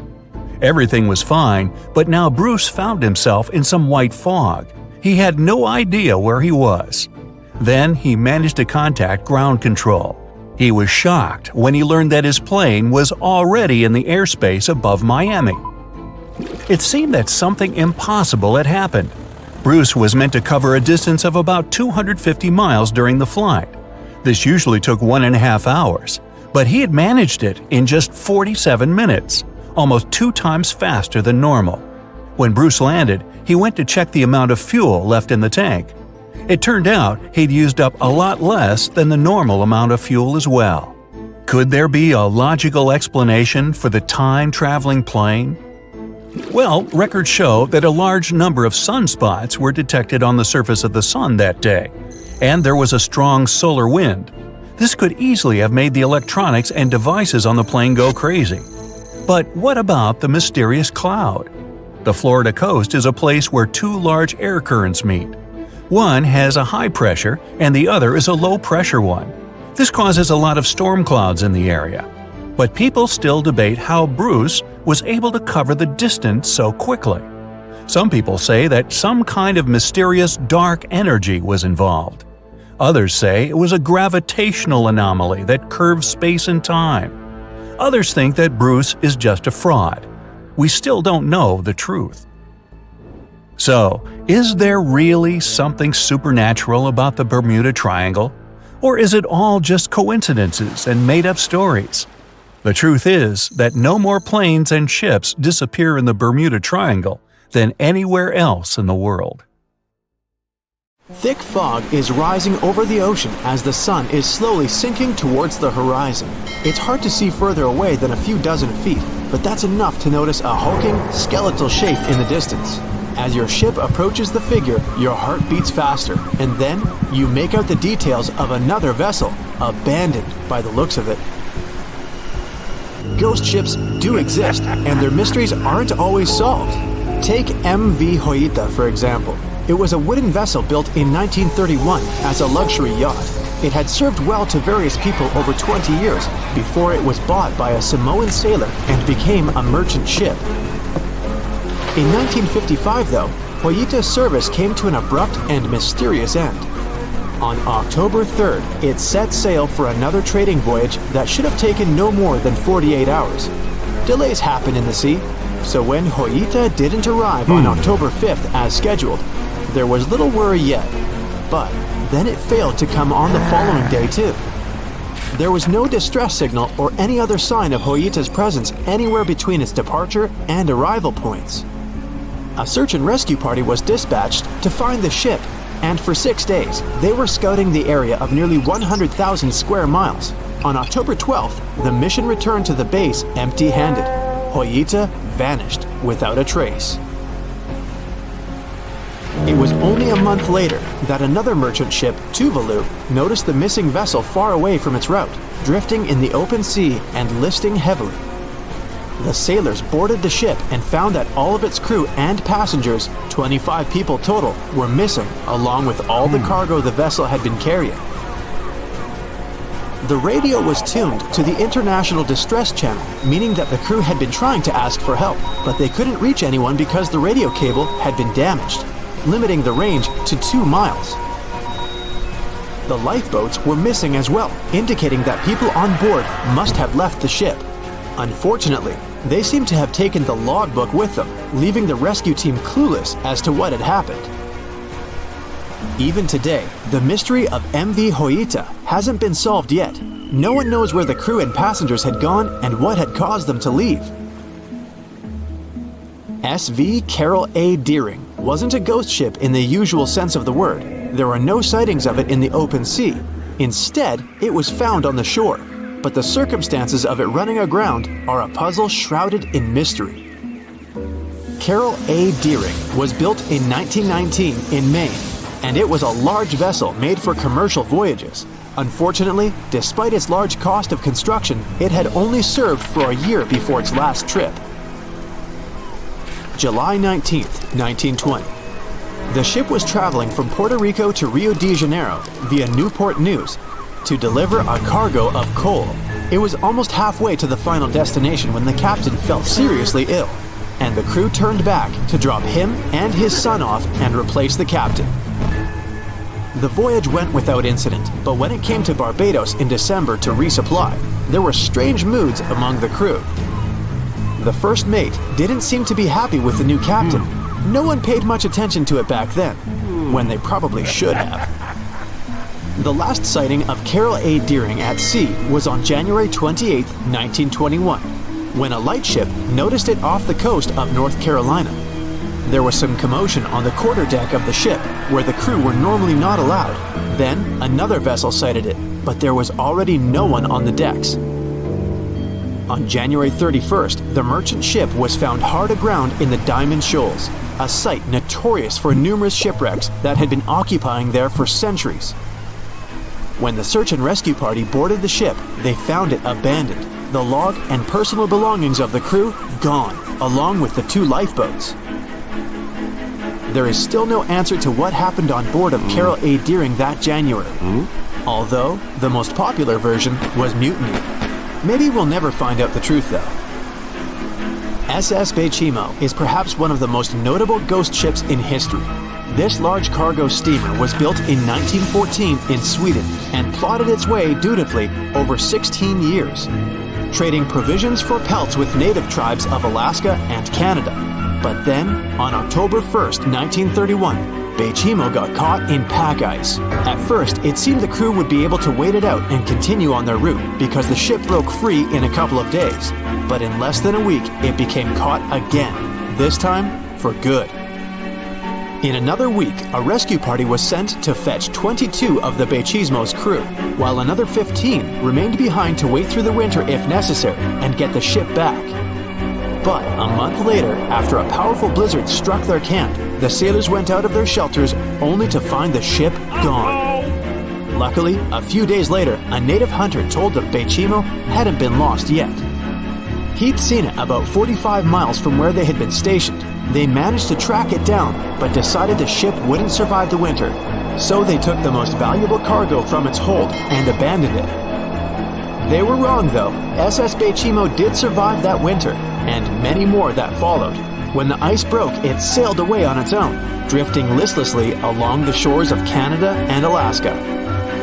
Everything was fine, but now Bruce found himself in some white fog. He had no idea where he was. Then he managed to contact ground control. He was shocked when he learned that his plane was already in the airspace above Miami. It seemed that something impossible had happened. Bruce was meant to cover a distance of about 250 miles during the flight. This usually took 1.5 hours, but he had managed it in just 47 minutes, almost 2 times faster than normal. When Bruce landed, he went to check the amount of fuel left in the tank. It turned out he'd used up a lot less than the normal amount of fuel as well. Could there be a logical explanation for the time-traveling plane? Well, records show that a large number of sunspots were detected on the surface of the sun that day, and there was a strong solar wind. This could easily have made the electronics and devices on the plane go crazy. But what about the mysterious cloud? The Florida coast is a place where 2 large air currents meet. One has a high pressure and the other is a low pressure one. This causes a lot of storm clouds in the area. But people still debate how Bruce was able to cover the distance so quickly. Some people say that some kind of mysterious dark energy was involved. Others say it was a gravitational anomaly that curves space and time. Others think that Bruce is just a fraud. We still don't know the truth. So, is there really something supernatural about the Bermuda Triangle? Or is it all just coincidences and made-up stories? The truth is that no more planes and ships disappear in the Bermuda Triangle than anywhere else in the world. Thick fog is rising over the ocean as the sun is slowly sinking towards the horizon. It's hard to see further away than a few dozen feet, but that's enough to notice a hulking, skeletal shape in the distance. As your ship approaches the figure, your heart beats faster, and then you make out the details of another vessel, abandoned by the looks of it. Ghost ships do exist, and their mysteries aren't always solved. Take MV Hoita, for example. It was a wooden vessel built in 1931 as a luxury yacht. It had served well to various people over 20 years before it was bought by a Samoan sailor and became a merchant ship. In 1955, though, Hoita's service came to an abrupt and mysterious end. On October 3rd, it set sail for another trading voyage that should have taken no more than 48 hours. Delays happen in the sea, so when Hoita didn't arrive on October 5th as scheduled, there was little worry yet. But then it failed to come on the following day too. There was no distress signal or any other sign of Hoita's presence anywhere between its departure and arrival points. A search and rescue party was dispatched to find the ship, and for 6 days, they were scouting the area of nearly 100,000 square miles. On October 12th, the mission returned to the base empty-handed. Hoita vanished without a trace. It was only a month later that another merchant ship, Tuvalu, noticed the missing vessel far away from its route, drifting in the open sea and listing heavily. The sailors boarded the ship and found that all of its crew and passengers, 25 people total, were missing, along with all the cargo the vessel had been carrying. The radio was tuned to the International Distress Channel, meaning that the crew had been trying to ask for help, but they couldn't reach anyone because the radio cable had been damaged, limiting the range to 2 miles. The lifeboats were missing as well, indicating that people on board must have left the ship. Unfortunately, they seem to have taken the logbook with them, leaving the rescue team clueless as to what had happened. Even today, the mystery of MV Hoita hasn't been solved yet. No one knows where the crew and passengers had gone and what had caused them to leave. SV Carol A. Deering wasn't a ghost ship in the usual sense of the word. There were no sightings of it in the open sea. Instead, it was found on the shore, but the circumstances of it running aground are a puzzle shrouded in mystery. Carol A. Deering was built in 1919 in Maine, and it was a large vessel made for commercial voyages. Unfortunately, despite its large cost of construction, it had only served for a year before its last trip. July 19, 1920. The ship was traveling from Puerto Rico to Rio de Janeiro via Newport News to deliver a cargo of coal. It was almost halfway to the final destination when the captain fell seriously ill, and the crew turned back to drop him and his son off and replace the captain. The voyage went without incident, but when it came to Barbados in December to resupply, there were strange moods among the crew. The first mate didn't seem to be happy with the new captain. No one paid much attention to it back then, when they probably should have. The last sighting of Carol A. Deering at sea was on January 28, 1921, when a lightship noticed it off the coast of North Carolina. There was some commotion on the quarterdeck of the ship, where the crew were normally not allowed. Then, another vessel sighted it, but there was already no one on the decks. On January 31st, the merchant ship was found hard aground in the Diamond Shoals, a site notorious for numerous shipwrecks that had been occupying there for centuries. When the search and rescue party boarded the ship, they found it abandoned, the log and personal belongings of the crew gone, along with the 2 lifeboats. There is still no answer to what happened on board of Carol A. Deering that January, although the most popular version was mutiny. Maybe we'll never find out the truth though. SS Bechimo is perhaps one of the most notable ghost ships in history. This large cargo steamer was built in 1914 in Sweden and plodded its way dutifully over 16 years, trading provisions for pelts with native tribes of Alaska and Canada. But then, on October 1st, 1931, Bechimo got caught in pack ice. At first, it seemed the crew would be able to wait it out and continue on their route because the ship broke free in a couple of days. But in less than a week, it became caught again, this time for good. In another week, a rescue party was sent to fetch 22 of the Bechimo's crew, while another 15 remained behind to wait through the winter if necessary and get the ship back. But a month later, after a powerful blizzard struck their camp, the sailors went out of their shelters only to find the ship gone. Luckily, a few days later, a native hunter told them Bechimo hadn't been lost yet. He'd seen it about 45 miles from where they had been stationed. They managed to track it down, but decided the ship wouldn't survive the winter. So they took the most valuable cargo from its hold and abandoned it. They were wrong though. SS Bechimo did survive that winter, and many more that followed. When the ice broke, it sailed away on its own, drifting listlessly along the shores of Canada and Alaska.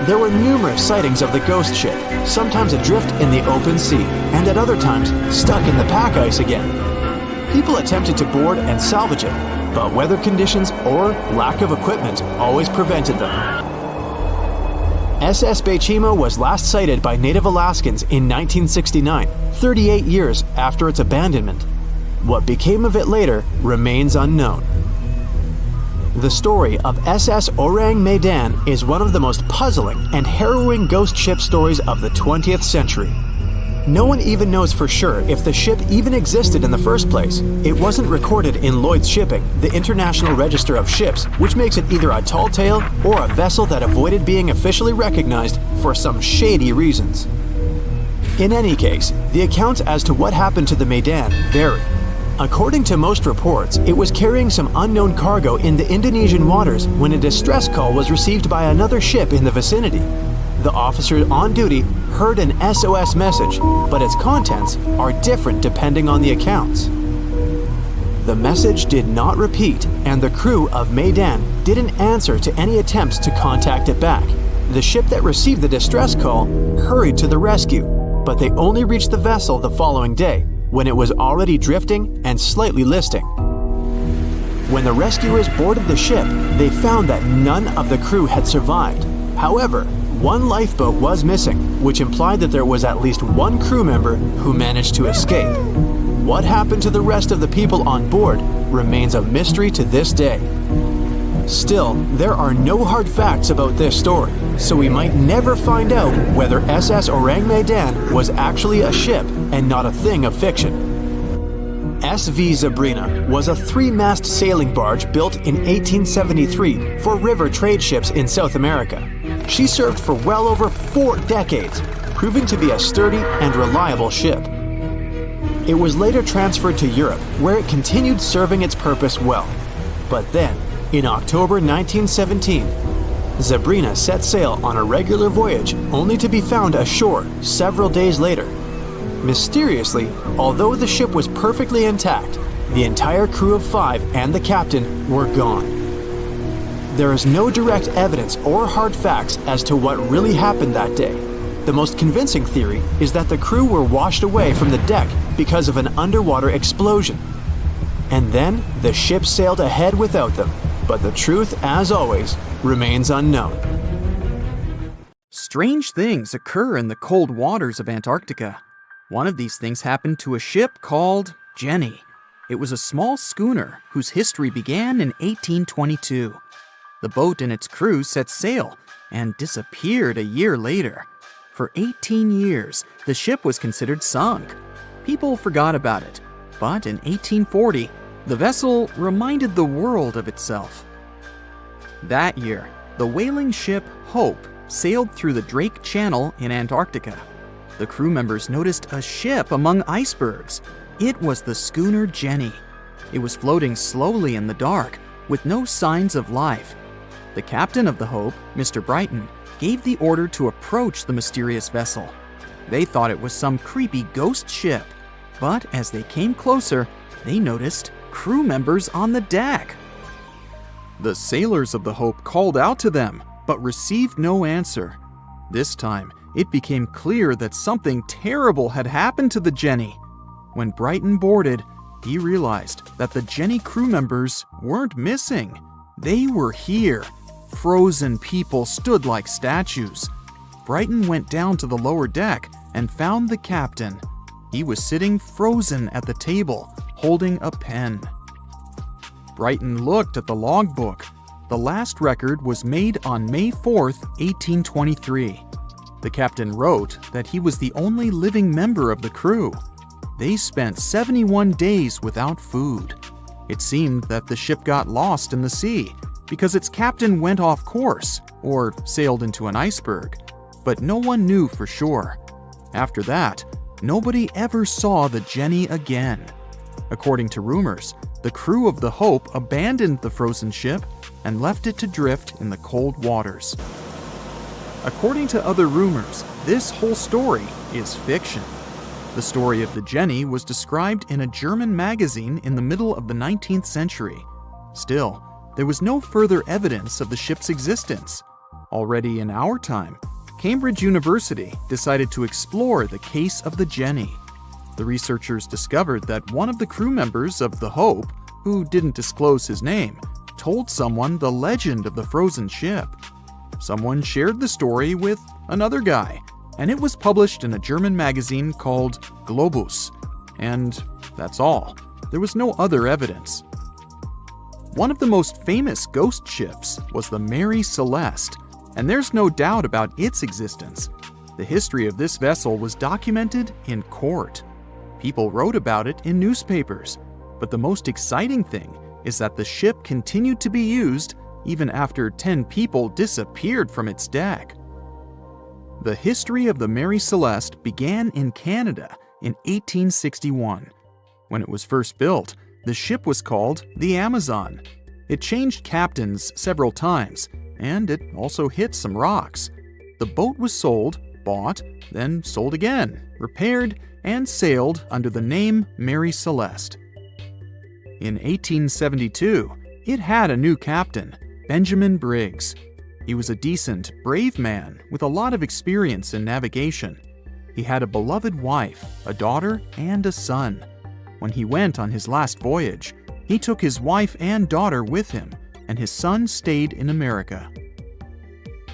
There were numerous sightings of the ghost ship, sometimes adrift in the open sea, and at other times stuck in the pack ice again. People attempted to board and salvage it, but weather conditions or lack of equipment always prevented them. SS Bechimo was last sighted by native Alaskans in 1969, 38 years after its abandonment. What became of it later remains unknown. The story of SS Orang Medan is one of the most puzzling and harrowing ghost ship stories of the 20th century. No one even knows for sure if the ship even existed in the first place. It wasn't recorded in Lloyd's Shipping, the International Register of Ships, which makes it either a tall tale or a vessel that avoided being officially recognized for some shady reasons. In any case, the accounts as to what happened to the Medan vary. According to most reports, it was carrying some unknown cargo in the Indonesian waters when a distress call was received by another ship in the vicinity. The officer on duty heard an SOS message, but its contents are different depending on the accounts. The message did not repeat, and the crew of Medan didn't answer to any attempts to contact it back. The ship that received the distress call hurried to the rescue, but they only reached the vessel the following day, when it was already drifting and slightly listing. When the rescuers boarded the ship, they found that none of the crew had survived. However, one lifeboat was missing, which implied that there was at least one crew member who managed to escape. What happened to the rest of the people on board remains a mystery to this day. Still, there are no hard facts about this story, so we might never find out whether SS Orang Medan was actually a ship and not a thing of fiction. SV Sabrina was a 3-mast sailing barge built in 1873 for river trade ships in South America. She served for well over 4 decades, proving to be a sturdy and reliable ship. It was later transferred to Europe, where it continued serving its purpose well. But then, in October 1917, Sabrina set sail on a regular voyage only to be found ashore several days later. Mysteriously, although the ship was perfectly intact, the entire crew of 5 and the captain were gone. There is no direct evidence or hard facts as to what really happened that day. The most convincing theory is that the crew were washed away from the deck because of an underwater explosion. And then the ship sailed ahead without them, but the truth, as always, remains unknown. Strange things occur in the cold waters of Antarctica. One of these things happened to a ship called Jenny. It was a small schooner whose history began in 1822. The boat and its crew set sail and disappeared a year later. For 18 years, the ship was considered sunk. People forgot about it, but in 1840, the vessel reminded the world of itself. That year, the whaling ship Hope sailed through the Drake Channel in Antarctica. The crew members noticed a ship among icebergs. It was the schooner Jenny. It was floating slowly in the dark, with no signs of life. The captain of the Hope, Mr. Brighton, gave the order to approach the mysterious vessel. They thought it was some creepy ghost ship, but as they came closer, they noticed crew members on the deck. The sailors of the Hope called out to them, but received no answer. This time, it became clear that something terrible had happened to the Jenny. When Brighton boarded, he realized that the Jenny crew members weren't missing. They were here. Frozen people stood like statues. Brighton went down to the lower deck and found the captain. He was sitting frozen at the table, holding a pen. Brighton looked at the logbook. The last record was made on May 4th, 1823. The captain wrote that he was the only living member of the crew. They spent 71 days without food. It seemed that the ship got lost in the sea because its captain went off course or sailed into an iceberg, but no one knew for sure. After that, nobody ever saw the Jenny again. According to rumors, the crew of the Hope abandoned the frozen ship and left it to drift in the cold waters. According to other rumors, this whole story is fiction. The story of the Jenny was described in a German magazine in the middle of the 19th century. Still, there was no further evidence of the ship's existence. Already in our time, Cambridge University decided to explore the case of the Jenny. The researchers discovered that one of the crew members of the Hope, who didn't disclose his name, told someone the legend of the frozen ship. Someone shared the story with another guy, and it was published in a German magazine called Globus. And that's all. There was no other evidence. One of the most famous ghost ships was the Mary Celeste, and there's no doubt about its existence. The history of this vessel was documented in court. People wrote about it in newspapers. But the most exciting thing is that the ship continued to be used even after 10 people disappeared from its deck. The history of the Mary Celeste began in Canada in 1861. When it was first built, the ship was called the Amazon. It changed captains several times, and it also hit some rocks. The boat was sold, bought, then sold again, repaired, and sailed under the name Mary Celeste. In 1872, it had a new captain, Benjamin Briggs. He was a decent, brave man with a lot of experience in navigation. He had a beloved wife, a daughter, and a son. When he went on his last voyage, he took his wife and daughter with him, and his son stayed in America.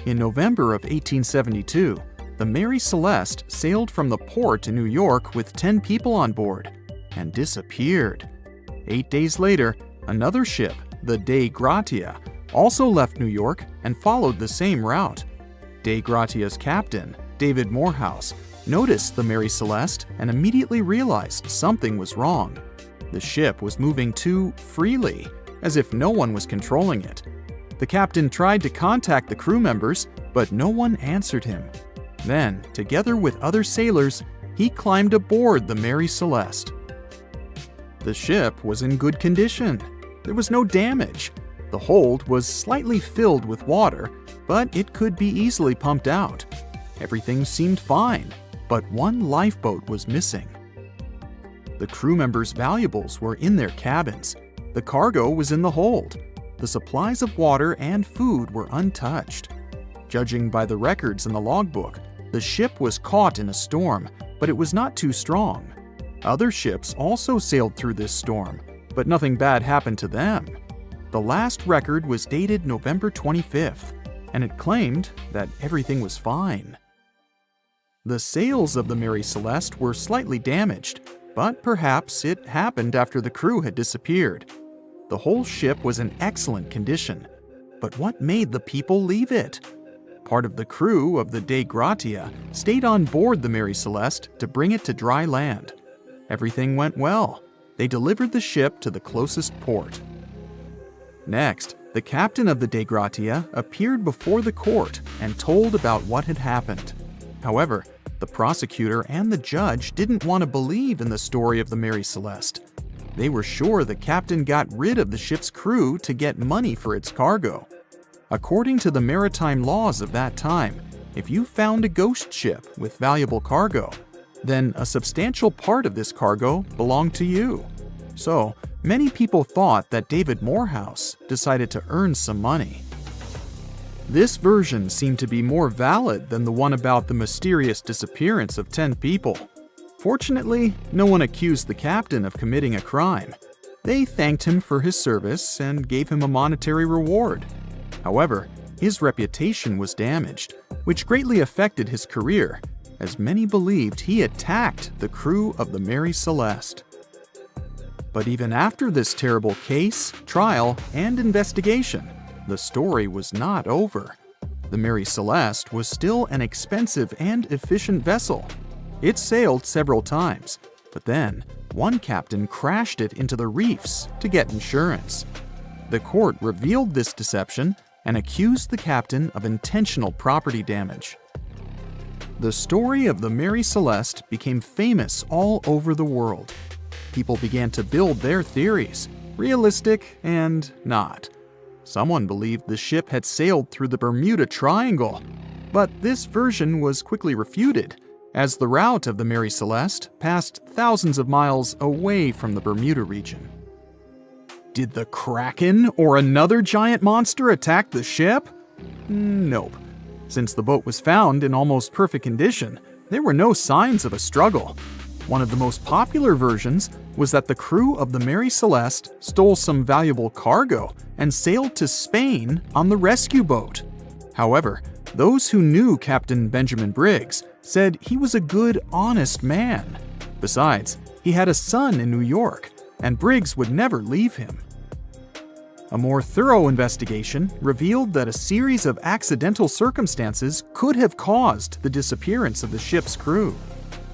In November of 1872, the Mary Celeste sailed from the port in New York with 10 people on board and disappeared. 8 days later, another ship, the Dei Gratia, also left New York and followed the same route. Dei Gratia's captain, David Morehouse, noticed the Mary Celeste and immediately realized something was wrong. The ship was moving too freely, as if no one was controlling it. The captain tried to contact the crew members, but no one answered him. Then, together with other sailors, he climbed aboard the Mary Celeste. The ship was in good condition. There was no damage. The hold was slightly filled with water, but it could be easily pumped out. Everything seemed fine, but one lifeboat was missing. The crew members' valuables were in their cabins. The cargo was in the hold. The supplies of water and food were untouched. Judging by the records in the logbook, the ship was caught in a storm, but it was not too strong. Other ships also sailed through this storm, but nothing bad happened to them. The last record was dated November 25th, and it claimed that everything was fine. The sails of the Mary Celeste were slightly damaged, but perhaps it happened after the crew had disappeared. The whole ship was in excellent condition, but what made the people leave it? Part of the crew of the Dei Gratia stayed on board the Mary Celeste to bring it to dry land. Everything went well. They delivered the ship to the closest port. Next, the captain of the Dei Gratia appeared before the court and told about what had happened. However, the prosecutor and the judge didn't want to believe in the story of the Mary Celeste. They were sure the captain got rid of the ship's crew to get money for its cargo. According to the maritime laws of that time, if you found a ghost ship with valuable cargo, then a substantial part of this cargo belonged to you. So, many people thought that David Morehouse decided to earn some money. This version seemed to be more valid than the one about the mysterious disappearance of 10 people. Fortunately, no one accused the captain of committing a crime. They thanked him for his service and gave him a monetary reward. However, his reputation was damaged, which greatly affected his career, as many believed he attacked the crew of the Mary Celeste. But even after this terrible case, trial, and investigation, the story was not over. The Mary Celeste was still an expensive and efficient vessel. It sailed several times, but then one captain crashed it into the reefs to get insurance. The court revealed this deception and accused the captain of intentional property damage. The story of the Mary Celeste became famous all over the world. People began to build their theories, realistic and not. Someone believed the ship had sailed through the Bermuda Triangle, but this version was quickly refuted, as the route of the Mary Celeste passed thousands of miles away from the Bermuda region. Did the Kraken or another giant monster attack the ship? Nope. Since the boat was found in almost perfect condition, there were no signs of a struggle. One of the most popular versions was that the crew of the Mary Celeste stole some valuable cargo and sailed to Spain on the rescue boat. However, those who knew Captain Benjamin Briggs said he was a good, honest man. Besides, he had a son in New York, and Briggs would never leave him. A more thorough investigation revealed that a series of accidental circumstances could have caused the disappearance of the ship's crew.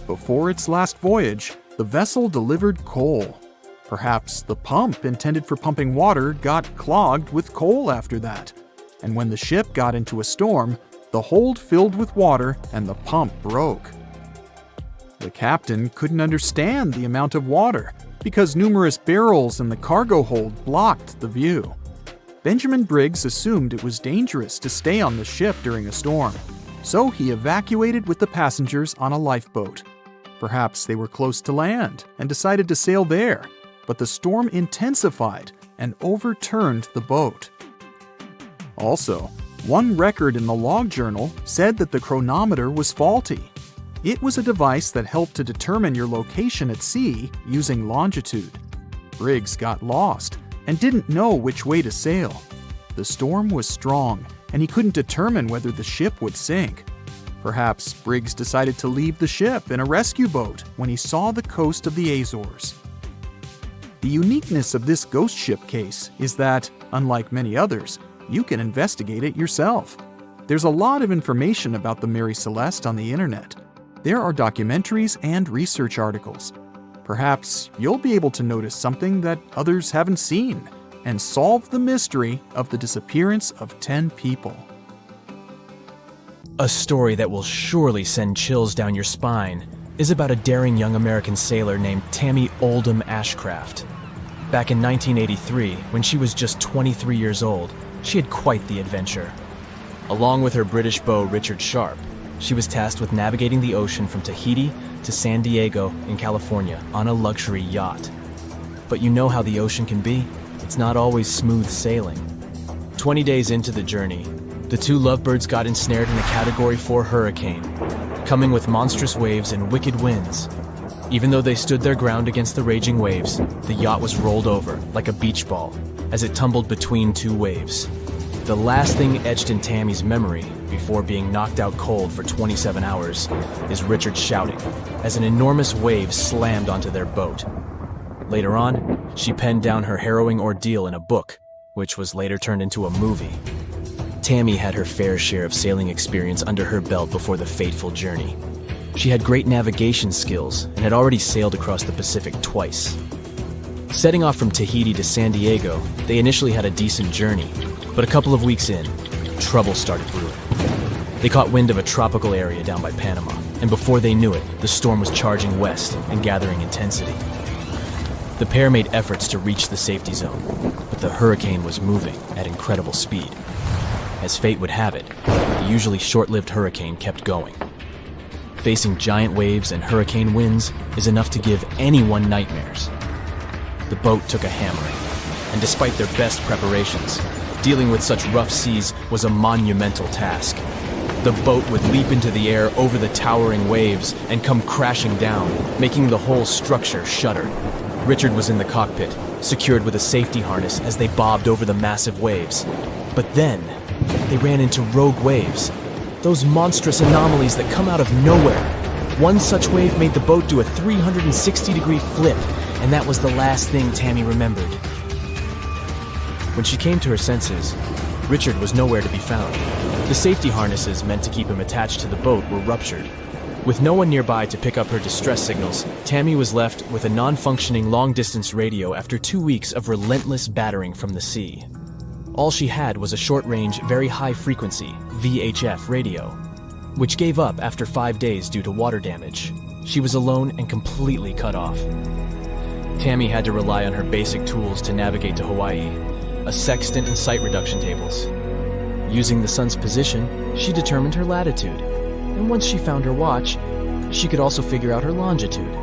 Before its last voyage, the vessel delivered coal. Perhaps the pump intended for pumping water got clogged with coal after that. And when the ship got into a storm, the hold filled with water and the pump broke. The captain couldn't understand the amount of water because numerous barrels in the cargo hold blocked the view. Benjamin Briggs assumed it was dangerous to stay on the ship during a storm, so he evacuated with the passengers on a lifeboat. Perhaps they were close to land and decided to sail there, but the storm intensified and overturned the boat. Also, one record in the log journal said that the chronometer was faulty. It was a device that helped to determine your location at sea using longitude. Briggs got lost and didn't know which way to sail. The storm was strong, and he couldn't determine whether the ship would sink. Perhaps Briggs decided to leave the ship in a rescue boat when he saw the coast of the Azores. The uniqueness of this ghost ship case is that, unlike many others, you can investigate it yourself. There's a lot of information about the Mary Celeste on the internet. There are documentaries and research articles. Perhaps you'll be able to notice something that others haven't seen and solve the mystery of the disappearance of 10 people. A story that will surely send chills down your spine is about a daring young American sailor named Tammy Oldham Ashcraft. Back in 1983, when she was just 23 years old, she had quite the adventure. Along with her British beau Richard Sharp, she was tasked with navigating the ocean from Tahiti to San Diego in California on a luxury yacht. But you know how the ocean can be? It's not always smooth sailing. 20 days into the journey, the two lovebirds got ensnared in a Category 4 hurricane, coming with monstrous waves and wicked winds. Even though they stood their ground against the raging waves, the yacht was rolled over like a beach ball as it tumbled between two waves. The last thing etched in Tammy's memory before being knocked out cold for 27 hours is Richard shouting as an enormous wave slammed onto their boat. Later on, she penned down her harrowing ordeal in a book, which was later turned into a movie. Tammy had her fair share of sailing experience under her belt before the fateful journey. She had great navigation skills and had already sailed across the Pacific twice. Setting off from Tahiti to San Diego, they initially had a decent journey, but a couple of weeks in, trouble started brewing. They caught wind of a tropical area down by Panama, and before they knew it, the storm was charging west and gathering intensity. The pair made efforts to reach the safety zone, but the hurricane was moving at incredible speed. As fate would have it, the usually short-lived hurricane kept going. Facing giant waves and hurricane winds is enough to give anyone nightmares. The boat took a hammering, and despite their best preparations, dealing with such rough seas was a monumental task. The boat would leap into the air over the towering waves and come crashing down, making the whole structure shudder. Richard was in the cockpit, secured with a safety harness as they bobbed over the massive waves. But then, they ran into rogue waves. Those monstrous anomalies that come out of nowhere. One such wave made the boat do a 360-degree flip, and that was the last thing Tammy remembered. When she came to her senses, Richard was nowhere to be found. The safety harnesses meant to keep him attached to the boat were ruptured. With no one nearby to pick up her distress signals, Tammy was left with a non-functioning long-distance radio after 2 weeks of relentless battering from the sea. All she had was a short-range, very high-frequency VHF radio, which gave up after 5 days due to water damage. She was alone and completely cut off. Tammy had to rely on her basic tools to navigate to Hawaii, a sextant and sight reduction tables. Using the sun's position, she determined her latitude, and once she found her watch, she could also figure out her longitude.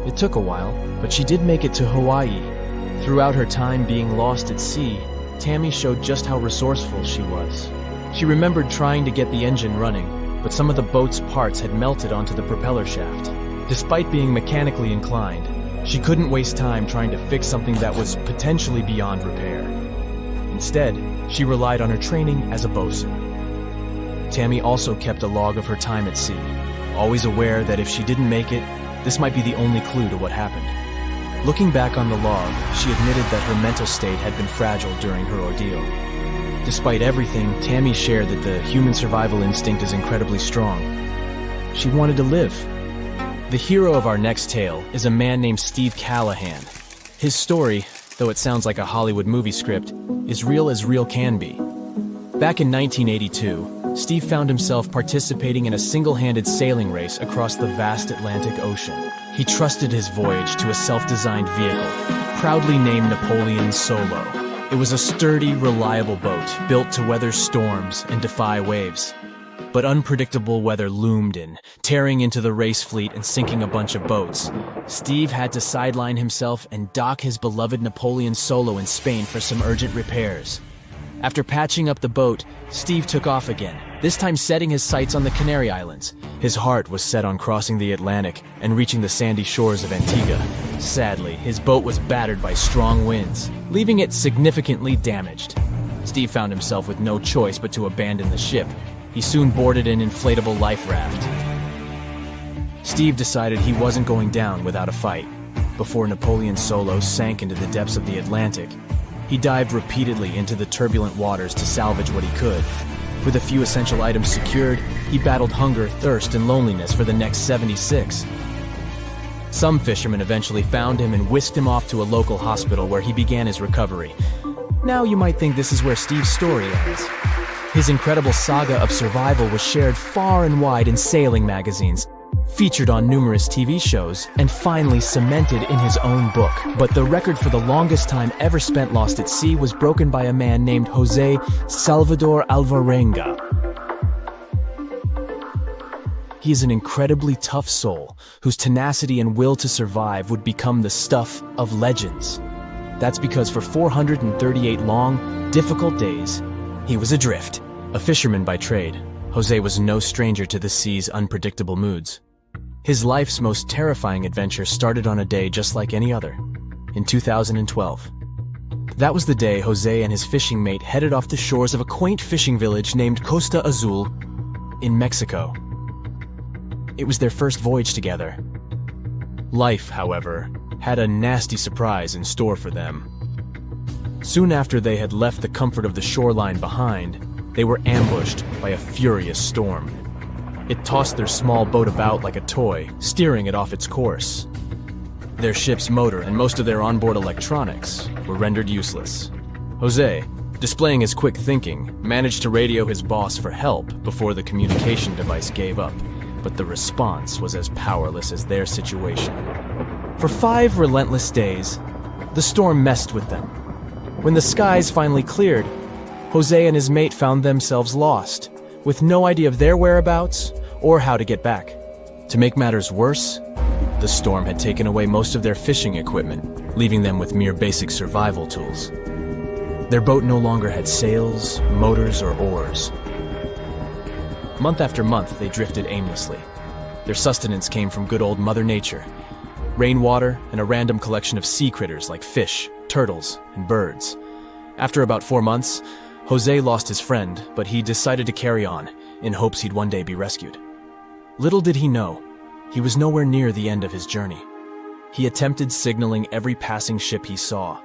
It took a while, but she did make it to Hawaii. Throughout her time being lost at sea, Tammy showed just how resourceful she was. She remembered trying to get the engine running, but some of the boat's parts had melted onto the propeller shaft. Despite being mechanically inclined, she couldn't waste time trying to fix something that was potentially beyond repair. Instead, she relied on her training as a bosun. Tammy also kept a log of her time at sea, always aware that if she didn't make it, this might be the only clue to what happened. Looking back on the log, she admitted that her mental state had been fragile during her ordeal. Despite everything, Tammy shared that the human survival instinct is incredibly strong. She wanted to live. The hero of our next tale is a man named Steve Callahan. His story, though it sounds like a Hollywood movie script, is real as real can be. Back in 1982, Steve found himself participating in a single-handed sailing race across the vast Atlantic Ocean. He trusted his voyage to a self-designed vehicle, proudly named Napoleon Solo. It was a sturdy, reliable boat, built to weather storms and defy waves. But unpredictable weather loomed in, tearing into the race fleet and sinking a bunch of boats. Steve had to sideline himself and dock his beloved Napoleon Solo in Spain for some urgent repairs. After patching up the boat, Steve took off again, this time setting his sights on the Canary Islands. His heart was set on crossing the Atlantic and reaching the sandy shores of Antigua. Sadly, his boat was battered by strong winds, leaving it significantly damaged. Steve found himself with no choice but to abandon the ship. He soon boarded an inflatable life raft. Steve decided he wasn't going down without a fight. Before Napoleon Solo sank into the depths of the Atlantic, he dived repeatedly into the turbulent waters to salvage what he could. With a few essential items secured, he battled hunger, thirst, and loneliness for the next 76. Some fishermen eventually found him and whisked him off to a local hospital where he began his recovery. Now you might think this is where Steve's story ends. His incredible saga of survival was shared far and wide in sailing magazines, featured on numerous TV shows, and finally cemented in his own book. But the record for the longest time ever spent lost at sea was broken by a man named Jose Salvador Alvarenga. He is an incredibly tough soul whose tenacity and will to survive would become the stuff of legends. That's because for 438 long, difficult days, he was adrift. A fisherman by trade, Jose was no stranger to the sea's unpredictable moods. His life's most terrifying adventure started on a day just like any other, in 2012. That was the day Jose and his fishing mate headed off the shores of a quaint fishing village named Costa Azul in Mexico. It was their first voyage together. Life, however, had a nasty surprise in store for them. Soon after they had left the comfort of the shoreline behind, they were ambushed by a furious storm. It tossed their small boat about like a toy, steering it off its course. Their ship's motor and most of their onboard electronics were rendered useless. Jose, displaying his quick thinking, managed to radio his boss for help before the communication device gave up, but the response was as powerless as their situation. For 5 relentless days, the storm messed with them. When the skies finally cleared, Jose and his mate found themselves lost, with no idea of their whereabouts or how to get back. To make matters worse, the storm had taken away most of their fishing equipment, leaving them with mere basic survival tools. Their boat no longer had sails, motors, or oars. Month after month, they drifted aimlessly. Their sustenance came from good old Mother Nature, rainwater, and a random collection of sea critters like fish, turtles, and birds. After about 4 months, Jose lost his friend, but he decided to carry on, in hopes he'd one day be rescued. Little did he know, he was nowhere near the end of his journey. He attempted signaling every passing ship he saw,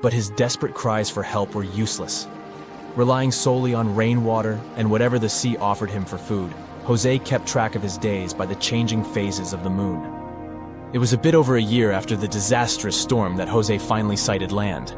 but his desperate cries for help were useless. Relying solely on rainwater and whatever the sea offered him for food, Jose kept track of his days by the changing phases of the moon. It was a bit over a year after the disastrous storm that Jose finally sighted land.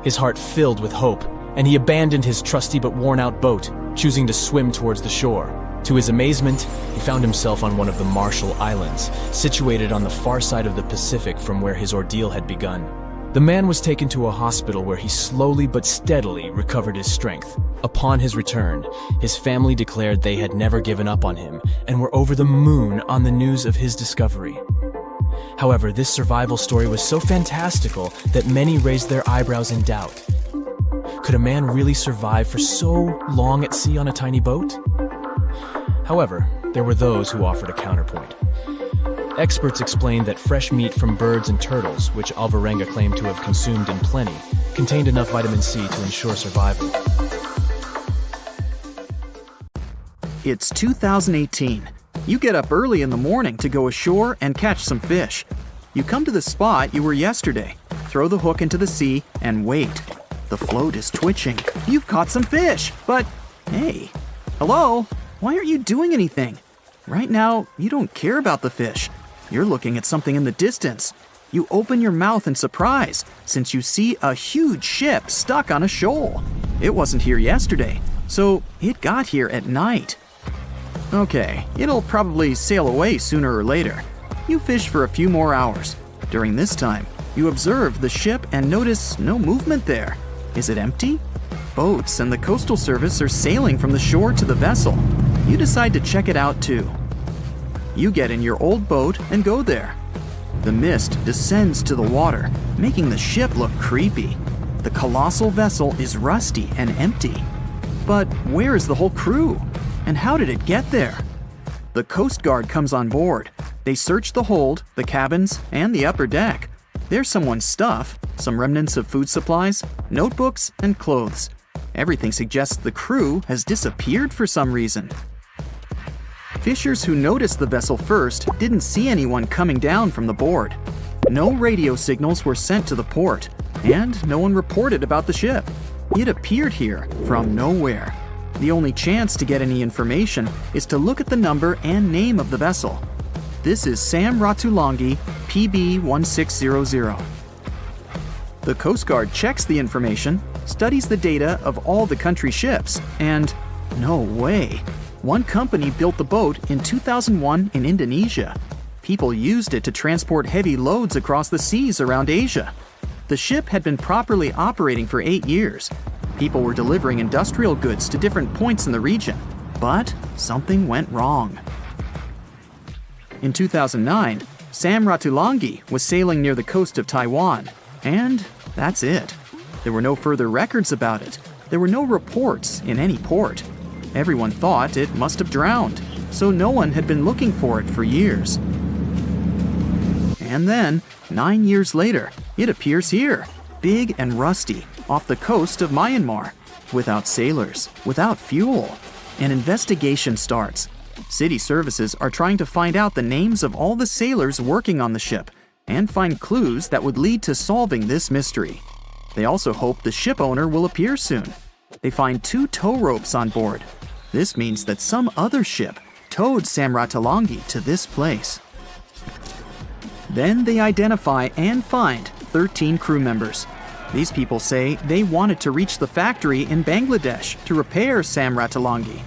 His heart filled with hope, and he abandoned his trusty but worn-out boat, choosing to swim towards the shore. To his amazement, he found himself on one of the Marshall Islands, situated on the far side of the Pacific from where his ordeal had begun. The man was taken to a hospital where he slowly but steadily recovered his strength. Upon his return, his family declared they had never given up on him and were over the moon on the news of his discovery. However, this survival story was so fantastical that many raised their eyebrows in doubt. Could a man really survive for so long at sea on a tiny boat? However, there were those who offered a counterpoint. Experts explained that fresh meat from birds and turtles, which Alvarenga claimed to have consumed in plenty, contained enough vitamin C to ensure survival. It's 2018. You get up early in the morning to go ashore and catch some fish. You come to the spot you were yesterday, throw the hook into the sea, and wait. The float is twitching. You've caught some fish, but hey, hello? Why aren't you doing anything? Right now, you don't care about the fish. You're looking at something in the distance. You open your mouth in surprise since you see a huge ship stuck on a shoal. It wasn't here yesterday, so it got here at night. Okay, it'll probably sail away sooner or later. You fish for a few more hours. During this time, you observe the ship and notice no movement there. Is it empty? Boats and the Coastal Service are sailing from the shore to the vessel. You decide to check it out too. You get in your old boat and go there. The mist descends to the water, making the ship look creepy. The colossal vessel is rusty and empty. But where is the whole crew? And how did it get there? The Coast Guard comes on board. They search the hold, the cabins, and the upper deck. There's someone's stuff, some remnants of food supplies, notebooks, and clothes. Everything suggests the crew has disappeared for some reason. Fishers who noticed the vessel first didn't see anyone coming down from the board. No radio signals were sent to the port, and no one reported about the ship. It appeared here from nowhere. The only chance to get any information is to look at the number and name of the vessel. This is Sam Ratulangi, PB 1600. The Coast Guard checks the information, studies the data of all the country's ships, and no way. One company built the boat in 2001 in Indonesia. People used it to transport heavy loads across the seas around Asia. The ship had been properly operating for 8 years. People were delivering industrial goods to different points in the region, but something went wrong. In 2009, Sam Ratulangi was sailing near the coast of Taiwan, and that's it. There were no further records about it. There were no reports in any port. Everyone thought it must have drowned, so no one had been looking for it for years. And then, 9 years later, it appears here, big and rusty, off the coast of Myanmar, without sailors, without fuel. An investigation starts. City services are trying to find out the names of all the sailors working on the ship and find clues that would lead to solving this mystery. They also hope the ship owner will appear soon. They find 2 tow ropes on board. This means that some other ship towed Sam Ratulangi to this place. Then they identify and find 13 crew members. These people say they wanted to reach the factory in Bangladesh to repair Sam Ratulangi.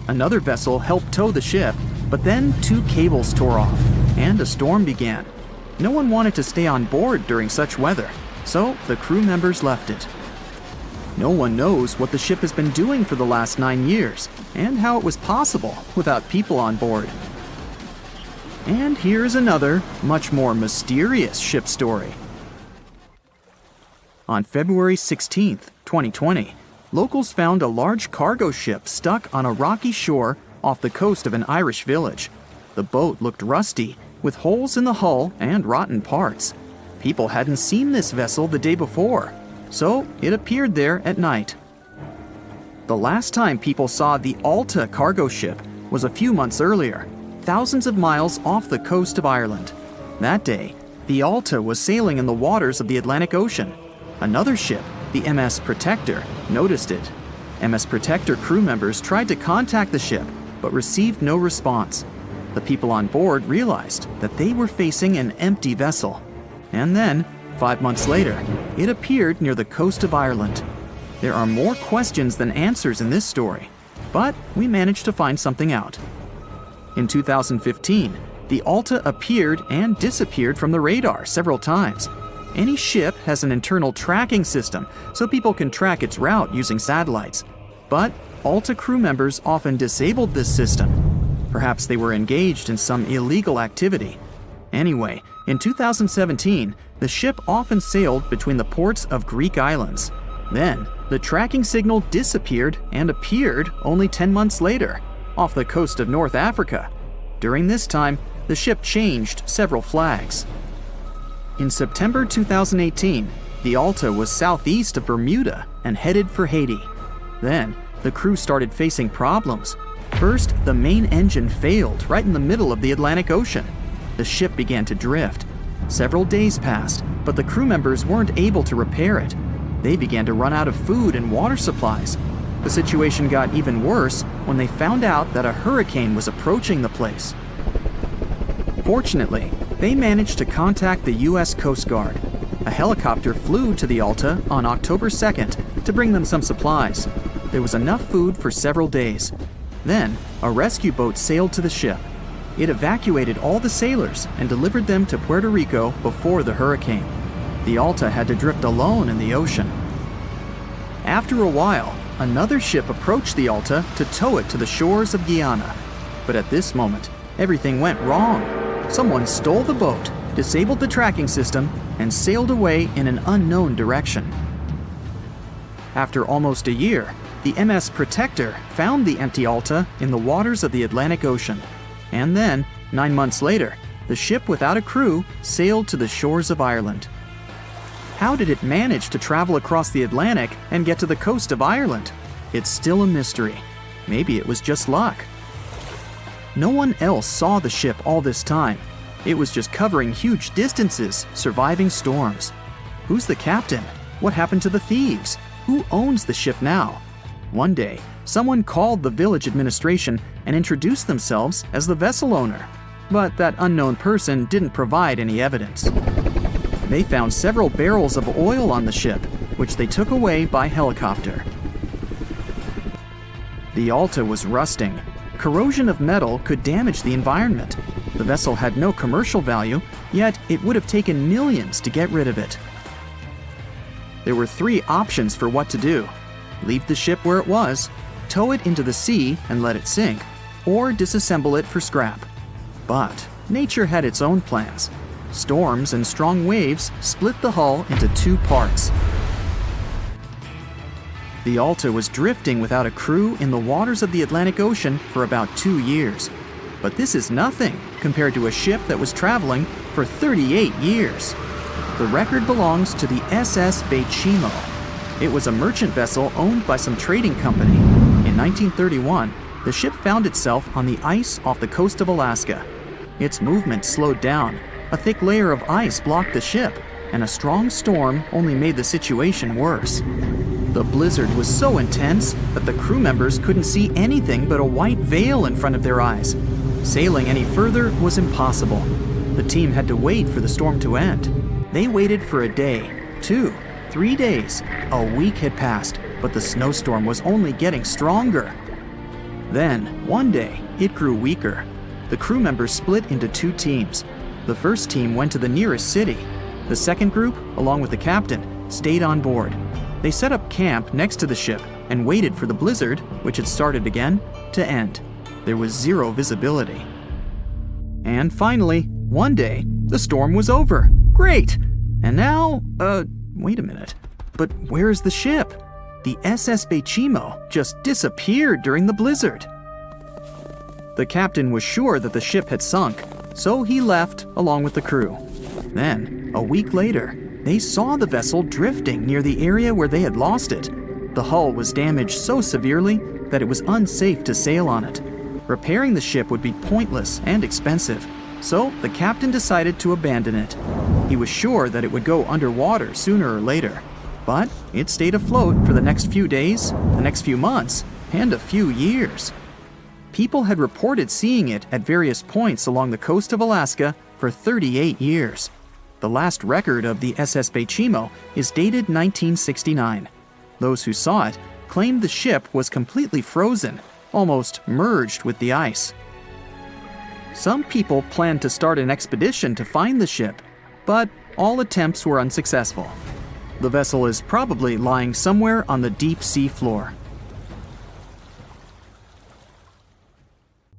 Another vessel helped tow the ship, but then 2 cables tore off, and a storm began. No one wanted to stay on board during such weather, so the crew members left it. No one knows what the ship has been doing for the last 9 years, and how it was possible without people on board. And here's another, much more mysterious ship story. On February 16, 2020, locals found a large cargo ship stuck on a rocky shore off the coast of an Irish village. The boat looked rusty, with holes in the hull and rotten parts. People hadn't seen this vessel the day before, so it appeared there at night. The last time people saw the Alta cargo ship was a few months earlier, thousands of miles off the coast of Ireland. That day, the Alta was sailing in the waters of the Atlantic Ocean. Another ship, the MS Protector, noticed it. MS Protector crew members tried to contact the ship, but received no response. The people on board realized that they were facing an empty vessel. And then, 5 months later, it appeared near the coast of Ireland. There are more questions than answers in this story, but we managed to find something out. In 2015, the Alta appeared and disappeared from the radar several times. Any ship has an internal tracking system, so people can track its route using satellites. But Alta crew members often disabled this system. Perhaps they were engaged in some illegal activity. Anyway, in 2017, the ship often sailed between the ports of Greek islands. Then, the tracking signal disappeared and appeared only 10 months later, off the coast of North Africa. During this time, the ship changed several flags. In September 2018, the Alta was southeast of Bermuda and headed for Haiti. Then, the crew started facing problems. First, the main engine failed right in the middle of the Atlantic Ocean. The ship began to drift. Several days passed, but the crew members weren't able to repair it. They began to run out of food and water supplies. The situation got even worse when they found out that a hurricane was approaching the place. Fortunately, they managed to contact the U.S. Coast Guard. A helicopter flew to the Alta on October 2nd to bring them some supplies. There was enough food for several days. Then, a rescue boat sailed to the ship. It evacuated all the sailors and delivered them to Puerto Rico before the hurricane. The Alta had to drift alone in the ocean. After a while, another ship approached the Alta to tow it to the shores of Guyana. But at this moment, everything went wrong. Someone stole the boat, disabled the tracking system, and sailed away in an unknown direction. After almost a year, the MS Protector found the empty Alta in the waters of the Atlantic Ocean. And then, 9 months later, the ship without a crew sailed to the shores of Ireland. How did it manage to travel across the Atlantic and get to the coast of Ireland? It's still a mystery. Maybe it was just luck. No one else saw the ship all this time. It was just covering huge distances, surviving storms. Who's the captain? What happened to the thieves? Who owns the ship now? One day, someone called the village administration and introduced themselves as the vessel owner. But that unknown person didn't provide any evidence. They found several barrels of oil on the ship, which they took away by helicopter. The Alta was rusting. Corrosion of metal could damage the environment. The vessel had no commercial value, yet it would have taken millions to get rid of it. There were 3 options for what to do: leave the ship where it was, tow it into the sea and let it sink, or disassemble it for scrap. But nature had its own plans. Storms and strong waves split the hull into 2 parts. The Alta was drifting without a crew in the waters of the Atlantic Ocean for about 2 years. But this is nothing compared to a ship that was traveling for 38 years. The record belongs to the SS Bechimo. It was a merchant vessel owned by some trading company. In 1931, the ship found itself on the ice off the coast of Alaska. Its movement slowed down. A thick layer of ice blocked the ship, and a strong storm only made the situation worse. The blizzard was so intense that the crew members couldn't see anything but a white veil in front of their eyes. Sailing any further was impossible. The team had to wait for the storm to end. They waited for a day, 2, 3 days. A week had passed, but the snowstorm was only getting stronger. Then, one day, it grew weaker. The crew members split into 2 teams. The first team went to the nearest city. The second group, along with the captain, stayed on board. They set up camp next to the ship and waited for the blizzard, which had started again, to end. There was 0 visibility. And finally, one day, the storm was over. Great! And now, wait a minute. But where's the ship? The SS Bechimo just disappeared during the blizzard. The captain was sure that the ship had sunk, so he left along with the crew. Then, a week later, they saw the vessel drifting near the area where they had lost it. The hull was damaged so severely that it was unsafe to sail on it. Repairing the ship would be pointless and expensive, so the captain decided to abandon it. He was sure that it would go underwater sooner or later, but it stayed afloat for the next few days, the next few months, and a few years. People had reported seeing it at various points along the coast of Alaska for 38 years. The last record of the SS Bechimo is dated 1969. Those who saw it claimed the ship was completely frozen, almost merged with the ice. Some people planned to start an expedition to find the ship, but all attempts were unsuccessful. The vessel is probably lying somewhere on the deep sea floor.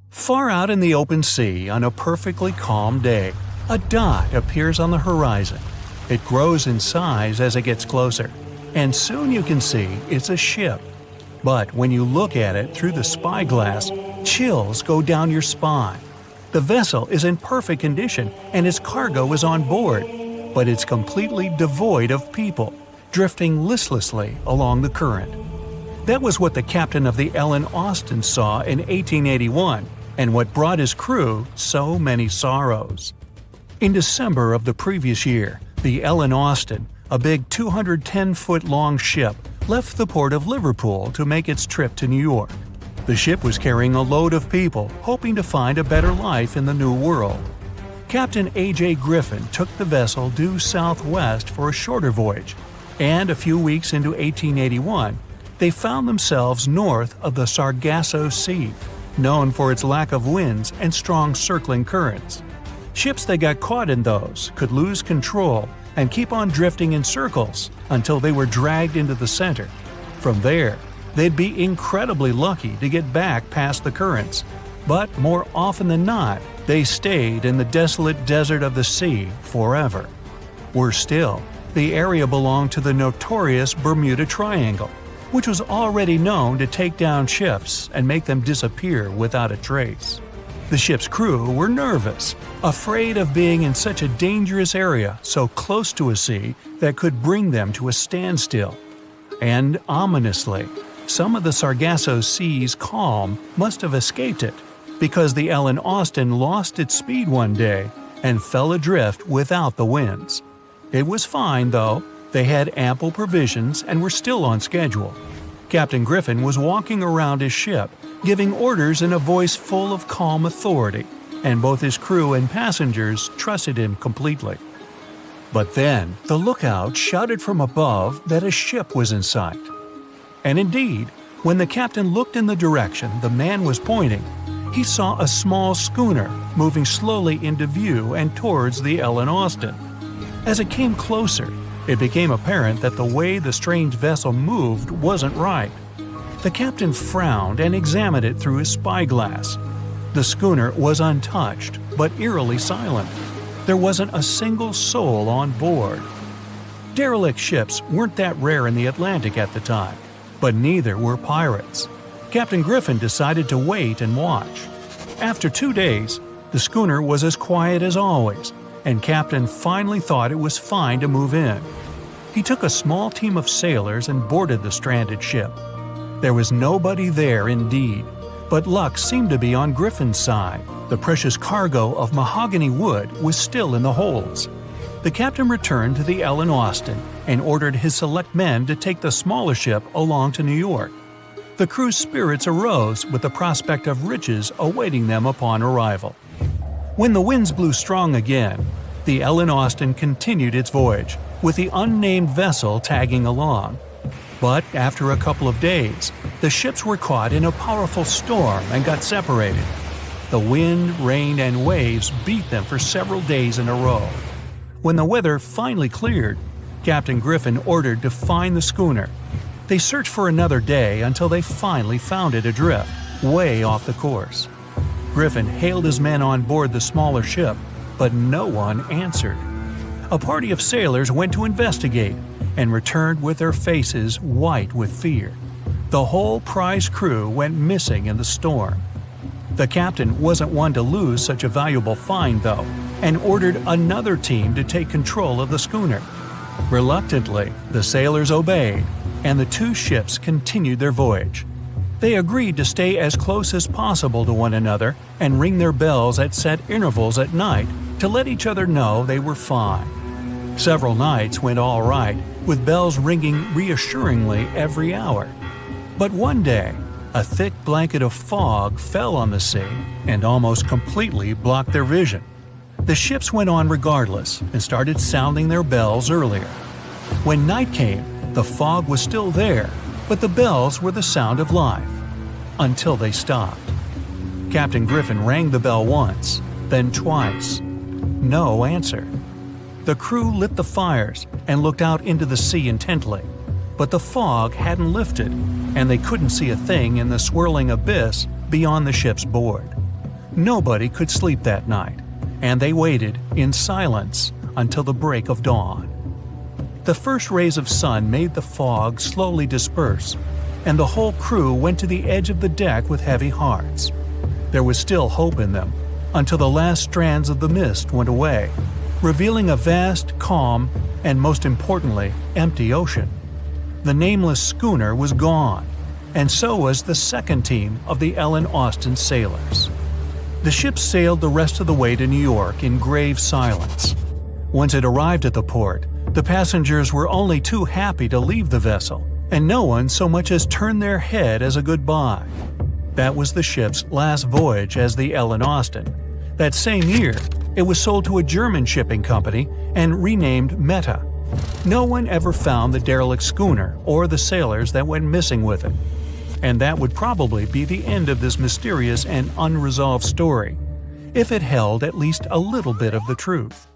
Far out in the open sea on a perfectly calm day, a dot appears on the horizon. It grows in size as it gets closer, and soon you can see it's a ship. But when you look at it through the spyglass, chills go down your spine. The vessel is in perfect condition and its cargo is on board, but it's completely devoid of people, drifting listlessly along the current. That was what the captain of the Ellen Austin saw in 1881, and what brought his crew so many sorrows. In December of the previous year, the Ellen Austin, a big 210-foot-long ship, left the port of Liverpool to make its trip to New York. The ship was carrying a load of people hoping to find a better life in the New World. Captain A.J. Griffin took the vessel due southwest for a shorter voyage, and a few weeks into 1881, they found themselves north of the Sargasso Sea, known for its lack of winds and strong circling currents. Ships that got caught in those could lose control and keep on drifting in circles until they were dragged into the center. From there, they'd be incredibly lucky to get back past the currents, but more often than not, they stayed in the desolate desert of the sea forever. Worse still, the area belonged to the notorious Bermuda Triangle, which was already known to take down ships and make them disappear without a trace. The ship's crew were nervous, afraid of being in such a dangerous area so close to a sea that could bring them to a standstill. And ominously, some of the Sargasso Sea's calm must have escaped it, because the Ellen Austin lost its speed one day and fell adrift without the winds. It was fine, though. They had ample provisions and were still on schedule. Captain Griffin was walking around his ship, giving orders in a voice full of calm authority, and both his crew and passengers trusted him completely. But then, the lookout shouted from above that a ship was in sight. And indeed, when the captain looked in the direction the man was pointing, he saw a small schooner moving slowly into view and towards the Ellen Austin. As it came closer, it became apparent that the way the strange vessel moved wasn't right. The captain frowned and examined it through his spyglass. The schooner was untouched, but eerily silent. There wasn't a single soul on board. Derelict ships weren't that rare in the Atlantic at the time, but neither were pirates. Captain Griffin decided to wait and watch. After 2 days, the schooner was as quiet as always, and Captain finally thought it was fine to move in. He took a small team of sailors and boarded the stranded ship. There was nobody there indeed, but luck seemed to be on Griffin's side. The precious cargo of mahogany wood was still in the holds. The captain returned to the Ellen Austin and ordered his select men to take the smaller ship along to New York. The crew's spirits arose with the prospect of riches awaiting them upon arrival. When the winds blew strong again, the Ellen Austin continued its voyage, with the unnamed vessel tagging along. But after a couple of days, the ships were caught in a powerful storm and got separated. The wind, rain, and waves beat them for several days in a row. When the weather finally cleared, Captain Griffin ordered to find the schooner. They searched for another day until they finally found it adrift, way off the course. Griffin hailed his men on board the smaller ship, but no one answered. A party of sailors went to investigate and returned with their faces white with fear. The whole prize crew went missing in the storm. The captain wasn't one to lose such a valuable find, though, and ordered another team to take control of the schooner. Reluctantly, the sailors obeyed, and the two ships continued their voyage. They agreed to stay as close as possible to one another and ring their bells at set intervals at night to let each other know they were fine. Several nights went all right, with bells ringing reassuringly every hour. But one day, a thick blanket of fog fell on the sea and almost completely blocked their vision. The ships went on regardless and started sounding their bells earlier. When night came, the fog was still there, but the bells were the sound of life. Until they stopped. Captain Griffin rang the bell once, then twice. No answer. The crew lit the fires and looked out into the sea intently, but the fog hadn't lifted, and they couldn't see a thing in the swirling abyss beyond the ship's board. Nobody could sleep that night, and they waited in silence until the break of dawn. The first rays of sun made the fog slowly disperse, and the whole crew went to the edge of the deck with heavy hearts. There was still hope in them, until the last strands of the mist went away, revealing a vast, calm, and most importantly, empty ocean. The nameless schooner was gone, and so was the second team of the Ellen Austin sailors. The ship sailed the rest of the way to New York in grave silence. Once it arrived at the port, the passengers were only too happy to leave the vessel, and no one so much as turned their head as a goodbye. That was the ship's last voyage as the Ellen Austin. That same year, it was sold to a German shipping company and renamed Meta. No one ever found the derelict schooner or the sailors that went missing with it. And that would probably be the end of this mysterious and unresolved story, if it held at least a little bit of the truth.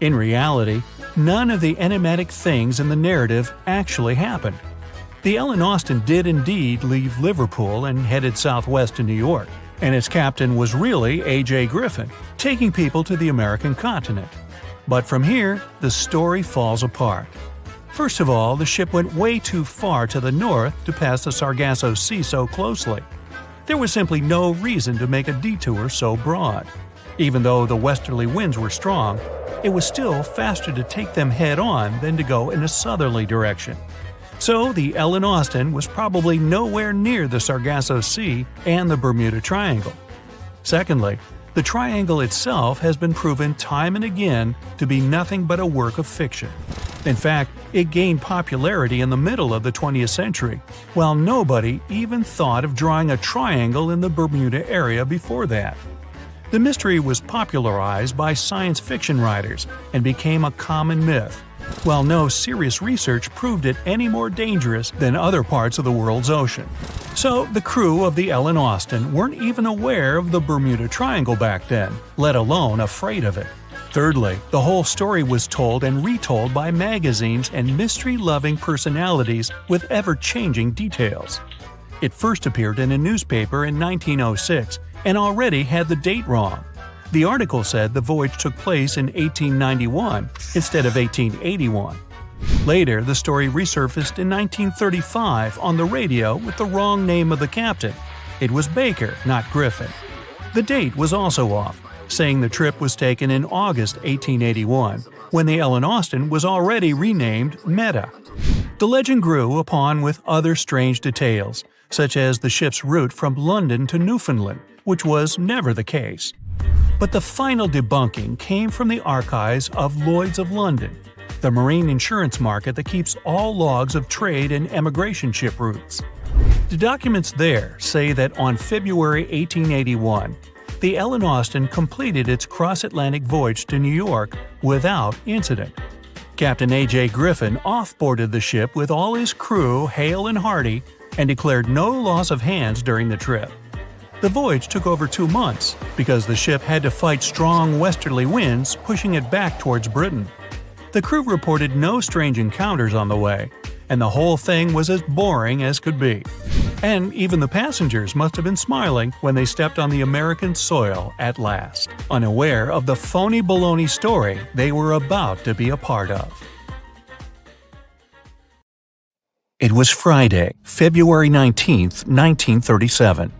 In reality, none of the enigmatic things in the narrative actually happened. The Ellen Austin did indeed leave Liverpool and headed southwest to New York, and its captain was really A.J. Griffin, taking people to the American continent. But from here, the story falls apart. First of all, the ship went way too far to the north to pass the Sargasso Sea so closely. There was simply no reason to make a detour so broad. Even though the westerly winds were strong, it was still faster to take them head-on than to go in a southerly direction. So the Ellen Austin was probably nowhere near the Sargasso Sea and the Bermuda Triangle. Secondly, the triangle itself has been proven time and again to be nothing but a work of fiction. In fact, it gained popularity in the middle of the 20th century, while nobody even thought of drawing a triangle in the Bermuda area before that. The mystery was popularized by science fiction writers and became a common myth, while no serious research proved it any more dangerous than other parts of the world's ocean. So the crew of the Ellen Austin weren't even aware of the Bermuda Triangle back then, let alone afraid of it. Thirdly, the whole story was told and retold by magazines and mystery-loving personalities with ever-changing details. It first appeared in a newspaper in 1906 and already had the date wrong. The article said the voyage took place in 1891 instead of 1881. Later, the story resurfaced in 1935 on the radio with the wrong name of the captain. It was Baker, not Griffin. The date was also off, saying the trip was taken in August 1881, when the Ellen Austin was already renamed Meta. The legend grew upon with other strange details, such as the ship's route from London to Newfoundland, which was never the case. But the final debunking came from the archives of Lloyd's of London, the marine insurance market that keeps all logs of trade and emigration ship routes. The documents there say that on February 1881, the Ellen Austin completed its cross-Atlantic voyage to New York without incident. Captain A.J. Griffin off-boarded the ship with all his crew hale and hearty and declared no loss of hands during the trip. The voyage took over 2 months because the ship had to fight strong westerly winds pushing it back towards Britain. The crew reported no strange encounters on the way, and the whole thing was as boring as could be. And even the passengers must have been smiling when they stepped on the American soil at last, unaware of the phony baloney story they were about to be a part of. It was Friday, February 19, 1937.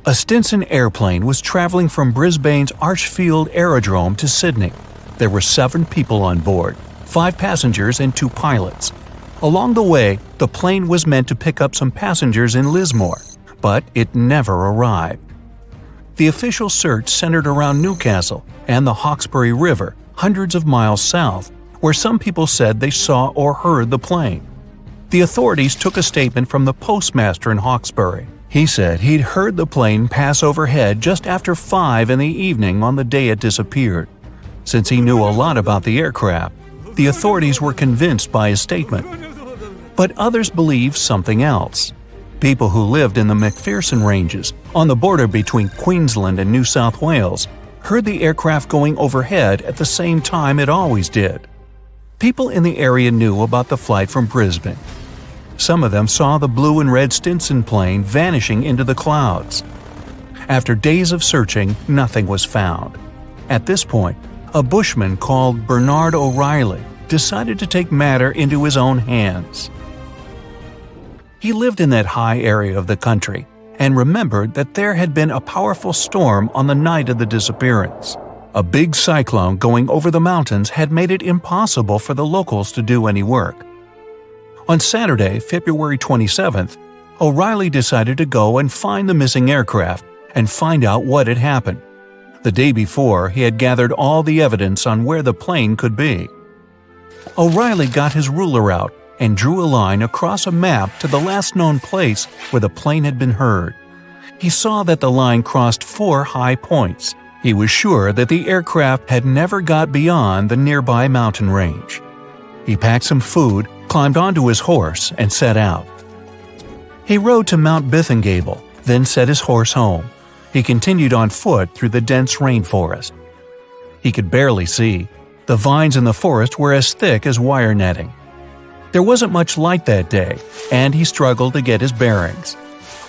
A Stinson airplane was traveling from Brisbane's Archfield Aerodrome to Sydney. There were 7 people on board, 5 passengers and 2 pilots. Along the way, the plane was meant to pick up some passengers in Lismore, but it never arrived. The official search centered around Newcastle and the Hawkesbury River, hundreds of miles south, where some people said they saw or heard the plane. The authorities took a statement from the postmaster in Hawkesbury. He said he'd heard the plane pass overhead just after 5 in the evening on the day it disappeared. Since he knew a lot about the aircraft, the authorities were convinced by his statement. But others believed something else. People who lived in the McPherson Ranges, on the border between Queensland and New South Wales, heard the aircraft going overhead at the same time it always did. People in the area knew about the flight from Brisbane. Some of them saw the blue and red Stinson plane vanishing into the clouds. After days of searching, nothing was found. At this point, a bushman called Bernard O'Reilly decided to take matter into his own hands. He lived in that high area of the country and remembered that there had been a powerful storm on the night of the disappearance. A big cyclone going over the mountains had made it impossible for the locals to do any work. On Saturday, February 27th, O'Reilly decided to go and find the missing aircraft and find out what had happened. The day before, he had gathered all the evidence on where the plane could be. O'Reilly got his ruler out and drew a line across a map to the last known place where the plane had been heard. He saw that the line crossed 4 high points. He was sure that the aircraft had never got beyond the nearby mountain range. He packed some food, climbed onto his horse, and set out. He rode to Mount Bithingable, then set his horse home. He continued on foot through the dense rainforest. He could barely see. The vines in the forest were as thick as wire netting. There wasn't much light that day, and he struggled to get his bearings.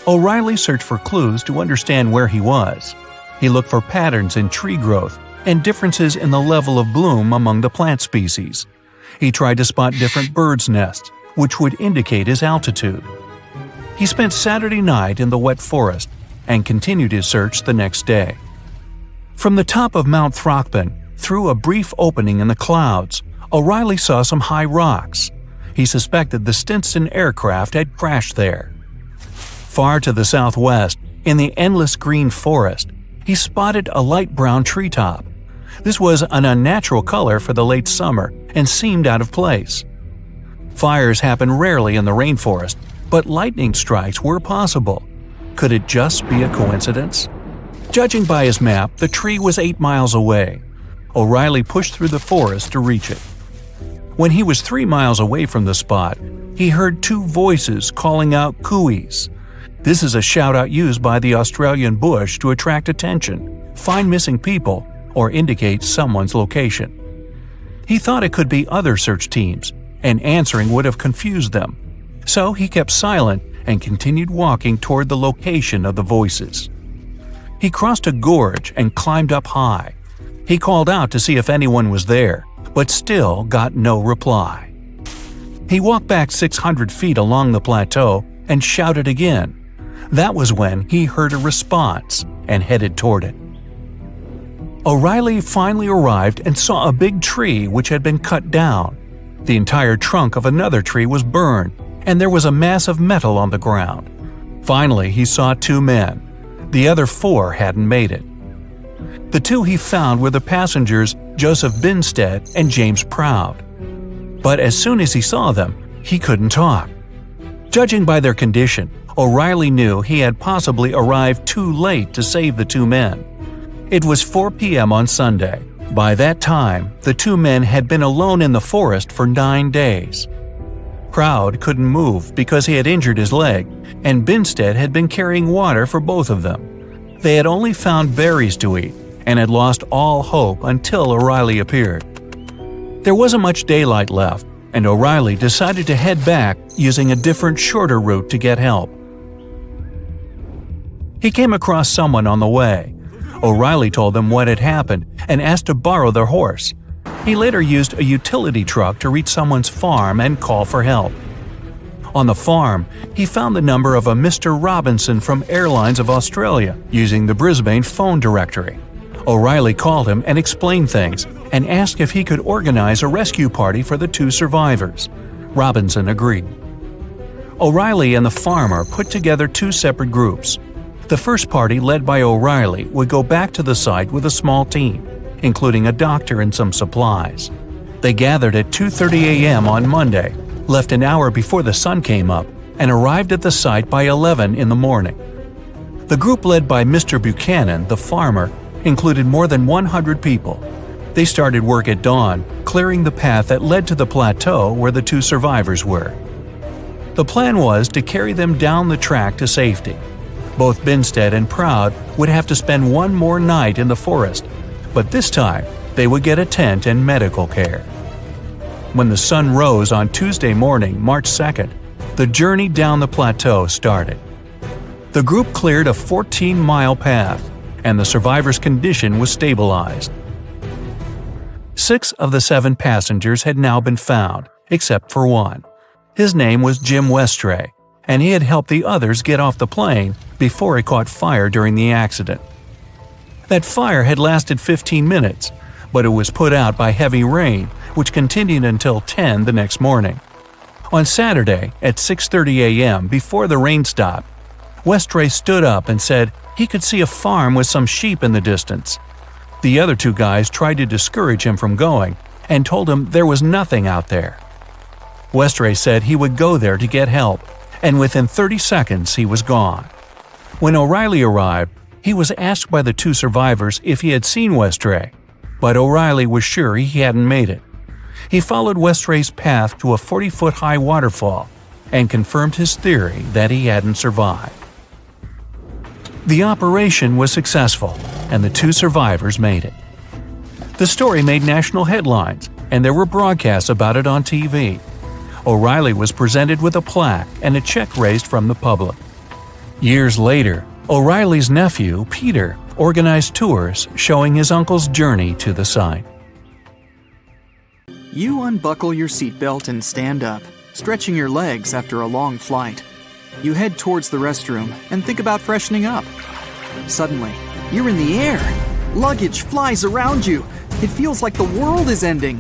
O'Reilly searched for clues to understand where he was. He looked for patterns in tree growth and differences in the level of bloom among the plant species. He tried to spot different birds' nests, which would indicate his altitude. He spent Saturday night in the wet forest and continued his search the next day. From the top of Mount Throckmorton, through a brief opening in the clouds, O'Reilly saw some high rocks. He suspected the Stinson aircraft had crashed there. Far to the southwest, in the endless green forest, he spotted a light brown treetop. This was an unnatural color for the late summer and seemed out of place. Fires happen rarely in the rainforest, but lightning strikes were possible. Could it just be a coincidence? Judging by his map, the tree was 8 miles away. O'Reilly pushed through the forest to reach it. When he was 3 miles away from the spot, he heard 2 voices calling out cooeys. This is a shout-out used by the Australian bush to attract attention, find missing people, or indicate someone's location. He thought it could be other search teams, and answering would have confused them. So he kept silent and continued walking toward the location of the voices. He crossed a gorge and climbed up high. He called out to see if anyone was there, but still got no reply. He walked back 600 feet along the plateau and shouted again. That was when he heard a response and headed toward it. O'Reilly finally arrived and saw a big tree which had been cut down. The entire trunk of another tree was burned, and there was a mass of metal on the ground. Finally, he saw 2 men. The other 4 hadn't made it. The 2 he found were the passengers Joseph Binstead and James Proud. But as soon as he saw them, he couldn't talk. Judging by their condition, O'Reilly knew he had possibly arrived too late to save the 2 men. It was 4 p.m. on Sunday. By that time, the 2 men had been alone in the forest for 9 days. Proud couldn't move because he had injured his leg, and Binstead had been carrying water for both of them. They had only found berries to eat and had lost all hope until O'Reilly appeared. There wasn't much daylight left, and O'Reilly decided to head back using a different, shorter route to get help. He came across someone on the way. O'Reilly told them what had happened and asked to borrow their horse. He later used a utility truck to reach someone's farm and call for help. On the farm, he found the number of a Mr. Robinson from Airlines of Australia using the Brisbane phone directory. O'Reilly called him and explained things and asked if he could organize a rescue party for the 2 survivors. Robinson agreed. O'Reilly and the farmer put together 2 separate groups. The first party, led by O'Reilly, would go back to the site with a small team, including a doctor and some supplies. They gathered at 2:30 a.m. on Monday, left an hour before the sun came up, and arrived at the site by 11 in the morning. The group led by Mr. Buchanan, the farmer, included more than 100 people. They started work at dawn, clearing the path that led to the plateau where the 2 survivors were. The plan was to carry them down the track to safety. Both Binstead and Proud would have to spend 1 more night in the forest, but this time they would get a tent and medical care. When the sun rose on Tuesday morning, March 2nd, the journey down the plateau started. The group cleared a 14-mile path, and the survivors' condition was stabilized. 6 of the 7 passengers had now been found, except for 1. His name was Jim Westray, and he had helped the others get off the plane before it caught fire during the accident. That fire had lasted 15 minutes, but it was put out by heavy rain, which continued until 10 the next morning. On Saturday, at 6:30 a.m., before the rain stopped, Westray stood up and said he could see a farm with some sheep in the distance. The other two guys tried to discourage him from going and told him there was nothing out there. Westray said he would go there to get help, and within 30 seconds he was gone. When O'Reilly arrived, he was asked by the two survivors if he had seen Westray, but O'Reilly was sure he hadn't made it. He followed Westray's path to a 40-foot-high waterfall and confirmed his theory that he hadn't survived. The operation was successful, and the two survivors made it. The story made national headlines, and there were broadcasts about it on TV. O'Reilly was presented with a plaque and a check raised from the public. Years later, O'Reilly's nephew, Peter, organized tours showing his uncle's journey to the site. You unbuckle your seatbelt and stand up, stretching your legs after a long flight. You head towards the restroom and think about freshening up. Suddenly, you're in the air. Luggage flies around you. It feels like the world is ending.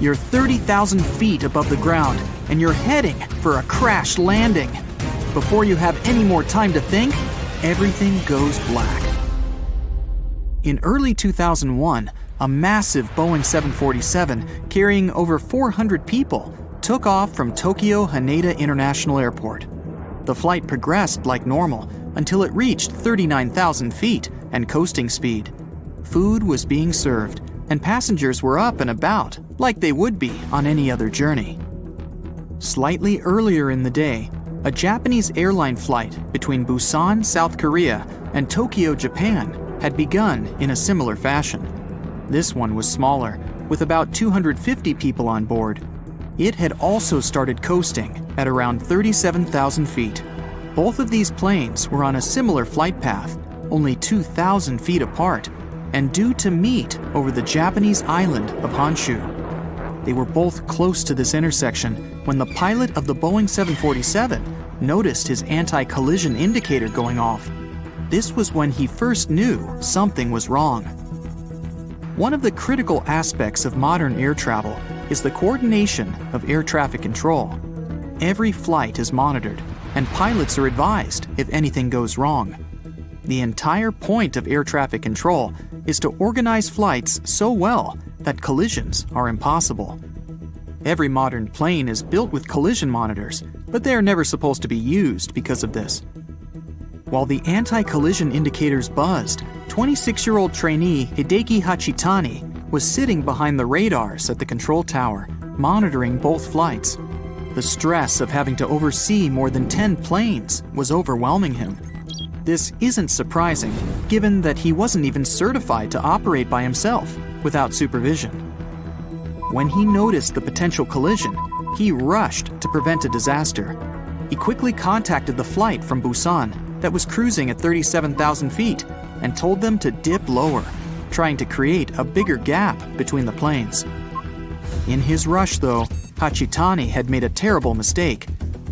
You're 30,000 feet above the ground, and you're heading for a crash landing. Before you have any more time to think, everything goes black. In early 2001, a massive Boeing 747 carrying over 400 people took off from Tokyo Haneda International Airport. The flight progressed like normal until it reached 39,000 feet and coasting speed. Food was being served, and passengers were up and about like they would be on any other journey. Slightly earlier in the day, a Japanese airline flight between Busan, South Korea, and Tokyo, Japan, had begun in a similar fashion. This one was smaller, with about 250 people on board. It had also started coasting at around 37,000 feet. Both of these planes were on a similar flight path, only 2,000 feet apart, and due to meet over the Japanese island of Honshu. They were both close to this intersection when the pilot of the Boeing 747 noticed his anti-collision indicator going off. This was when he first knew something was wrong. One of the critical aspects of modern air travel is the coordination of air traffic control. Every flight is monitored, and pilots are advised if anything goes wrong. The entire point of air traffic control is to organize flights so well that collisions are impossible. Every modern plane is built with collision monitors, but they are never supposed to be used because of this. While the anti-collision indicators buzzed, 26-year-old trainee Hideki Hachitani was sitting behind the radars at the control tower, monitoring both flights. The stress of having to oversee more than 10 planes was overwhelming him. This isn't surprising, given that he wasn't even certified to operate by himself without supervision. When he noticed the potential collision, he rushed to prevent a disaster. He quickly contacted the flight from Busan that was cruising at 37,000 feet and told them to dip lower, trying to create a bigger gap between the planes. In his rush, though, Hachitani had made a terrible mistake.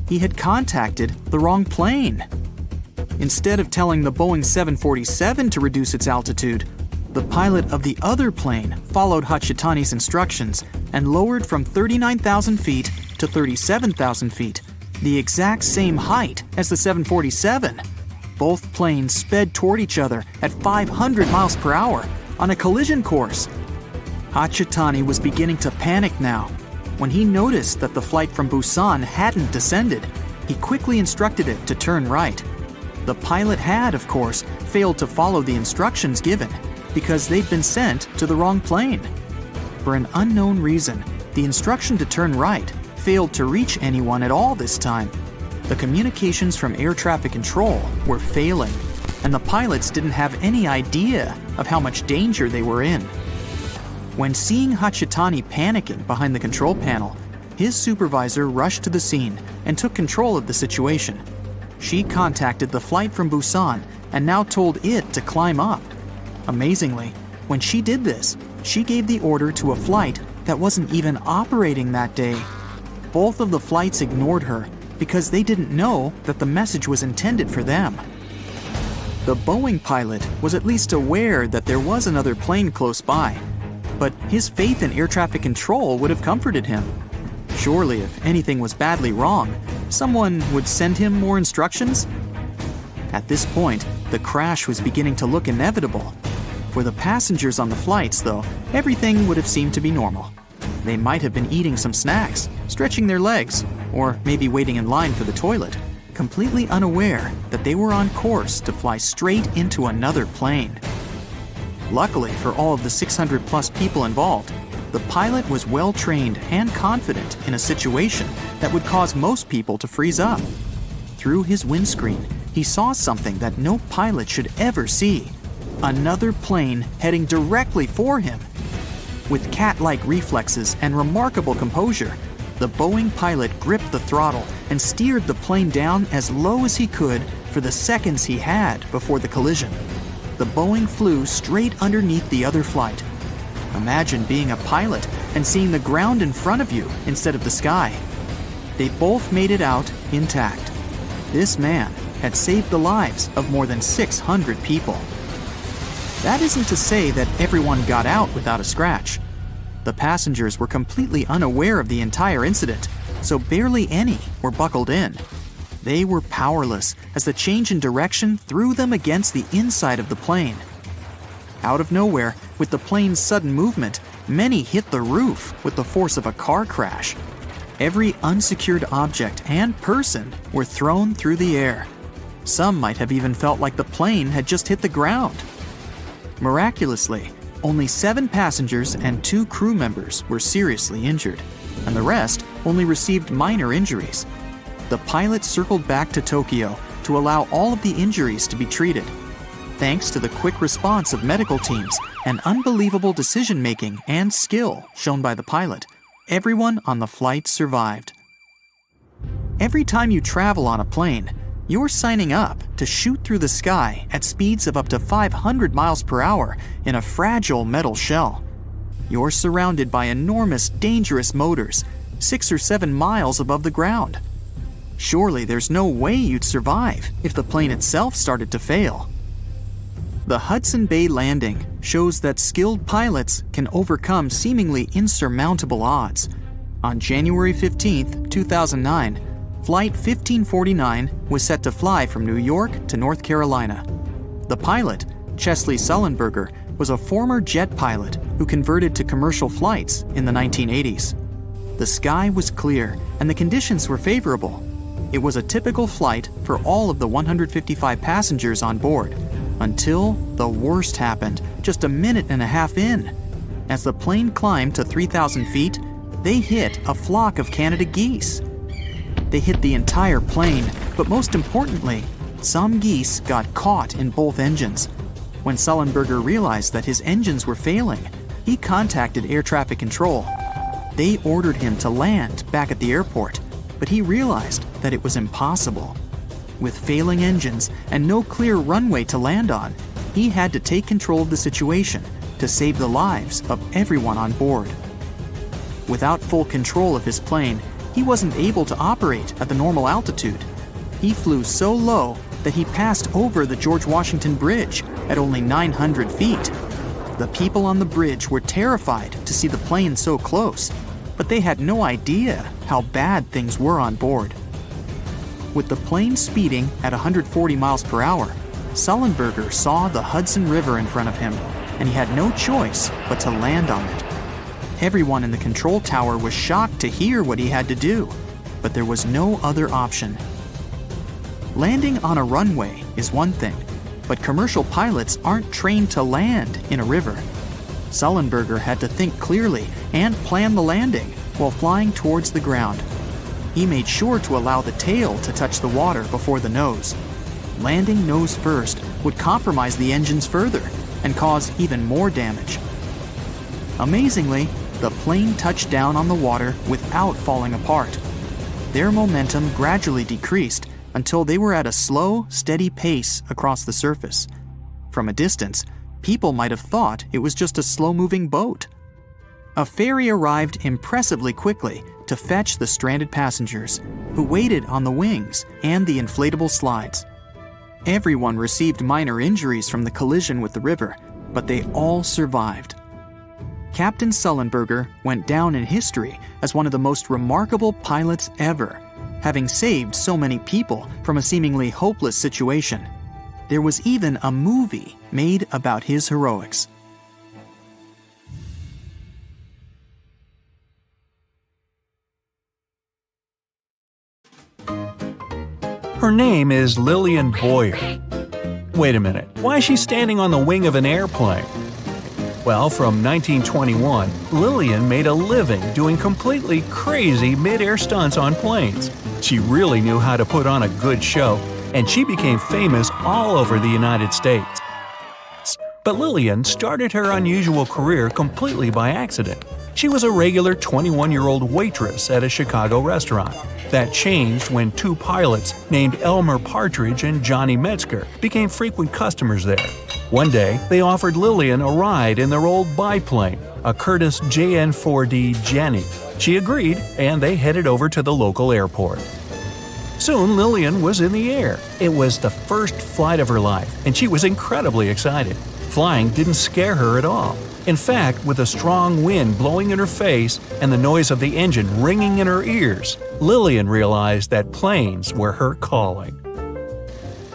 He had contacted the wrong plane. Instead of telling the Boeing 747 to reduce its altitude, the pilot of the other plane followed Hachitani's instructions and lowered from 39,000 feet to 37,000 feet, the exact same height as the 747. Both planes sped toward each other at 500 miles per hour on a collision course. Hachitani was beginning to panic now. When he noticed that the flight from Busan hadn't descended, he quickly instructed it to turn right. The pilot had, of course, failed to follow the instructions given because they'd been sent to the wrong plane. For an unknown reason, the instruction to turn right failed to reach anyone at all this time. The communications from air traffic control were failing, and the pilots didn't have any idea of how much danger they were in. When seeing Hachitani panicking behind the control panel, his supervisor rushed to the scene and took control of the situation. She contacted the flight from Busan and now told it to climb up. Amazingly, when she did this, she gave the order to a flight that wasn't even operating that day. Both of the flights ignored her because they didn't know that the message was intended for them. The Boeing pilot was at least aware that there was another plane close by, but his faith in air traffic control would have comforted him. Surely, if anything was badly wrong, someone would send him more instructions? At this point, the crash was beginning to look inevitable. For the passengers on the flights, though, everything would have seemed to be normal. They might have been eating some snacks, stretching their legs, or maybe waiting in line for the toilet, completely unaware that they were on course to fly straight into another plane. Luckily for all of the 600-plus people involved, the pilot was well-trained and confident in a situation that would cause most people to freeze up. Through his windscreen, he saw something that no pilot should ever see: another plane heading directly for him. With cat-like reflexes and remarkable composure, the Boeing pilot gripped the throttle and steered the plane down as low as he could for the seconds he had before the collision. The Boeing flew straight underneath the other flight. Imagine being a pilot and seeing the ground in front of you instead of the sky. They both made it out intact. This man had saved the lives of more than 600 people. That isn't to say that everyone got out without a scratch. The passengers were completely unaware of the entire incident, so barely any were buckled in. They were powerless as the change in direction threw them against the inside of the plane. Out of nowhere, with the plane's sudden movement, many hit the roof with the force of a car crash. Every unsecured object and person were thrown through the air. Some might have even felt like the plane had just hit the ground. Miraculously, only 7 passengers and 2 crew members were seriously injured, and the rest only received minor injuries. The pilot circled back to Tokyo to allow all of the injuries to be treated. Thanks to the quick response of medical teams and unbelievable decision-making and skill shown by the pilot, everyone on the flight survived. Every time you travel on a plane, you're signing up to shoot through the sky at speeds of up to 500 miles per hour in a fragile metal shell. You're surrounded by enormous, dangerous motors, 6 or 7 miles above the ground. Surely there's no way you'd survive if the plane itself started to fail. The Hudson Bay landing shows that skilled pilots can overcome seemingly insurmountable odds. On January 15, 2009, Flight 1549 was set to fly from New York to North Carolina. The pilot, Chesley Sullenberger, was a former jet pilot who converted to commercial flights in the 1980s. The sky was clear and the conditions were favorable. It was a typical flight for all of the 155 passengers on board, until the worst happened just a minute and a half in. As the plane climbed to 3,000 feet, they hit a flock of Canada geese. They hit the entire plane, but most importantly, some geese got caught in both engines. When Sullenberger realized that his engines were failing, he contacted air traffic control. They ordered him to land back at the airport, but he realized that it was impossible. With failing engines and no clear runway to land on, he had to take control of the situation to save the lives of everyone on board. Without full control of his plane, he wasn't able to operate at the normal altitude. He flew so low that he passed over the George Washington Bridge at only 900 feet. The people on the bridge were terrified to see the plane so close, but they had no idea how bad things were on board. With the plane speeding at 140 miles per hour, Sullenberger saw the Hudson River in front of him, and he had no choice but to land on it. Everyone in the control tower was shocked to hear what he had to do, but there was no other option. Landing on a runway is one thing, but commercial pilots aren't trained to land in a river. Sullenberger had to think clearly and plan the landing while flying towards the ground. He made sure to allow the tail to touch the water before the nose. Landing nose first would compromise the engines further and cause even more damage. Amazingly, the plane touched down on the water without falling apart. Their momentum gradually decreased until they were at a slow, steady pace across the surface. From a distance, people might have thought it was just a slow-moving boat. A ferry arrived impressively quickly to fetch the stranded passengers, who waited on the wings and the inflatable slides. Everyone received minor injuries from the collision with the river, but they all survived. Captain Sullenberger went down in history as one of the most remarkable pilots ever, having saved so many people from a seemingly hopeless situation. There was even a movie made about his heroics. Her name is Lillian Boyer. Wait a minute, why is she standing on the wing of an airplane? Well, from 1921, Lillian made a living doing completely crazy mid-air stunts on planes. She really knew how to put on a good show, and she became famous all over the United States. But Lillian started her unusual career completely by accident. She was a regular 21-year-old waitress at a Chicago restaurant. That changed when two pilots named Elmer Partridge and Johnny Metzger became frequent customers there. One day, they offered Lillian a ride in their old biplane, a Curtiss JN-4D Jenny. She agreed, and they headed over to the local airport. Soon, Lillian was in the air. It was the first flight of her life, and she was incredibly excited. Flying didn't scare her at all. In fact, with a strong wind blowing in her face and the noise of the engine ringing in her ears, Lillian realized that planes were her calling.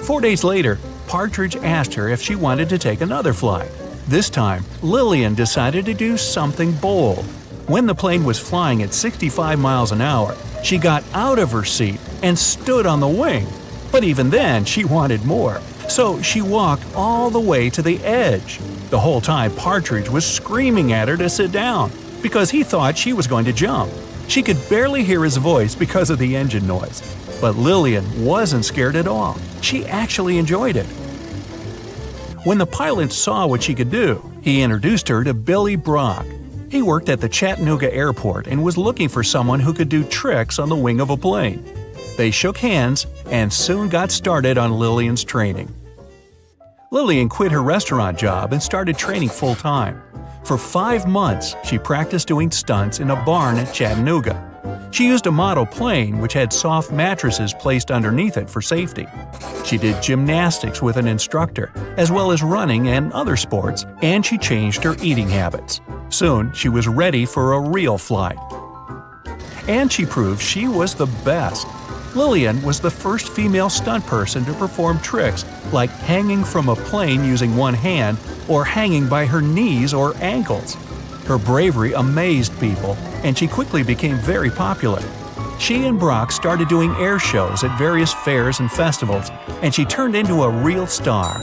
4 days later, Partridge asked her if she wanted to take another flight. This time, Lillian decided to do something bold. When the plane was flying at 65 miles an hour, she got out of her seat and stood on the wing. But even then, she wanted more. So she walked all the way to the edge. The whole time, Partridge was screaming at her to sit down because he thought she was going to jump. She could barely hear his voice because of the engine noise. But Lillian wasn't scared at all. She actually enjoyed it. When the pilot saw what she could do, he introduced her to Billy Brock. He worked at the Chattanooga airport and was looking for someone who could do tricks on the wing of a plane. They shook hands and soon got started on Lillian's training. Lillian quit her restaurant job and started training full-time. For 5 months, she practiced doing stunts in a barn at Chattanooga. She used a model plane which had soft mattresses placed underneath it for safety. She did gymnastics with an instructor, as well as running and other sports, and she changed her eating habits. Soon, she was ready for a real flight. And she proved she was the best. Lillian was the first female stunt person to perform tricks like hanging from a plane using one hand or hanging by her knees or ankles. Her bravery amazed people, and she quickly became very popular. She and Brock started doing air shows at various fairs and festivals, and she turned into a real star.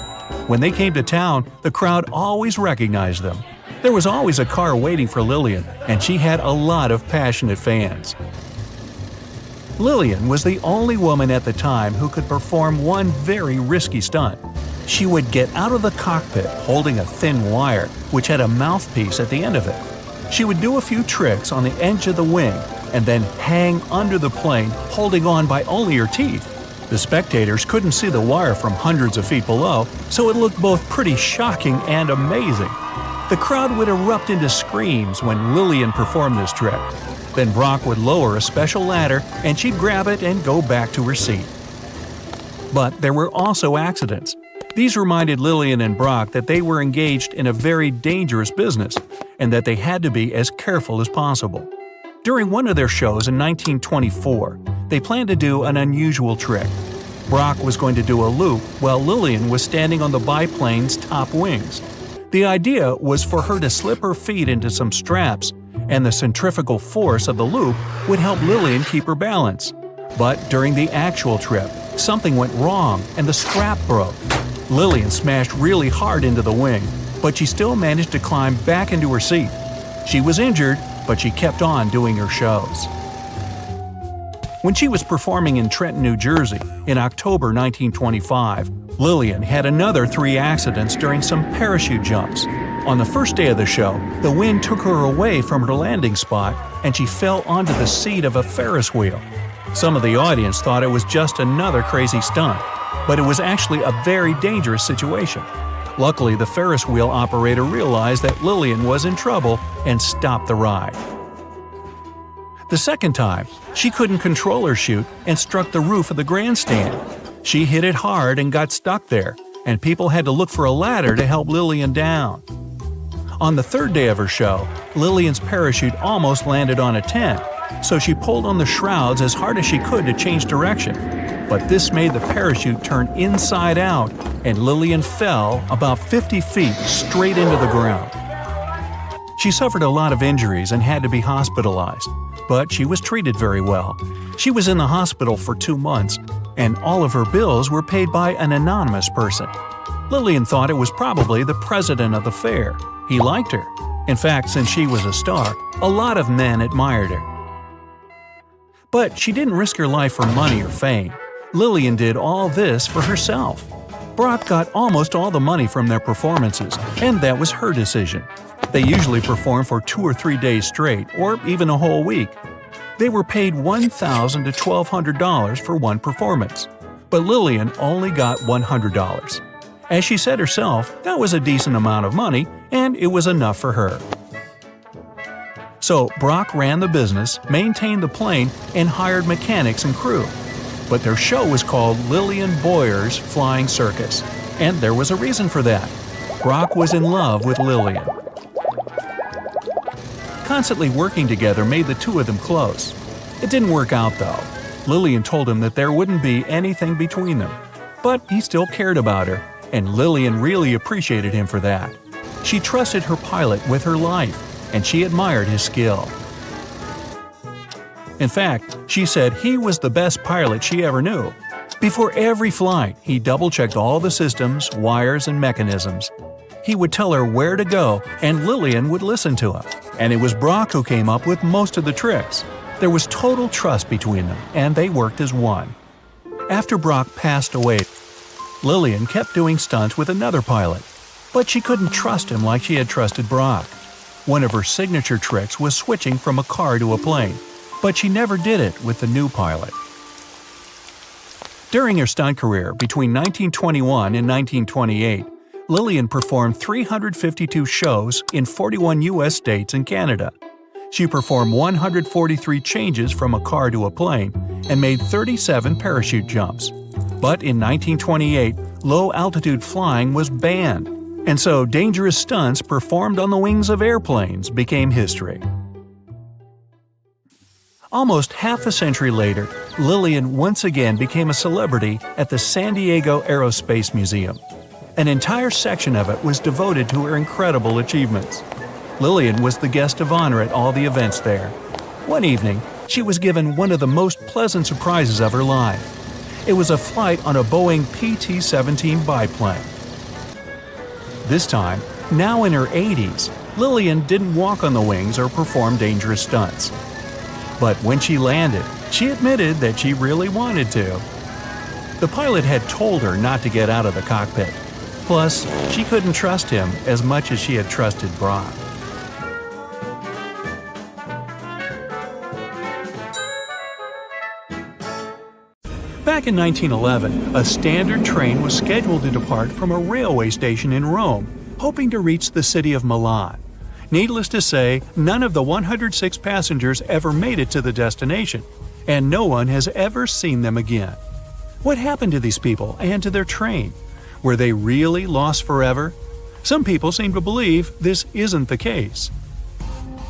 When they came to town, the crowd always recognized them. There was always a car waiting for Lillian, and she had a lot of passionate fans. Lillian was the only woman at the time who could perform one very risky stunt. She would get out of the cockpit holding a thin wire, which had a mouthpiece at the end of it. She would do a few tricks on the edge of the wing and then hang under the plane, holding on by only her teeth. The spectators couldn't see the wire from hundreds of feet below, so it looked both pretty shocking and amazing. The crowd would erupt into screams when Lillian performed this trick. Then Brock would lower a special ladder and she'd grab it and go back to her seat. But there were also accidents. These reminded Lillian and Brock that they were engaged in a very dangerous business and that they had to be as careful as possible. During one of their shows in 1924, they planned to do an unusual trick. Brock was going to do a loop while Lillian was standing on the biplane's top wings. The idea was for her to slip her feet into some straps, and the centrifugal force of the loop would help Lillian keep her balance. But during the actual trip, something went wrong and the strap broke. Lillian smashed really hard into the wing, but she still managed to climb back into her seat. She was injured, but she kept on doing her shows. When she was performing in Trenton, New Jersey, in October 1925, Lillian had another 3 accidents during some parachute jumps. On the first day of the show, the wind took her away from her landing spot and she fell onto the seat of a Ferris wheel. Some of the audience thought it was just another crazy stunt, but it was actually a very dangerous situation. Luckily, the Ferris wheel operator realized that Lillian was in trouble and stopped the ride. The second time, she couldn't control her chute and struck the roof of the grandstand. She hit it hard and got stuck there, and people had to look for a ladder to help Lillian down. On the third day of her show, Lillian's parachute almost landed on a tent, so she pulled on the shrouds as hard as she could to change direction. But this made the parachute turn inside out, and Lillian fell about 50 feet straight into the ground. She suffered a lot of injuries and had to be hospitalized, but she was treated very well. She was in the hospital for 2 months, and all of her bills were paid by an anonymous person. Lillian thought it was probably the president of the fair. He liked her. In fact, since she was a star, a lot of men admired her. But she didn't risk her life for money or fame. Lillian did all this for herself. Brock got almost all the money from their performances, and that was her decision. They usually perform for 2 or 3 days straight, or even a whole week. They were paid $1,000 to $1,200 for one performance, but Lillian only got $100. As she said herself, that was a decent amount of money, and it was enough for her. So Brock ran the business, maintained the plane, and hired mechanics and crew. But their show was called Lillian Boyer's Flying Circus, and there was a reason for that. Brock was in love with Lillian. Constantly working together made the two of them close. It didn't work out though. Lillian told him that there wouldn't be anything between them. But he still cared about her, and Lillian really appreciated him for that. She trusted her pilot with her life, and she admired his skill. In fact, she said he was the best pilot she ever knew. Before every flight, he double-checked all the systems, wires, and mechanisms. He would tell her where to go, and Lillian would listen to him. And it was Brock who came up with most of the tricks. There was total trust between them, and they worked as one. After Brock passed away, Lillian kept doing stunts with another pilot, but she couldn't trust him like she had trusted Brock. One of her signature tricks was switching from a car to a plane, but she never did it with the new pilot. During her stunt career between 1921 and 1928, Lillian performed 352 shows in 41 U.S. states and Canada. She performed 143 changes from a car to a plane and made 37 parachute jumps. But in 1928, low-altitude flying was banned, and so dangerous stunts performed on the wings of airplanes became history. Almost half a century later, Lillian once again became a celebrity at the San Diego Aerospace Museum. An entire section of it was devoted to her incredible achievements. Lillian was the guest of honor at all the events there. One evening, she was given one of the most pleasant surprises of her life. It was a flight on a Boeing PT-17 biplane. This time, now in her 80s, Lillian didn't walk on the wings or perform dangerous stunts. But when she landed, she admitted that she really wanted to. The pilot had told her not to get out of the cockpit. Plus, she couldn't trust him as much as she had trusted Brock. Back in 1911, a standard train was scheduled to depart from a railway station in Rome, hoping to reach the city of Milan. Needless to say, none of the 106 passengers ever made it to the destination, and no one has ever seen them again. What happened to these people and to their train? Were they really lost forever? Some people seem to believe this isn't the case.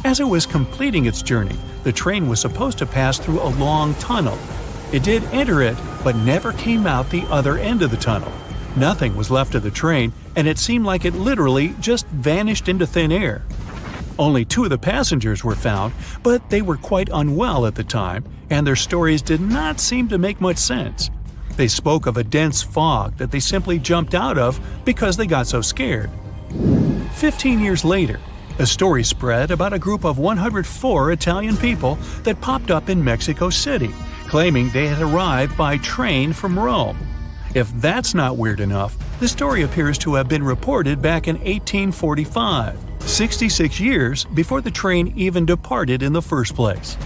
As it was completing its journey, the train was supposed to pass through a long tunnel. It did enter it, but never came out the other end of the tunnel. Nothing was left of the train, and it seemed like it literally just vanished into thin air. Only 2 of the passengers were found, but they were quite unwell at the time, and their stories did not seem to make much sense. They spoke of a dense fog that they simply jumped out of because they got so scared. 15 years later, a story spread about a group of 104 Italian people that popped up in Mexico City, claiming they had arrived by train from Rome. If that's not weird enough, the story appears to have been reported back in 1845, 66 years before the train even departed in the first place.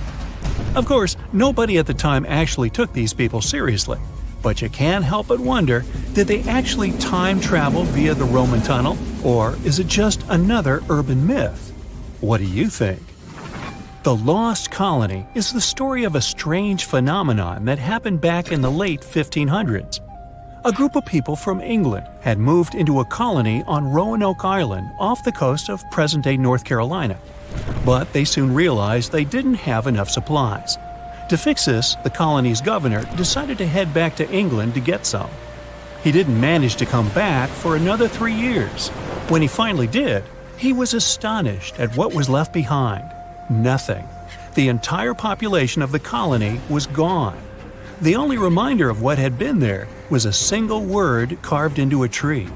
Of course, nobody at the time actually took these people seriously, but you can't help but wonder, did they actually time travel via the Roman tunnel, or is it just another urban myth? What do you think? The Lost Colony is the story of a strange phenomenon that happened back in the late 1500s. A group of people from England had moved into a colony on Roanoke Island off the coast of present-day North Carolina. But they soon realized they didn't have enough supplies. To fix this, the colony's governor decided to head back to England to get some. He didn't manage to come back for another 3 years. When he finally did, he was astonished at what was left behind. Nothing. The entire population of the colony was gone. The only reminder of what had been there was a single word carved into a tree.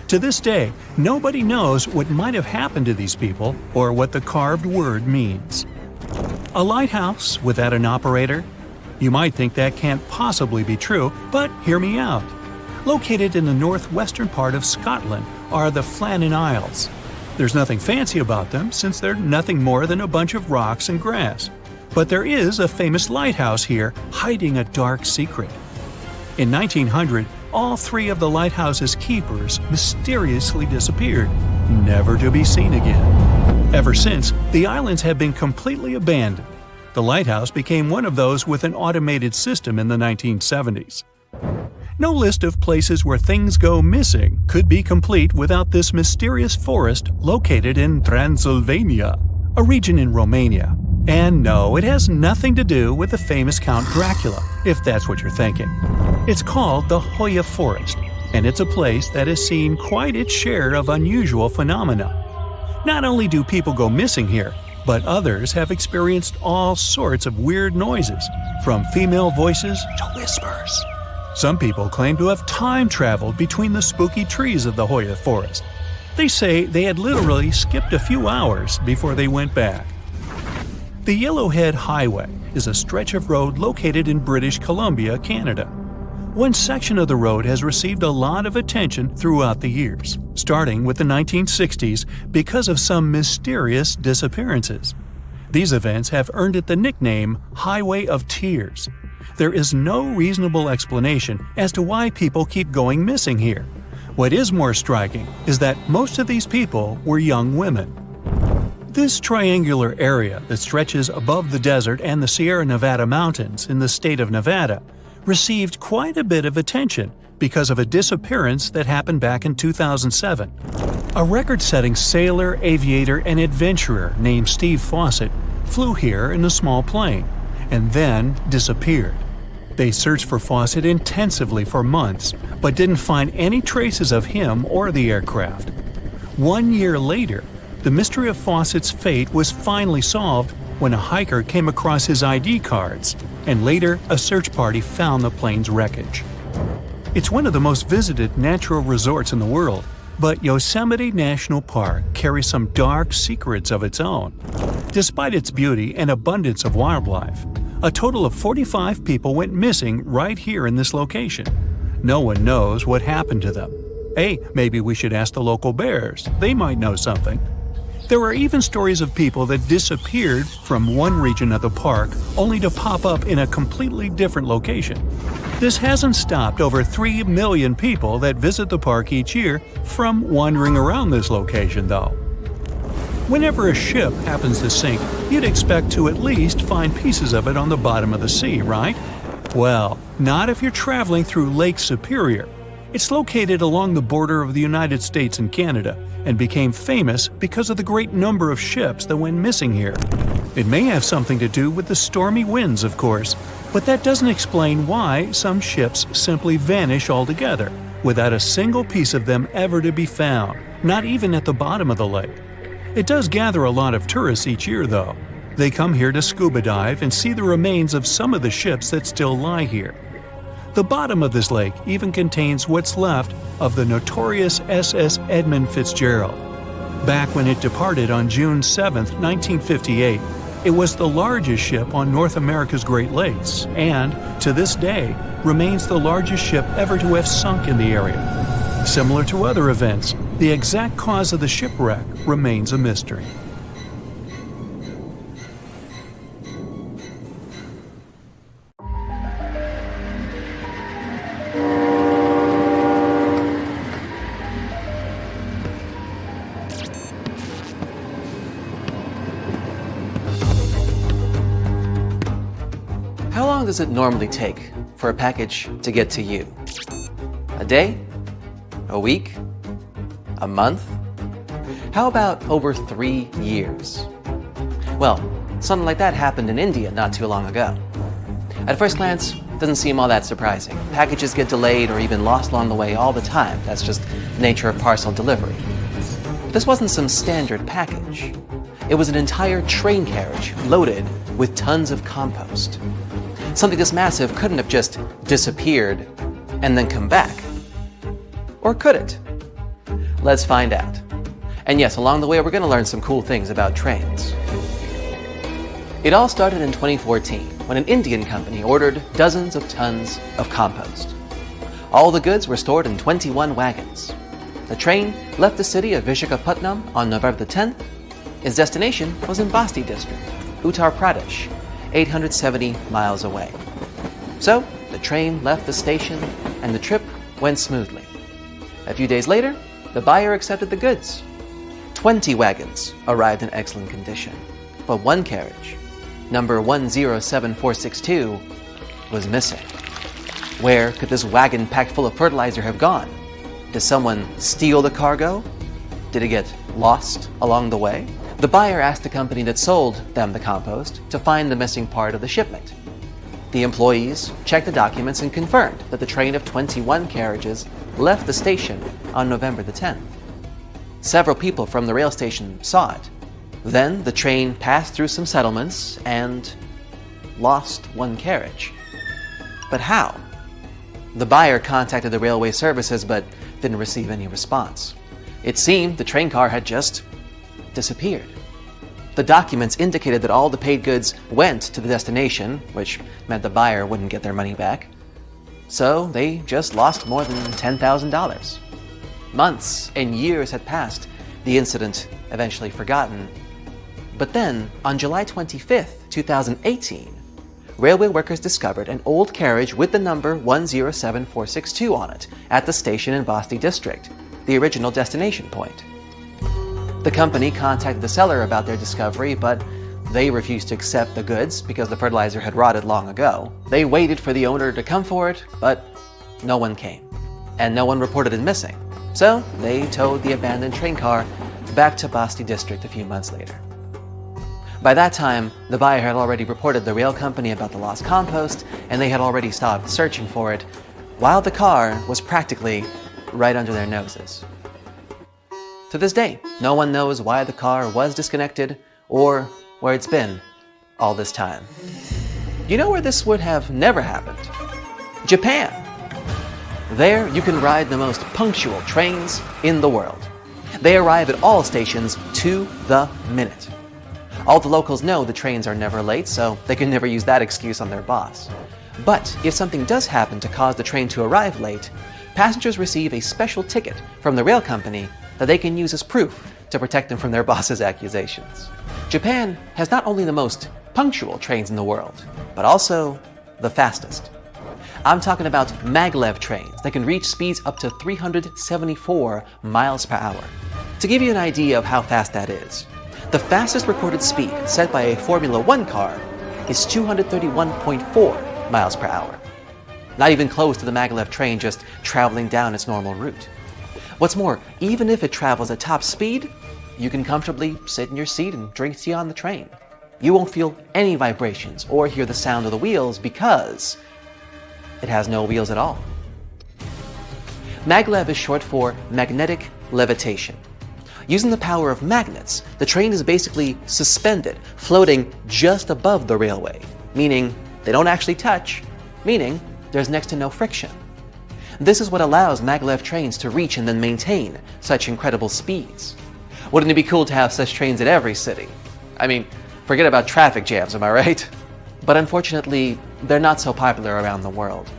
To this day, nobody knows what might have happened to these people or what the carved word means. A lighthouse without an operator? You might think that can't possibly be true, but hear me out. Located in the northwestern part of Scotland are the Flannan Isles. There's nothing fancy about them since they're nothing more than a bunch of rocks and grass. But there is a famous lighthouse here hiding a dark secret. In 1900, all 3 of the lighthouse's keepers mysteriously disappeared, never to be seen again. Ever since, the islands have been completely abandoned. The lighthouse became one of those with an automated system in the 1970s. No list of places where things go missing could be complete without this mysterious forest located in Transylvania, a region in Romania. And no, it has nothing to do with the famous Count Dracula, if that's what you're thinking. It's called the Hoya Forest, and it's a place that has seen quite its share of unusual phenomena. Not only do people go missing here, but others have experienced all sorts of weird noises, from female voices to whispers. Some people claim to have time traveled between the spooky trees of the Hoya Forest. They say they had literally skipped a few hours before they went back. The Yellowhead Highway is a stretch of road located in British Columbia, Canada. One section of the road has received a lot of attention throughout the years, starting with the 1960s because of some mysterious disappearances. These events have earned it the nickname Highway of Tears. There is no reasonable explanation as to why people keep going missing here. What is more striking is that most of these people were young women. This triangular area that stretches above the desert and the Sierra Nevada mountains in the state of Nevada received quite a bit of attention because of a disappearance that happened back in 2007. A record-setting sailor, aviator, and adventurer named Steve Fawcett flew here in a small plane and then disappeared. They searched for Fawcett intensively for months, but didn't find any traces of him or the aircraft. 1 year later, the mystery of Fawcett's fate was finally solved when a hiker came across his ID cards, and later a search party found the plane's wreckage. It's one of the most visited natural resorts in the world, but Yosemite National Park carries some dark secrets of its own. Despite its beauty and abundance of wildlife, a total of 45 people went missing right here in this location. No one knows what happened to them. Hey, maybe we should ask the local bears. They might know something. There are even stories of people that disappeared from one region of the park only to pop up in a completely different location. This hasn't stopped over 3 million people that visit the park each year from wandering around this location, though. Whenever a ship happens to sink, you'd expect to at least find pieces of it on the bottom of the sea, right? Well, not if you're traveling through Lake Superior. It's located along the border of the United States and Canada, and became famous because of the great number of ships that went missing here. It may have something to do with the stormy winds, of course, but that doesn't explain why some ships simply vanish altogether, without a single piece of them ever to be found, not even at the bottom of the lake. It does gather a lot of tourists each year, though. They come here to scuba dive and see the remains of some of the ships that still lie here. The bottom of this lake even contains what's left of the notorious SS Edmund Fitzgerald. Back when it departed on June 7, 1958, it was the largest ship on North America's Great Lakes and, to this day, remains the largest ship ever to have sunk in the area. Similar to other events, the exact cause of the shipwreck remains a mystery. How long does it normally take for a package to get to you? A day? A week? A month? How about over 3 years? Well, something like that happened in India not too long ago. At first glance, it doesn't seem all that surprising. Packages get delayed or even lost along the way all the time. That's just the nature of parcel delivery. This wasn't some standard package. It was an entire train carriage loaded with tons of compost. Something this massive couldn't have just disappeared and then come back. Or could it? Let's find out. And yes, along the way we're going to learn some cool things about trains. It all started in 2014 when an Indian company ordered dozens of tons of compost. All the goods were stored in 21 wagons. The train left the city of Visakhapatnam on November the 10th. Its destination was in Basti district, Uttar Pradesh, 870 miles away. So, the train left the station and the trip went smoothly. A few days later, the buyer accepted the goods. 20 wagons arrived in excellent condition, but one carriage, number 107462, was missing. Where could this wagon packed full of fertilizer have gone? Did someone steal the cargo? Did it get lost along the way? The buyer asked the company that sold them the compost to find the missing part of the shipment. The employees checked the documents and confirmed that the train of 21 carriages left the station on November the 10th. Several people from the rail station saw it. Then the train passed through some settlements and lost one carriage. But how? The buyer contacted the railway services but didn't receive any response. It seemed the train car had just disappeared. The documents indicated that all the paid goods went to the destination, which meant the buyer wouldn't get their money back. So they just lost more than $10,000. Months and years had passed, the incident eventually forgotten. But then, on July 25th, 2018, railway workers discovered an old carriage with the number 107462 on it at the station in Basti district, the original destination point. The company contacted the seller about their discovery, but they refused to accept the goods because the fertilizer had rotted long ago. They waited for the owner to come for it, but no one came, and no one reported it missing. So they towed the abandoned train car back to Basti district a few months later. By that time, the buyer had already reported the rail company about the lost compost, and they had already stopped searching for it, while the car was practically right under their noses. To this day, no one knows why the car was disconnected or where it's been all this time. You know where this would have never happened? Japan. There, you can ride the most punctual trains in the world. They arrive at all stations to the minute. All the locals know the trains are never late, so they can never use that excuse on their boss. But if something does happen to cause the train to arrive late, passengers receive a special ticket from the rail company that they can use as proof to protect them from their boss's accusations. Japan has not only the most punctual trains in the world, but also the fastest. I'm talking about maglev trains that can reach speeds up to 374 miles per hour. To give you an idea of how fast that is, the fastest recorded speed set by a Formula 1 car is 231.4 miles per hour. Not even close to the maglev train just traveling down its normal route. What's more, even if it travels at top speed, you can comfortably sit in your seat and drink tea on the train. You won't feel any vibrations or hear the sound of the wheels because it has no wheels at all. Maglev is short for magnetic levitation. Using the power of magnets, the train is basically suspended, floating just above the railway, meaning they don't actually touch, meaning there's next to no friction. This is what allows maglev trains to reach and then maintain such incredible speeds. Wouldn't it be cool to have such trains in every city? I mean, forget about traffic jams, am I right? But unfortunately, they're not so popular around the world.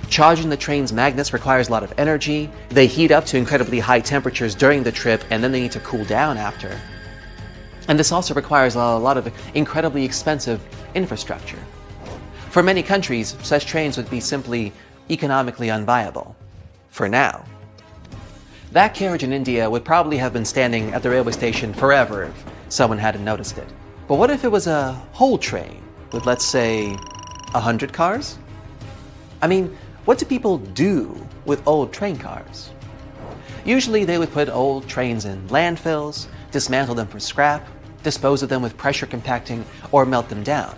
Charging the train's magnets requires a lot of energy. They heat up to incredibly high temperatures during the trip, and then they need to cool down after. And this also requires a lot of incredibly expensive infrastructure. For many countries, such trains would be simply economically unviable. For now. That carriage in India would probably have been standing at the railway station forever if someone hadn't noticed it. But what if it was a whole train with, let's say, 100 cars? I mean, what do people do with old train cars? Usually they would put old trains in landfills, dismantle them for scrap, dispose of them with pressure compacting, or melt them down.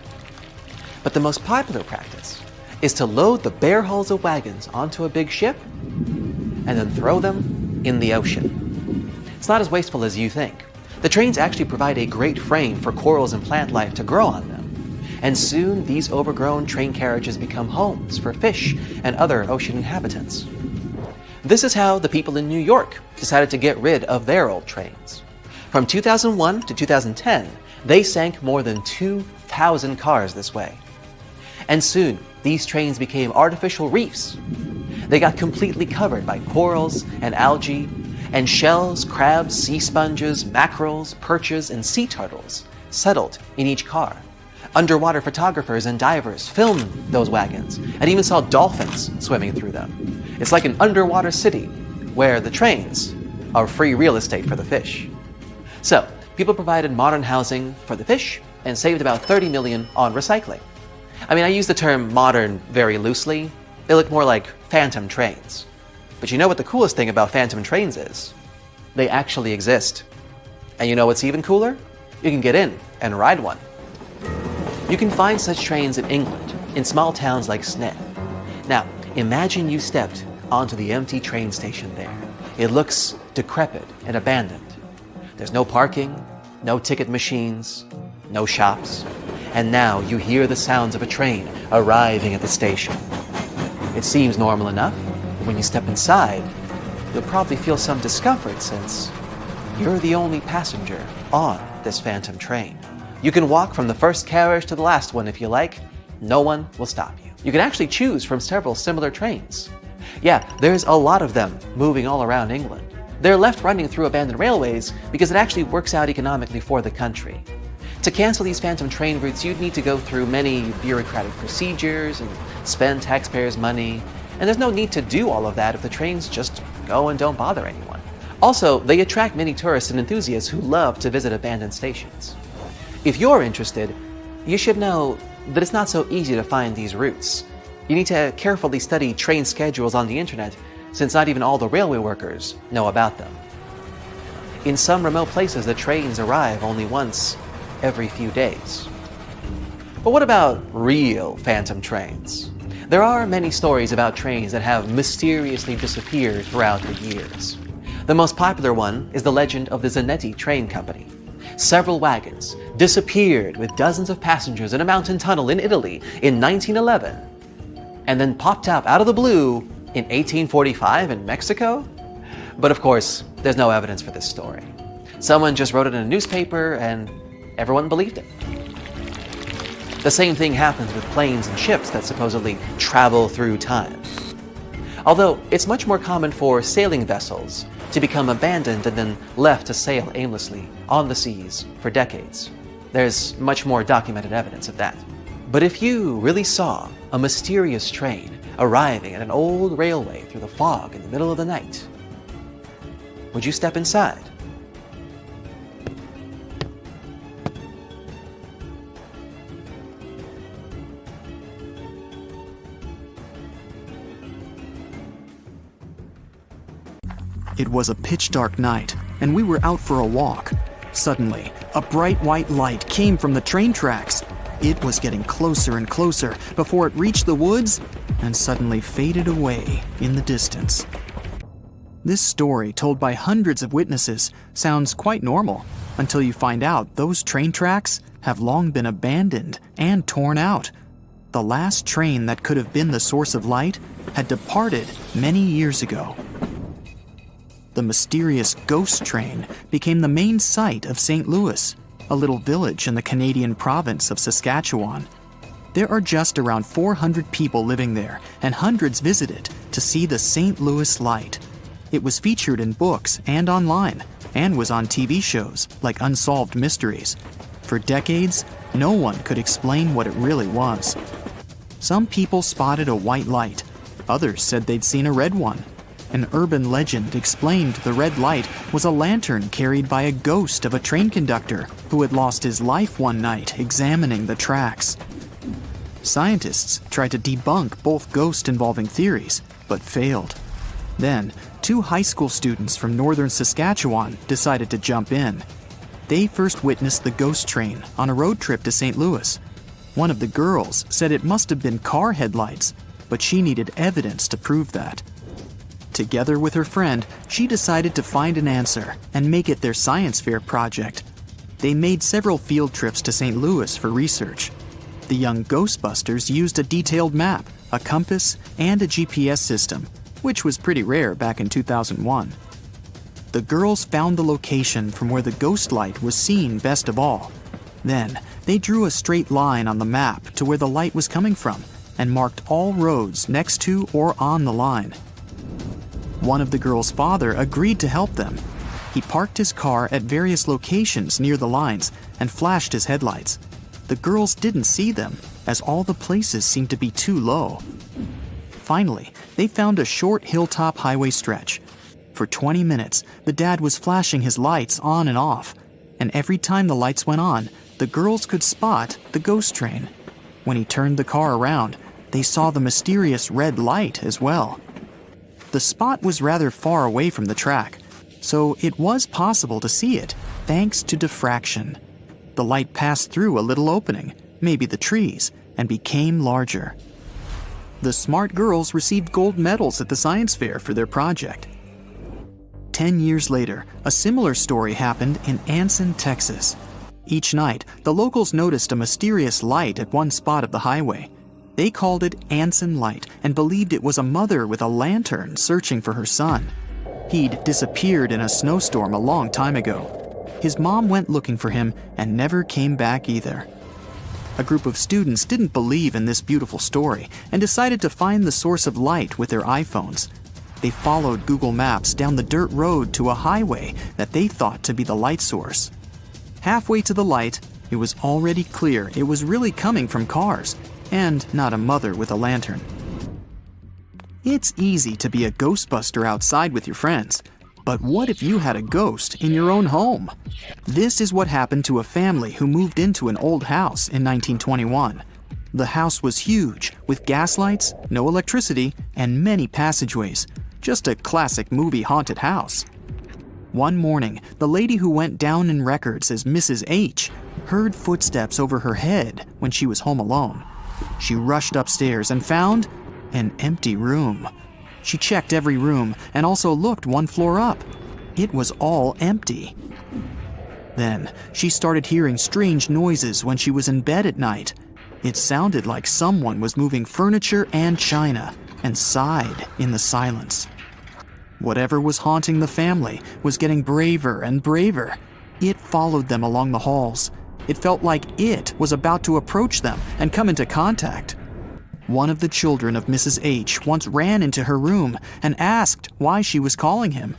But the most popular practice is to load the bare hulls of wagons onto a big ship and then throw them in the ocean. It's not as wasteful as you think. The trains actually provide a great frame for corals and plant life to grow on them. And soon these overgrown train carriages become homes for fish and other ocean inhabitants. This is how the people in New York decided to get rid of their old trains. From 2001 to 2010, they sank more than 2,000 cars this way. And soon, these trains became artificial reefs. They got completely covered by corals and algae, and shells, crabs, sea sponges, mackerels, perches, and sea turtles settled in each car. Underwater photographers and divers filmed those wagons and even saw dolphins swimming through them. It's like an underwater city where the trains are free real estate for the fish. So, people provided modern housing for the fish and saved about $30 million on recycling. I mean, I use the term modern very loosely. They look more like phantom trains. But you know what the coolest thing about phantom trains is? They actually exist. And you know what's even cooler? You can get in and ride one. You can find such trains in England, in small towns like Sneyd. Now, imagine you stepped onto the empty train station there. It looks decrepit and abandoned. There's no parking, no ticket machines, no shops. And now you hear the sounds of a train arriving at the station. It seems normal enough, but when you step inside, you'll probably feel some discomfort since you're the only passenger on this phantom train. You can walk from the first carriage to the last one if you like. No one will stop you. You can actually choose from several similar trains. Yeah, there's a lot of them moving all around England. They're left running through abandoned railways because it actually works out economically for the country. To cancel these phantom train routes, you'd need to go through many bureaucratic procedures and spend taxpayers' money. And there's no need to do all of that if the trains just go and don't bother anyone. Also, they attract many tourists and enthusiasts who love to visit abandoned stations. If you're interested, you should know that it's not so easy to find these routes. You need to carefully study train schedules on the internet, since not even all the railway workers know about them. In some remote places, the trains arrive only once every few days. But what about real phantom trains? There are many stories about trains that have mysteriously disappeared throughout the years. The most popular one is the legend of the Zanetti train company. Several wagons disappeared with dozens of passengers in a mountain tunnel in Italy in 1911, and then popped up out of the blue in 1845 in Mexico? But of course, there's no evidence for this story. Someone just wrote it in a newspaper and everyone believed it. The same thing happens with planes and ships that supposedly travel through time. Although it's much more common for sailing vessels to become abandoned and then left to sail aimlessly on the seas for decades. There's much more documented evidence of that. But if you really saw a mysterious train arriving at an old railway through the fog in the middle of the night, would you step inside? It was a pitch-dark night, and we were out for a walk. Suddenly, a bright white light came from the train tracks. It was getting closer and closer before it reached the woods and suddenly faded away in the distance. This story, told by hundreds of witnesses, sounds quite normal until you find out those train tracks have long been abandoned and torn out. The last train that could have been the source of light had departed many years ago. The mysterious ghost train became the main site of St. Louis, a little village in the Canadian province of Saskatchewan. There are just around 400 people living there, and hundreds visit it to see the St. Louis light. It was featured in books and online, and was on TV shows like Unsolved Mysteries. For decades, no one could explain what it really was. Some people spotted a white light. Others said they'd seen a red one. An urban legend explained the red light was a lantern carried by a ghost of a train conductor who had lost his life one night examining the tracks. Scientists tried to debunk both ghost-involving theories, but failed. Then, 2 high school students from northern Saskatchewan decided to jump in. They first witnessed the ghost train on a road trip to St. Louis. One of the girls said it must have been car headlights, but she needed evidence to prove that. Together with her friend, she decided to find an answer and make it their science fair project. They made several field trips to St. Louis for research. The young Ghostbusters used a detailed map, a compass, and a GPS system, which was pretty rare back in 2001. The girls found the location from where the ghost light was seen best of all. Then, they drew a straight line on the map to where the light was coming from and marked all roads next to or on the line. One of the girls' father agreed to help them. He parked his car at various locations near the lines and flashed his headlights. The girls didn't see them, as all the places seemed to be too low. Finally, they found a short hilltop highway stretch. For 20 minutes, the dad was flashing his lights on and off, and every time the lights went on, the girls could spot the ghost train. When he turned the car around, they saw the mysterious red light as well. The spot was rather far away from the track, so it was possible to see it thanks to diffraction. The light passed through a little opening, maybe the trees, and became larger. The smart girls received gold medals at the science fair for their project. 10 years later, a similar story happened in Anson, Texas. Each night, the locals noticed a mysterious light at one spot of the highway. They called it Anson Light and believed it was a mother with a lantern searching for her son. He'd disappeared in a snowstorm a long time ago. His mom went looking for him and never came back either. A group of students didn't believe in this beautiful story and decided to find the source of light with their iPhones. They followed Google Maps down the dirt road to a highway that they thought to be the light source. Halfway to the light, it was already clear it was really coming from cars, and not a mother with a lantern. It's easy to be a Ghostbuster outside with your friends, but what if you had a ghost in your own home? This is what happened to a family who moved into an old house in 1921. The house was huge, with gas lights, no electricity, and many passageways. Just a classic movie haunted house. One morning, the lady who went down in records as Mrs. H heard footsteps over her head when she was home alone. She rushed upstairs and found an empty room. She checked every room and also looked one floor up. It was all empty. Then, she started hearing strange noises when she was in bed at night. It sounded like someone was moving furniture and china and sighed in the silence. Whatever was haunting the family was getting braver and braver. It followed them along the halls. It felt like it was about to approach them and come into contact. One of the children of Mrs. H once ran into her room and asked why she was calling him.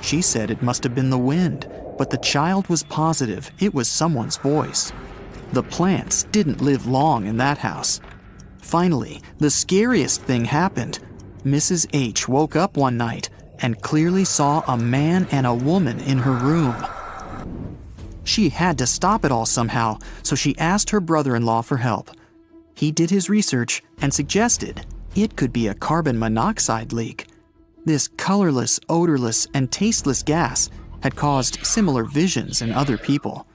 She said it must have been the wind, but the child was positive it was someone's voice. The plants didn't live long in that house. Finally, the scariest thing happened. Mrs. H woke up one night and clearly saw a man and a woman in her room. She had to stop it all somehow, so she asked her brother-in-law for help. He did his research and suggested it could be a carbon monoxide leak. This colorless, odorless, and tasteless gas had caused similar visions in other people.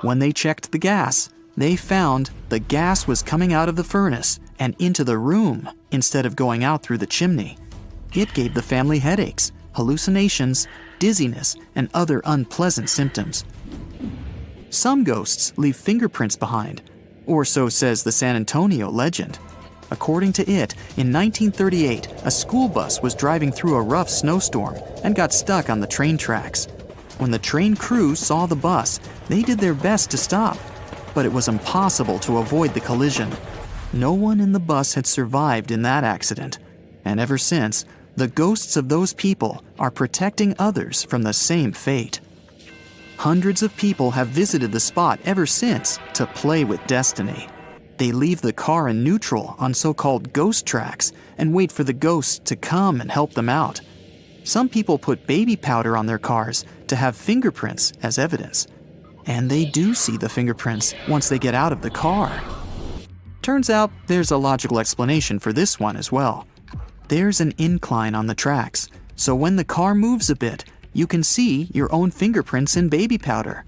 When they checked the gas, they found the gas was coming out of the furnace and into the room instead of going out through the chimney. It gave the family headaches, hallucinations, dizziness, and other unpleasant symptoms. Some ghosts leave fingerprints behind, or so says the San Antonio legend. According to it, in 1938, a school bus was driving through a rough snowstorm and got stuck on the train tracks. When the train crew saw the bus, they did their best to stop, but it was impossible to avoid the collision. No one in the bus had survived in that accident, and ever since, the ghosts of those people are protecting others from the same fate. Hundreds of people have visited the spot ever since to play with destiny. They leave the car in neutral on so-called ghost tracks and wait for the ghosts to come and help them out. Some people put baby powder on their cars to have fingerprints as evidence. And they do see the fingerprints once they get out of the car. Turns out there's a logical explanation for this one as well. There's an incline on the tracks, so when the car moves a bit, you can see your own fingerprints in baby powder.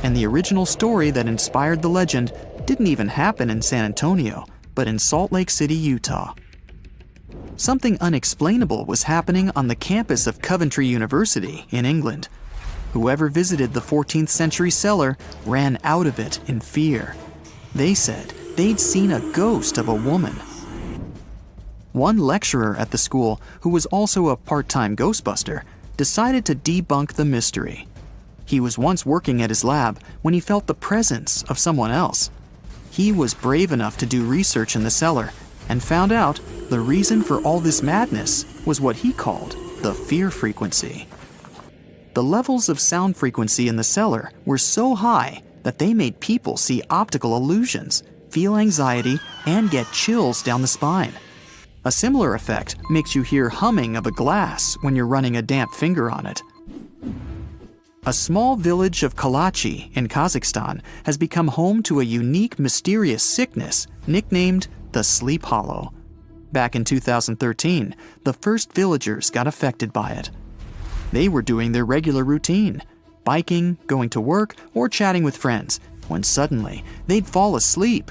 And the original story that inspired the legend didn't even happen in San Antonio, but in Salt Lake City, Utah. Something unexplainable was happening on the campus of Coventry University in England. Whoever visited the 14th century cellar ran out of it in fear. They said they'd seen a ghost of a woman. One lecturer at the school, who was also a part-time ghostbuster, decided to debunk the mystery. He was once working at his lab when he felt the presence of someone else. He was brave enough to do research in the cellar and found out the reason for all this madness was what he called the fear frequency. The levels of sound frequency in the cellar were so high that they made people see optical illusions, feel anxiety, and get chills down the spine. A similar effect makes you hear humming of a glass when you're running a damp finger on it. A small village of Kalachi in Kazakhstan has become home to a unique, mysterious sickness nicknamed the Sleep Hollow. Back in 2013, the first villagers got affected by it. They were doing their regular routine, biking, going to work, or chatting with friends, when suddenly they'd fall asleep.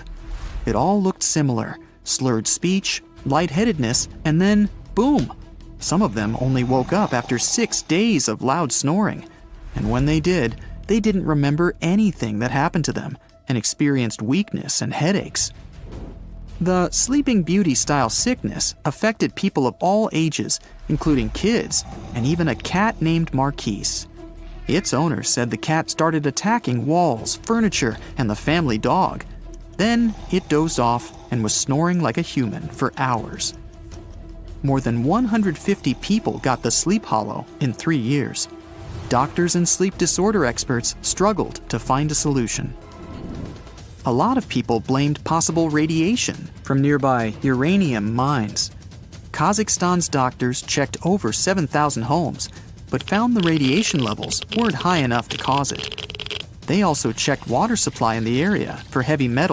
It all looked similar: slurred speech, lightheadedness, and then boom! Some of them only woke up after 6 days of loud snoring. And when they did, they didn't remember anything that happened to them and experienced weakness and headaches. The Sleeping Beauty-style sickness affected people of all ages, including kids, and even a cat named Marquise. Its owner said the cat started attacking walls, furniture, and the family dog. Then it dozed off and was snoring like a human for hours. More than 150 people got the Sleep Hollow in 3 years. Doctors and sleep disorder experts struggled to find a solution. A lot of people blamed possible radiation from nearby uranium mines. Kazakhstan's doctors checked over 7,000 homes, but found the radiation levels weren't high enough to cause it. They also checked water supply in the area for heavy metals.